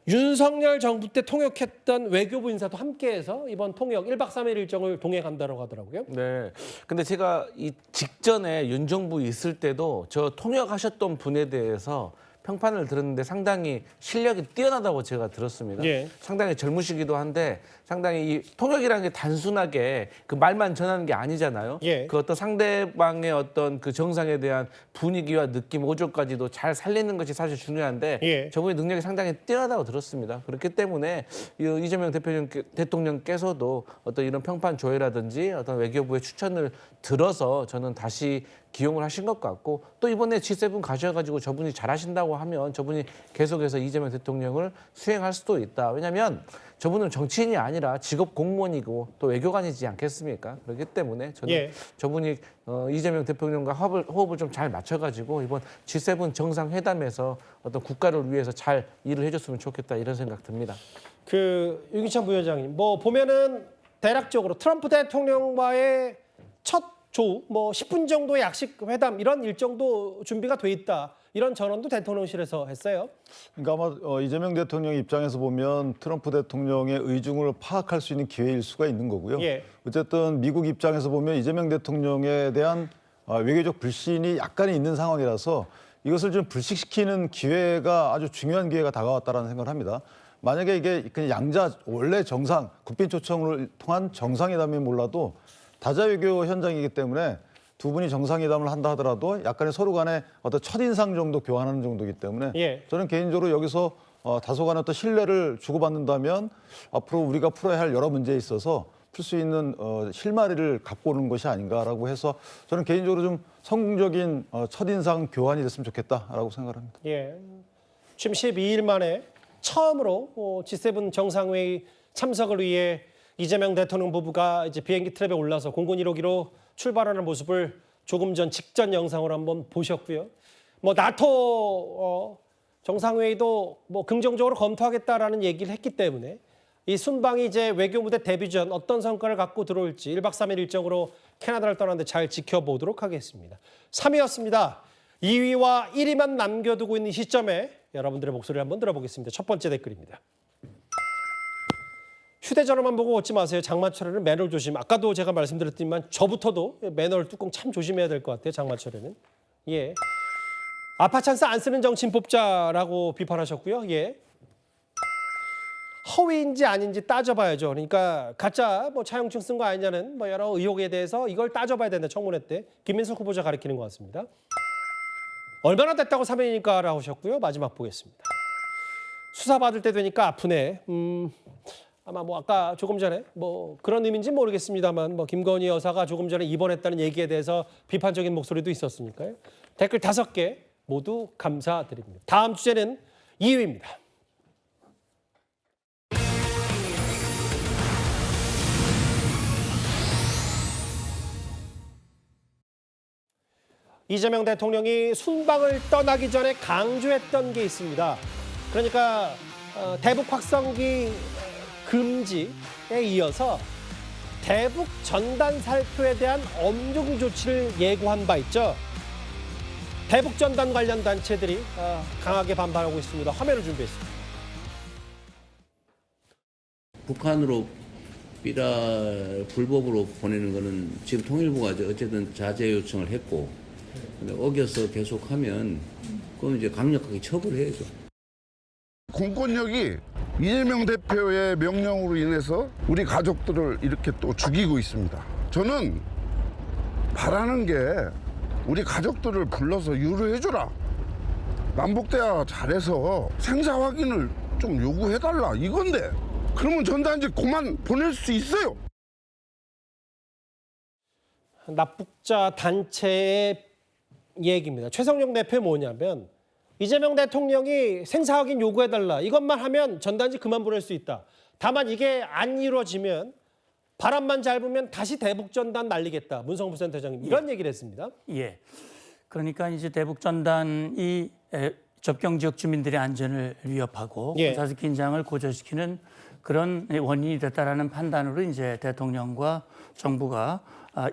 Speaker 1: 윤석열 정부 때 통역했던 외교부 인사도 함께해서 이번 통역 1박 3일 일정을 동행한다고 하더라고요.
Speaker 8: 네. 근데 제가 이 직전에 윤 정부 있을 때도 저 통역하셨던 분에 대해서 평판을 들었는데 상당히 실력이 뛰어나다고 제가 들었습니다.
Speaker 1: 예.
Speaker 8: 상당히 젊으시기도 한데 상당히 이 통역이라는 게 단순하게 그 말만 전하는 게 아니잖아요.
Speaker 1: 예.
Speaker 8: 그 어떤 상대방의 어떤 그 정상에 대한 분위기와 느낌, 오조까지도 잘 살리는 것이 사실 중요한데
Speaker 1: 예.
Speaker 8: 저분의 능력이 상당히 뛰어나다고 들었습니다. 그렇기 때문에 이재명 대통령께서도 어떤 이런 평판 조회라든지 어떤 외교부의 추천을 들어서 저는 다시 기용을 하신 것 같고, 또 이번에 G7 가셔가지고 저분이 잘하신다고 하면 저분이 계속해서 이재명 대통령을 수행할 수도 있다. 왜냐하면 저분은 정치인이 아니라 직업 공무원이고 또 외교관이지 않겠습니까? 그렇기 때문에 저는
Speaker 1: 예.
Speaker 8: 저분이 이재명 대통령과 호흡을 좀 잘 맞춰가지고 이번 G7 정상회담에서 어떤 국가를 위해서 잘 일을 해줬으면 좋겠다, 이런 생각 듭니다.
Speaker 1: 유기찬 부위원장님, 보면은 대략적으로 트럼프 대통령과의 첫 조우, 뭐 10분 정도의 약식 회담 이런 일정도 준비가 돼 있다. 이런 전언도 대통령실에서 했어요.
Speaker 3: 그러니까 아마 이재명 대통령 입장에서 보면 트럼프 대통령의 의중을 파악할 수 있는 기회일 수가 있는 거고요.
Speaker 1: 예.
Speaker 3: 어쨌든 미국 입장에서 보면 이재명 대통령에 대한 외교적 불신이 약간은 있는 상황이라서 이것을 좀 불식시키는 기회가 아주 중요한 기회가 다가왔다는 생각을 합니다. 만약에 이게 그냥 양자 원래 정상, 국빈 초청을 통한 정상회담이 몰라도 다자 외교 현장이기 때문에 두 분이 정상회담을 한다 하더라도 약간의 서로 간의 어떤 첫인상 정도 교환하는 정도이기 때문에
Speaker 1: 예.
Speaker 3: 저는 개인적으로 여기서 다소간의 어떤 신뢰를 주고받는다면 앞으로 우리가 풀어야 할 여러 문제에 있어서 풀 수 있는 실마리를 갖고 오는 것이 아닌가라고 해서 저는 개인적으로 좀 성공적인 첫인상 교환이 됐으면 좋겠다라고 생각을 합니다.
Speaker 1: 예. 지금 12일 만에 처음으로 G7 정상회의 참석을 위해 이재명 대통령 부부가 이제 비행기 트랩에 올라서 공군 1호기로 출발하는 모습을 조금 전 직전 영상으로 한번 보셨고요. 뭐 나토 정상회의도 뭐 긍정적으로 검토하겠다라는 얘기를 했기 때문에 이 순방이 이제 외교 무대 데뷔 전 어떤 성과를 갖고 들어올지 1박 3일 일정으로 캐나다를 떠나는데 잘 지켜보도록 하겠습니다. 3위였습니다. 2위와 1위만 남겨두고 있는 시점에 여러분들의 목소리를 한번 들어보겠습니다. 첫 번째 댓글입니다. 휴대전화만 보고 걷지 마세요. 장마철에는 매너를 조심. 아까도 제가 말씀드렸지만 저부터도 매너를 뚜껑 참 조심해야 될 것 같아요. 장마철에는. 예. 아파 찬스 안 쓰는 정치인 뽑자라고 비판하셨고요. 예. 허위인지 아닌지 따져봐야죠. 그러니까 가짜 뭐 차용증 쓴 거 아니냐는 뭐 여러 의혹에 대해서 이걸 따져봐야 된다. 청문회 때 김민석 후보자 가리키는 것 같습니다. 얼마나 됐다고 사면이니까라고 하셨고요. 마지막 보겠습니다. 수사받을 때 되니까 아프네. 아마 뭐 아까 조금 전에 뭐 그런 의미인지 모르겠습니다만 뭐 김건희 여사가 조금 전에 입원했다는 얘기에 대해서 비판적인 목소리도 있었으니까요. 댓글 5개 모두 감사드립니다. 다음 주제는 2위입니다. 이재명 대통령이 순방을 떠나기 전에 강조했던 게 있습니다. 그러니까 대북 확성기 금지에 이어서 대북 전단 살표에 대한 엄중 조치를 예고한 바 있죠. 대북 전단 관련 단체들이 강하게 반발하고 있습니다. 화면을 준비했습니다.
Speaker 6: 북한으로 불법으로 보내는 거는 지금 통일부가 어쨌든 자제 요청을 했고 근데 어겨서 계속하면 그건 이제 강력하게 처벌해야죠.
Speaker 7: 공권력이 이재명 대표의 명령으로 인해서 우리 가족들을 이렇게 또 죽이고 있습니다. 저는 바라는 게 우리 가족들을 불러서 유로해주라. 남북대화 잘해서 생사 확인을 좀 요구해달라 이건데 그러면 전단지 그만 보낼 수 있어요.
Speaker 1: 납북자 단체의 얘기입니다. 최성용 대표 뭐냐면 이재명 대통령이 생사 확인 요구해달라. 이것만 하면 전단지 그만 보낼 수 있다. 다만 이게 안 이루어지면 바람만 잘 불면 다시 대북 전단 날리겠다. 문성부 센터장님 이런 얘기를 했습니다.
Speaker 22: 예. 그러니까 이제 대북 전단이 접경 지역 주민들의 안전을 위협하고 군사적 긴장을 고조시키는 그런 원인이 됐다라는 판단으로 이제 대통령과 정부가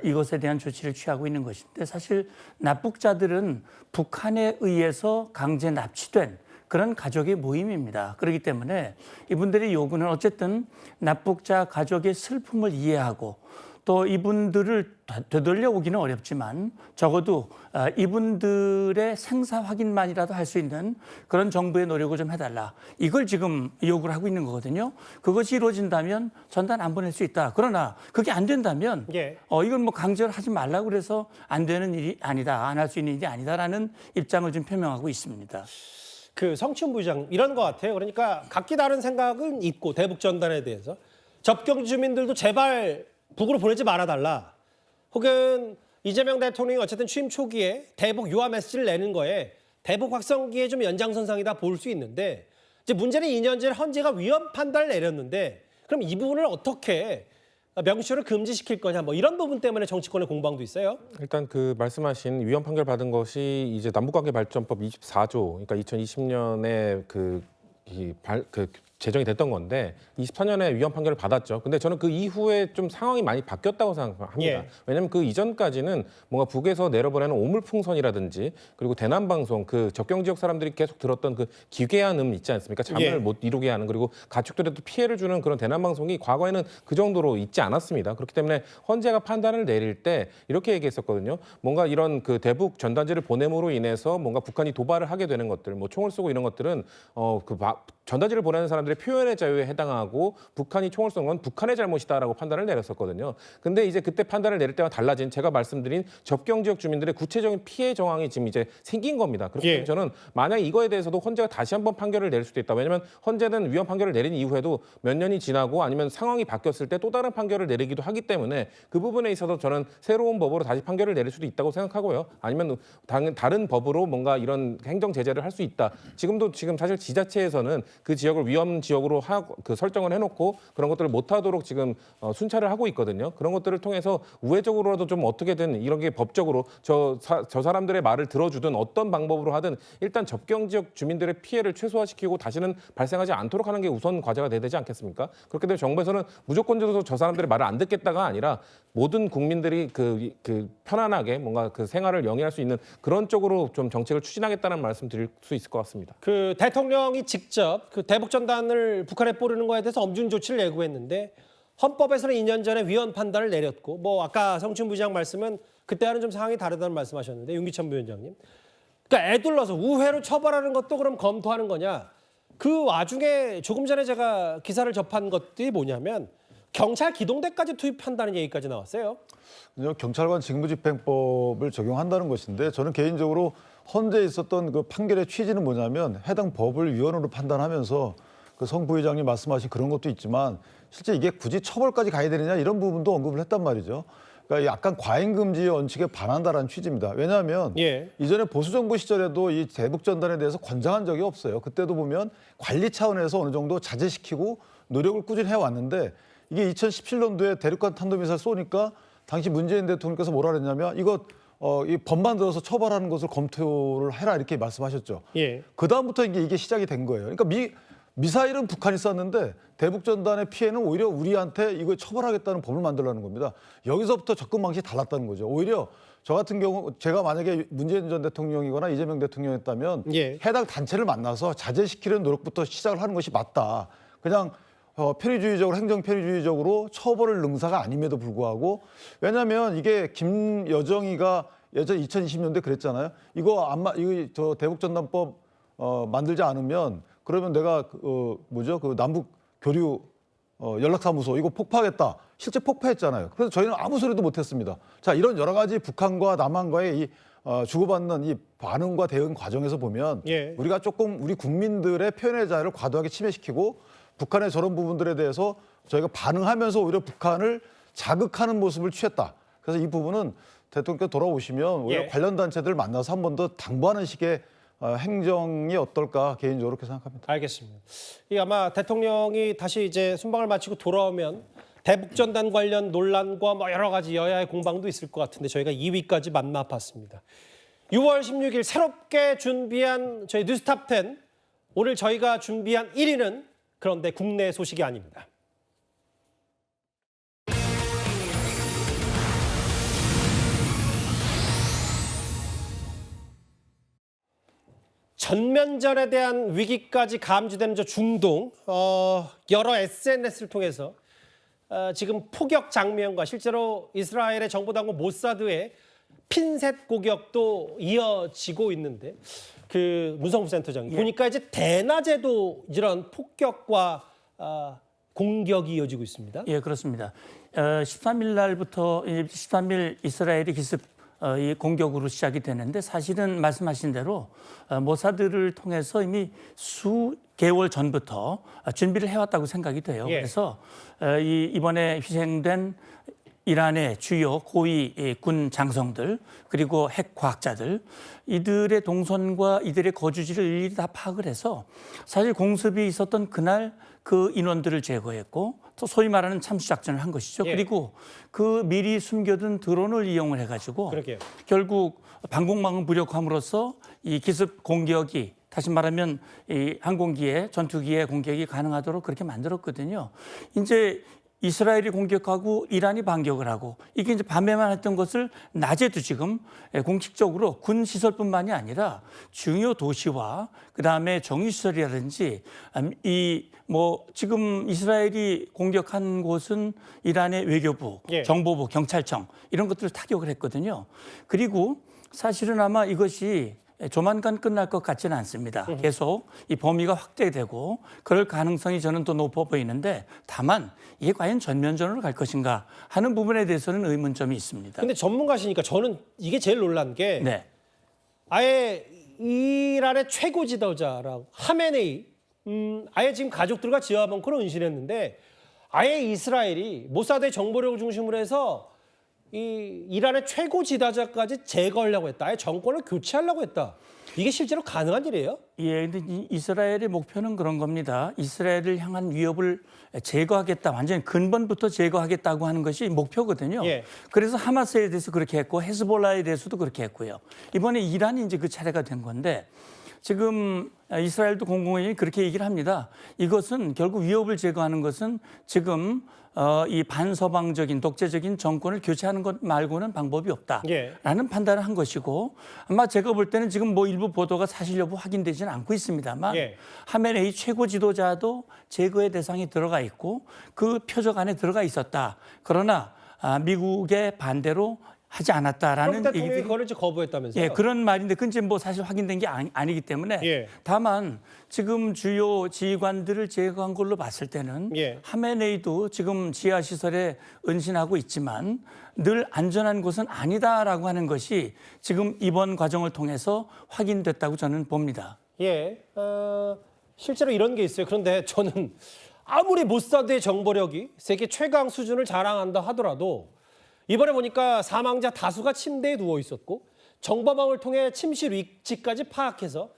Speaker 22: 이것에 대한 조치를 취하고 있는 것인데 사실 납북자들은 북한에 의해서 강제 납치된 그런 가족의 모임입니다. 그렇기 때문에 이분들의 요구는 어쨌든 납북자 가족의 슬픔을 이해하고 또 이분들을 되돌려 오기는 어렵지만 적어도 이분들의 생사 확인만이라도 할 수 있는 그런 정부의 노력을 좀 해달라. 이걸 지금 요구를 하고 있는 거거든요. 그것이 이루어진다면 전단 안 보낼 수 있다. 그러나 그게 안 된다면 이건 뭐 강제를 하지 말라고 그래서 안 되는 일이 아니다. 안 할 수 있는 일이 아니다라는 입장을 좀 표명하고 있습니다.
Speaker 1: 그 성춘 부장 이런 것 같아요. 그러니까 각기 다른 생각은 있고 대북 전단에 대해서 접경 주민들도 제발 북으로 보내지 말아달라. 혹은 이재명 대통령이 어쨌든 취임 초기에 대북 유화 메시지를 내는 거에 대북 확성기에 좀 연장선상이다 볼 수 있는데 이제 문제는 2년 전에 헌재가 위헌 판단을 내렸는데 그럼 이 부분을 어떻게 명시로 금지시킬 거냐 뭐 이런 부분 때문에 정치권의 공방도 있어요.
Speaker 12: 일단 그 말씀하신 위헌 판결 받은 것이 이제 남북관계 발전법 24조 그러니까 2020년에 그 제정이 됐던 건데 24년에 위헌 판결을 받았죠. 근데 저는 그 이후에 좀 상황이 많이 바뀌었다고 생각합니다.
Speaker 1: 예.
Speaker 12: 왜냐하면 그 이전까지는 뭔가 북에서 내려보내는 오물풍선이라든지 그리고 대남방송 그 접경 지역 사람들이 계속 들었던 그 기괴한 있지 않습니까? 잠을
Speaker 1: 예.
Speaker 12: 못 이루게 하는 그리고 가축들에도 피해를 주는 그런 대남방송이 과거에는 그 정도로 있지 않았습니다. 그렇기 때문에 헌재가 판단을 내릴 때 이렇게 얘기했었거든요. 뭔가 이런 그 대북 전단지를 보냄으로 인해서 뭔가 북한이 도발을 하게 되는 것들, 뭐 총을 쏘고 이런 것들은 전단지를 보내는 사람들의 표현의 자유에 해당하고 북한이 총을 쏜 건 북한의 잘못이다라고 판단을 내렸었거든요. 근데 이제 그때 판단을 내릴 때와 달라진 제가 말씀드린 접경 지역 주민들의 구체적인 피해 정황이 지금 이제 생긴 겁니다. 그렇기 때문에 저는 만약 이거에 대해서도 헌재가 다시 한번 판결을 내릴 수도 있다. 왜냐하면 헌재는 위헌 판결을 내린 이후에도 몇 년이 지나고 아니면 상황이 바뀌었을 때 또 다른 판결을 내리기도 하기 때문에 그 부분에 있어서 저는 새로운 법으로 다시 판결을 내릴 수도 있다고 생각하고요. 아니면 다른 법으로 뭔가 이런 행정 제재를 할 수 있다. 지금 사실 지자체에서는 그 지역을 위험 지역으로 설정을 해놓고 그런 것들을 못하도록 지금 순찰을 하고 있거든요. 그런 것들을 통해서 우회적으로라도 좀 어떻게든 이런 게 법적으로 저 사람들의 말을 들어주든 어떤 방법으로 하든 일단 접경 지역 주민들의 피해를 최소화시키고 다시는 발생하지 않도록 하는 게 우선 과제가 돼야 되지 않겠습니까? 그렇기 때문에 정부에서는 무조건적으로 저 사람들의 말을 안 듣겠다가 아니라 모든 국민들이 그 편안하게 뭔가 그 생활을 영위할 수 있는 그런 쪽으로 좀 정책을 추진하겠다는 말씀 드릴 수 있을 것 같습니다.
Speaker 1: 그 대통령이 직접 그 대북 전단을 북한에 뿌리는 거에 대해서 엄중 조치를 예고했는데 헌법에서는 2년 전에 위헌 판단을 내렸고 뭐 아까 성춘 부장 말씀은 그때와는 좀 상황이 다르다는 말씀하셨는데 윤기천 부위원장님. 그러니까 애둘러서 우회로 처벌하는 것도 그럼 검토하는 거냐? 그 와중에 조금 전에 제가 기사를 접한 것들이 뭐냐면 경찰 기동대까지 투입한다는 얘기까지 나왔어요.
Speaker 3: 경찰관 직무집행법을 적용한다는 것인데 저는 개인적으로 헌재에 있었던 그 판결의 취지는 뭐냐면 해당 법을 위헌으로 판단하면서 그 성 부회장님 말씀하신 그런 것도 있지만 실제 이게 굳이 처벌까지 가야 되느냐 이런 부분도 언급을 했단 말이죠. 그러니까 약간 과잉금지의 원칙에 반한다라는 취지입니다. 왜냐하면 이전에 보수정부 시절에도 이 대북전단에 대해서 권장한 적이 없어요. 그때도 보면 관리 차원에서 어느 정도 자제시키고 노력을 꾸준히 해왔는데 이게 2017년도에 대륙간 탄도미사일 쏘니까 당시 문재인 대통령께서 뭐라 그랬냐면 이거 이 법 만들어서 처벌하는 것을 검토를 해라 이렇게 말씀하셨죠. 그다음부터 이게 시작이 된 거예요. 그러니까 미사일은 북한이 쐈는데 대북전단의 피해는 오히려 우리한테 이거 처벌하겠다는 법을 만들라는 겁니다. 여기서부터 접근 방식이 달랐다는 거죠. 오히려 저 같은 경우 제가 만약에 문재인 전 대통령이거나 이재명 대통령이었다면 해당 단체를 만나서 자제시키는 노력부터 시작을 하는 것이 맞다. 그냥 편의주의적으로 행정 편의주의적으로 처벌을 능사가 아님에도 불구하고 왜냐하면 이게 김여정이가 예전 2020년대 그랬잖아요. 이거 저 대북전단법 만들지 않으면 그러면 내가 그 남북 교류 연락사무소 이거 폭파하겠다. 실제 폭파했잖아요. 그래서 저희는 아무 소리도 못했습니다. 자, 이런 여러 가지 북한과 남한과의 이 주고받는 이 반응과 대응 과정에서 보면 우리가 조금 우리 국민들의 표현의 자유를 과도하게 침해시키고 북한의 저런 부분들에 대해서 저희가 반응하면서 오히려 북한을 자극하는 모습을 취했다. 그래서 이 부분은 대통령께서 돌아오시면 오히려 관련 단체들 만나서 한 번 더 당부하는 식의 행정이 어떨까 개인적으로 그렇게 생각합니다.
Speaker 1: 알겠습니다. 이 아마 대통령이 다시 이제 순방을 마치고 돌아오면 대북전단 관련 논란과 뭐 여러 가지 여야의 공방도 있을 것 같은데 저희가 2위까지 만나봤습니다. 6월 16일 새롭게 준비한 저희 뉴스탑 10 오늘 저희가 준비한 1위는 그런데 국내 소식이 아닙니다. 전면전에 대한 위기까지 감지되는 저 중동 여러 SNS를 통해서 지금 포격 장면과 실제로 이스라엘의 정보당국 모사드의 핀셋 공격도 이어지고 있는데 그 문성부 센터장님 보니까 이제 대낮에도 이런 폭격과 공격이 이어지고 있습니다.
Speaker 22: 예, 그렇습니다. 13일 날부터 13일 이스라엘이 기습 이 공격으로 시작이 되는데 사실은 말씀하신 대로 모사드를 통해서 이미 수개월 전부터 준비를 해왔다고 생각이 돼요. 그래서 이번에 희생된 이란의 주요 고위 군 장성들 그리고 핵 과학자들 이들의 동선과 이들의 거주지를 일일이 다 파악을 해서 사실 공습이 있었던 그날 그 인원들을 제거했고 또 소위 말하는 참수작전을 한 것이죠. 그리고 그 미리 숨겨둔 드론을 이용을 해가지고 결국 방공망을 무력함으로써 이 기습 공격이 다시 말하면 이 항공기에 전투기의 공격이 가능하도록 그렇게 만들었거든요. 이제 이스라엘이 공격하고 이란이 반격을 하고 이게 이제 밤에만 했던 것을 낮에도 지금 공식적으로 군 시설뿐만이 아니라 중요 도시와 그다음에 정유시설이라든지 이 뭐 지금 이스라엘이 공격한 곳은 이란의 외교부, 정보부, 경찰청 이런 것들을 타격을 했거든요. 그리고 사실은 아마 이것이 조만간 끝날 것 같지는 않습니다. 계속 이 범위가 확대되고 그럴 가능성이 저는 또 높아 보이는데 다만 이게 과연 전면전으로 갈 것인가 하는 부분에 대해서는 의문점이 있습니다.
Speaker 1: 근데 전문가시니까 저는 이게 제일 놀란 게 아예 이란의 최고 지도자라고 하메네이 아예 지금 가족들과 지하 벙커로 은신했는데 아예 이스라엘이 모사드의 정보력을 중심으로 해서 이 이란의 최고 지도자까지 제거하려고 했다. 아예 정권을 교체하려고 했다. 이게 실제로 가능한 일이에요?
Speaker 22: 예, 근데 이스라엘의 목표는 그런 겁니다. 이스라엘을 향한 위협을 제거하겠다, 완전히 근본부터 제거하겠다고 하는 것이 목표거든요. 그래서 하마스에 대해서 그렇게 했고 헤즈볼라에 대해서도 그렇게 했고요. 이번에 이란이 이제 그 차례가 된 건데 지금 이스라엘도 공공연히 그렇게 얘기를 합니다. 이것은 결국 위협을 제거하는 것은 지금 이 반서방적인 독재적인 정권을 교체하는 것 말고는 방법이 없다라는 판단을 한 것이고 아마 제가 볼 때는 지금 뭐 일부 보도가 사실 여부 확인되지는 않고 있습니다만 하메네이 최고 지도자도 제거의 대상이 들어가 있고 그 표적 안에 들어가 있었다. 그러나 미국의 반대로 하지 않았다라는
Speaker 1: 얘기들이 그걸 거부했다면서요?
Speaker 22: 예, 그런 말인데 그건 지금 뭐 사실 확인된 게 아니기 때문에 다만 지금 주요 지휘관들을 제거한 걸로 봤을 때는 하메네이도 지금 지하 시설에 은신하고 있지만 늘 안전한 곳은 아니다라고 하는 것이 지금 이번 과정을 통해서 확인됐다고 저는 봅니다.
Speaker 1: 실제로 이런 게 있어요. 그런데 저는 아무리 모사드의 정보력이 세계 최강 수준을 자랑한다 하더라도 이번에 보니까 사망자 다수가 침대에 누워 있었고 정보망을 통해 침실 위치까지 파악해서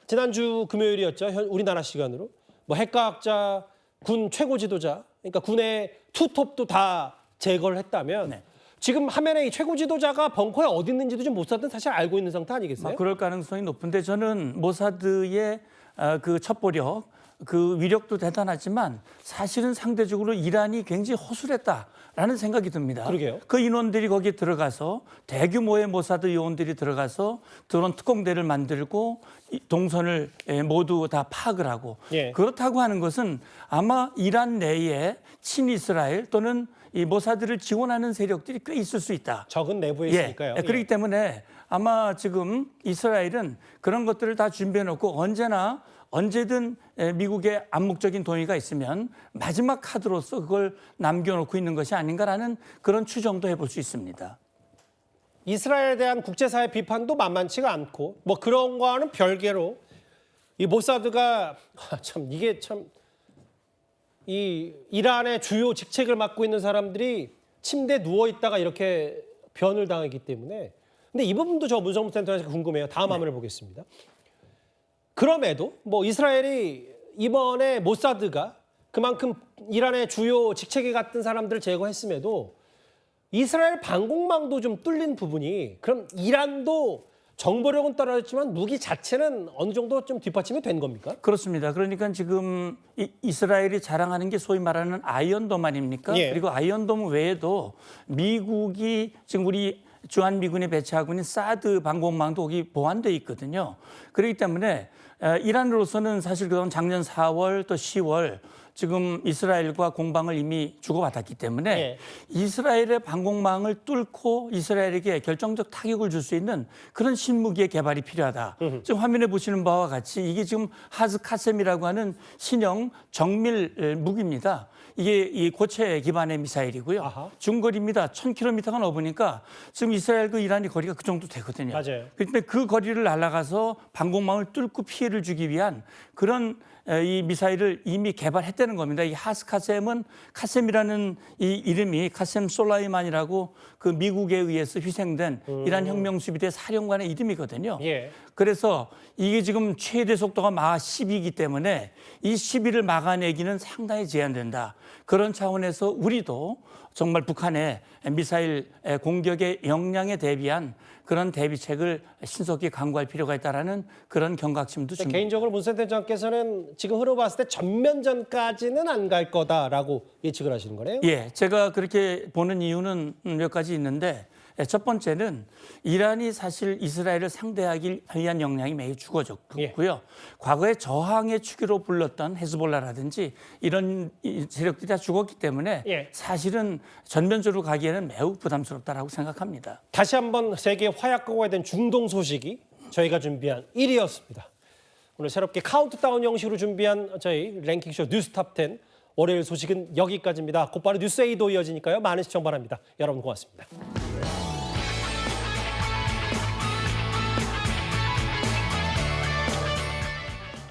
Speaker 1: 지난주 금요일이었죠. 우리나라 시간으로 뭐 핵과학자, 군 최고 지도자, 그러니까 군의 투톱도 다 제거를 했다면 지금 하메네이 최고 지도자가 벙커에 어디 있는지도 좀 모사드는 사실 알고 있는 상태 아니겠어요?
Speaker 22: 그럴 가능성이 높은데 저는 모사드의 그 첩보력, 그 위력도 대단하지만 사실은 상대적으로 이란이 굉장히 허술했다라는 생각이 듭니다.
Speaker 1: 그러게요.
Speaker 22: 그 인원들이 거기에 들어가서 대규모의 모사드 요원들이 들어가서 드론 특공대를 만들고 동선을 모두 다 파악을 하고 그렇다고 하는 것은 아마 이란 내에 친이스라엘 또는 이 모사드를 지원하는 세력들이 꽤 있을 수 있다.
Speaker 1: 적은 내부에 있으니까요.
Speaker 22: 그렇기 때문에 아마 지금 이스라엘은 그런 것들을 다 준비해 놓고 언제든 미국의 암묵적인 동의가 있으면 마지막 카드로서 그걸 남겨놓고 있는 것이 아닌가라는 그런 추정도 해볼 수 있습니다.
Speaker 1: 이스라엘에 대한 국제사회 비판도 만만치가 않고 뭐 그런 거와는 별개로 이 모사드가 이 이란의 주요 직책을 맡고 있는 사람들이 침대에 누워 있다가 이렇게 변을 당했기 때문에 근데 이 부분도 저 문성무센터에서 궁금해요. 다음 화면을 보겠습니다. 그럼에도 뭐 이스라엘이 이번에 모사드가 그만큼 이란의 주요 직책에 갔던 사람들을 제거했음에도 이스라엘 방공망도 좀 뚫린 부분이 그럼 이란도 정보력은 떨어졌지만 무기 자체는 어느 정도 좀 뒷받침이 된 겁니까?
Speaker 22: 그렇습니다. 그러니까 지금 이스라엘이 자랑하는 게 소위 말하는 아이언돔 아닙니까? 그리고 아이언돔 외에도 미국이 지금 우리 주한미군에 배치하고 있는 사드 방공망도 거기 보완돼 있거든요. 그렇기 때문에 이란으로서는 사실 그동안 작년 4월 또 10월 지금 이스라엘과 공방을 이미 주고받았기 때문에 이스라엘의 방공망을 뚫고 이스라엘에게 결정적 타격을 줄 수 있는 그런 신무기의 개발이 필요하다. 지금 화면에 보시는 바와 같이 이게 지금 하즈카셈이라고 하는 신형 정밀 무기입니다. 이게 이 고체 기반의 미사일이고요. 중거리입니다. 1000km가 넘으니까 지금 이스라엘과 이란이 거리가 그 정도 되거든요.
Speaker 1: 맞아요.
Speaker 22: 그런데 그 거리를 날아가서 방공망을 뚫고 피해를 주기 위한 그런 이 미사일을 이미 개발했다는 겁니다. 이 하스카셈은 카셈이라는 이 이름이 카셈 솔라이만이라고 그 미국에 의해서 희생된 이란 혁명수비대 사령관의 이름이거든요. 그래서 이게 지금 최대 속도가 마하 10이기 때문에 이 11을 막아내기는 상당히 제한된다. 그런 차원에서 우리도 정말 북한의 미사일 공격의 역량에 대비한 그런 대비책을 신속히 강구할 필요가 있다라는 그런 경각심도 줍니다.
Speaker 1: 개인적으로 문세윤 대장께서는 지금 흘러봤을 때 전면전까지는 안 갈 거다라고 예측을 하시는 거네요?
Speaker 22: 예, 제가 그렇게 보는 이유는 몇 가지 있는데 첫 번째는 이란이 사실 이스라엘을 상대하기 위한 역량이 매우 죽어졌고요. 과거에 저항의 축으로 불렀던 헤즈볼라라든지 이런 세력들이 다 죽었기 때문에 사실은 전면적으로 가기에는 매우 부담스럽다라고 생각합니다.
Speaker 1: 다시 한번 세계 화약고가 된 중동 소식이 저희가 준비한 1위였습니다. 오늘 새롭게 카운트다운 형식으로 준비한 저희 랭킹쇼 뉴스탑 10 월요일 소식은 여기까지입니다. 곧바로 뉴스에이도 이어지니까요. 많은 시청 바랍니다. 여러분 고맙습니다.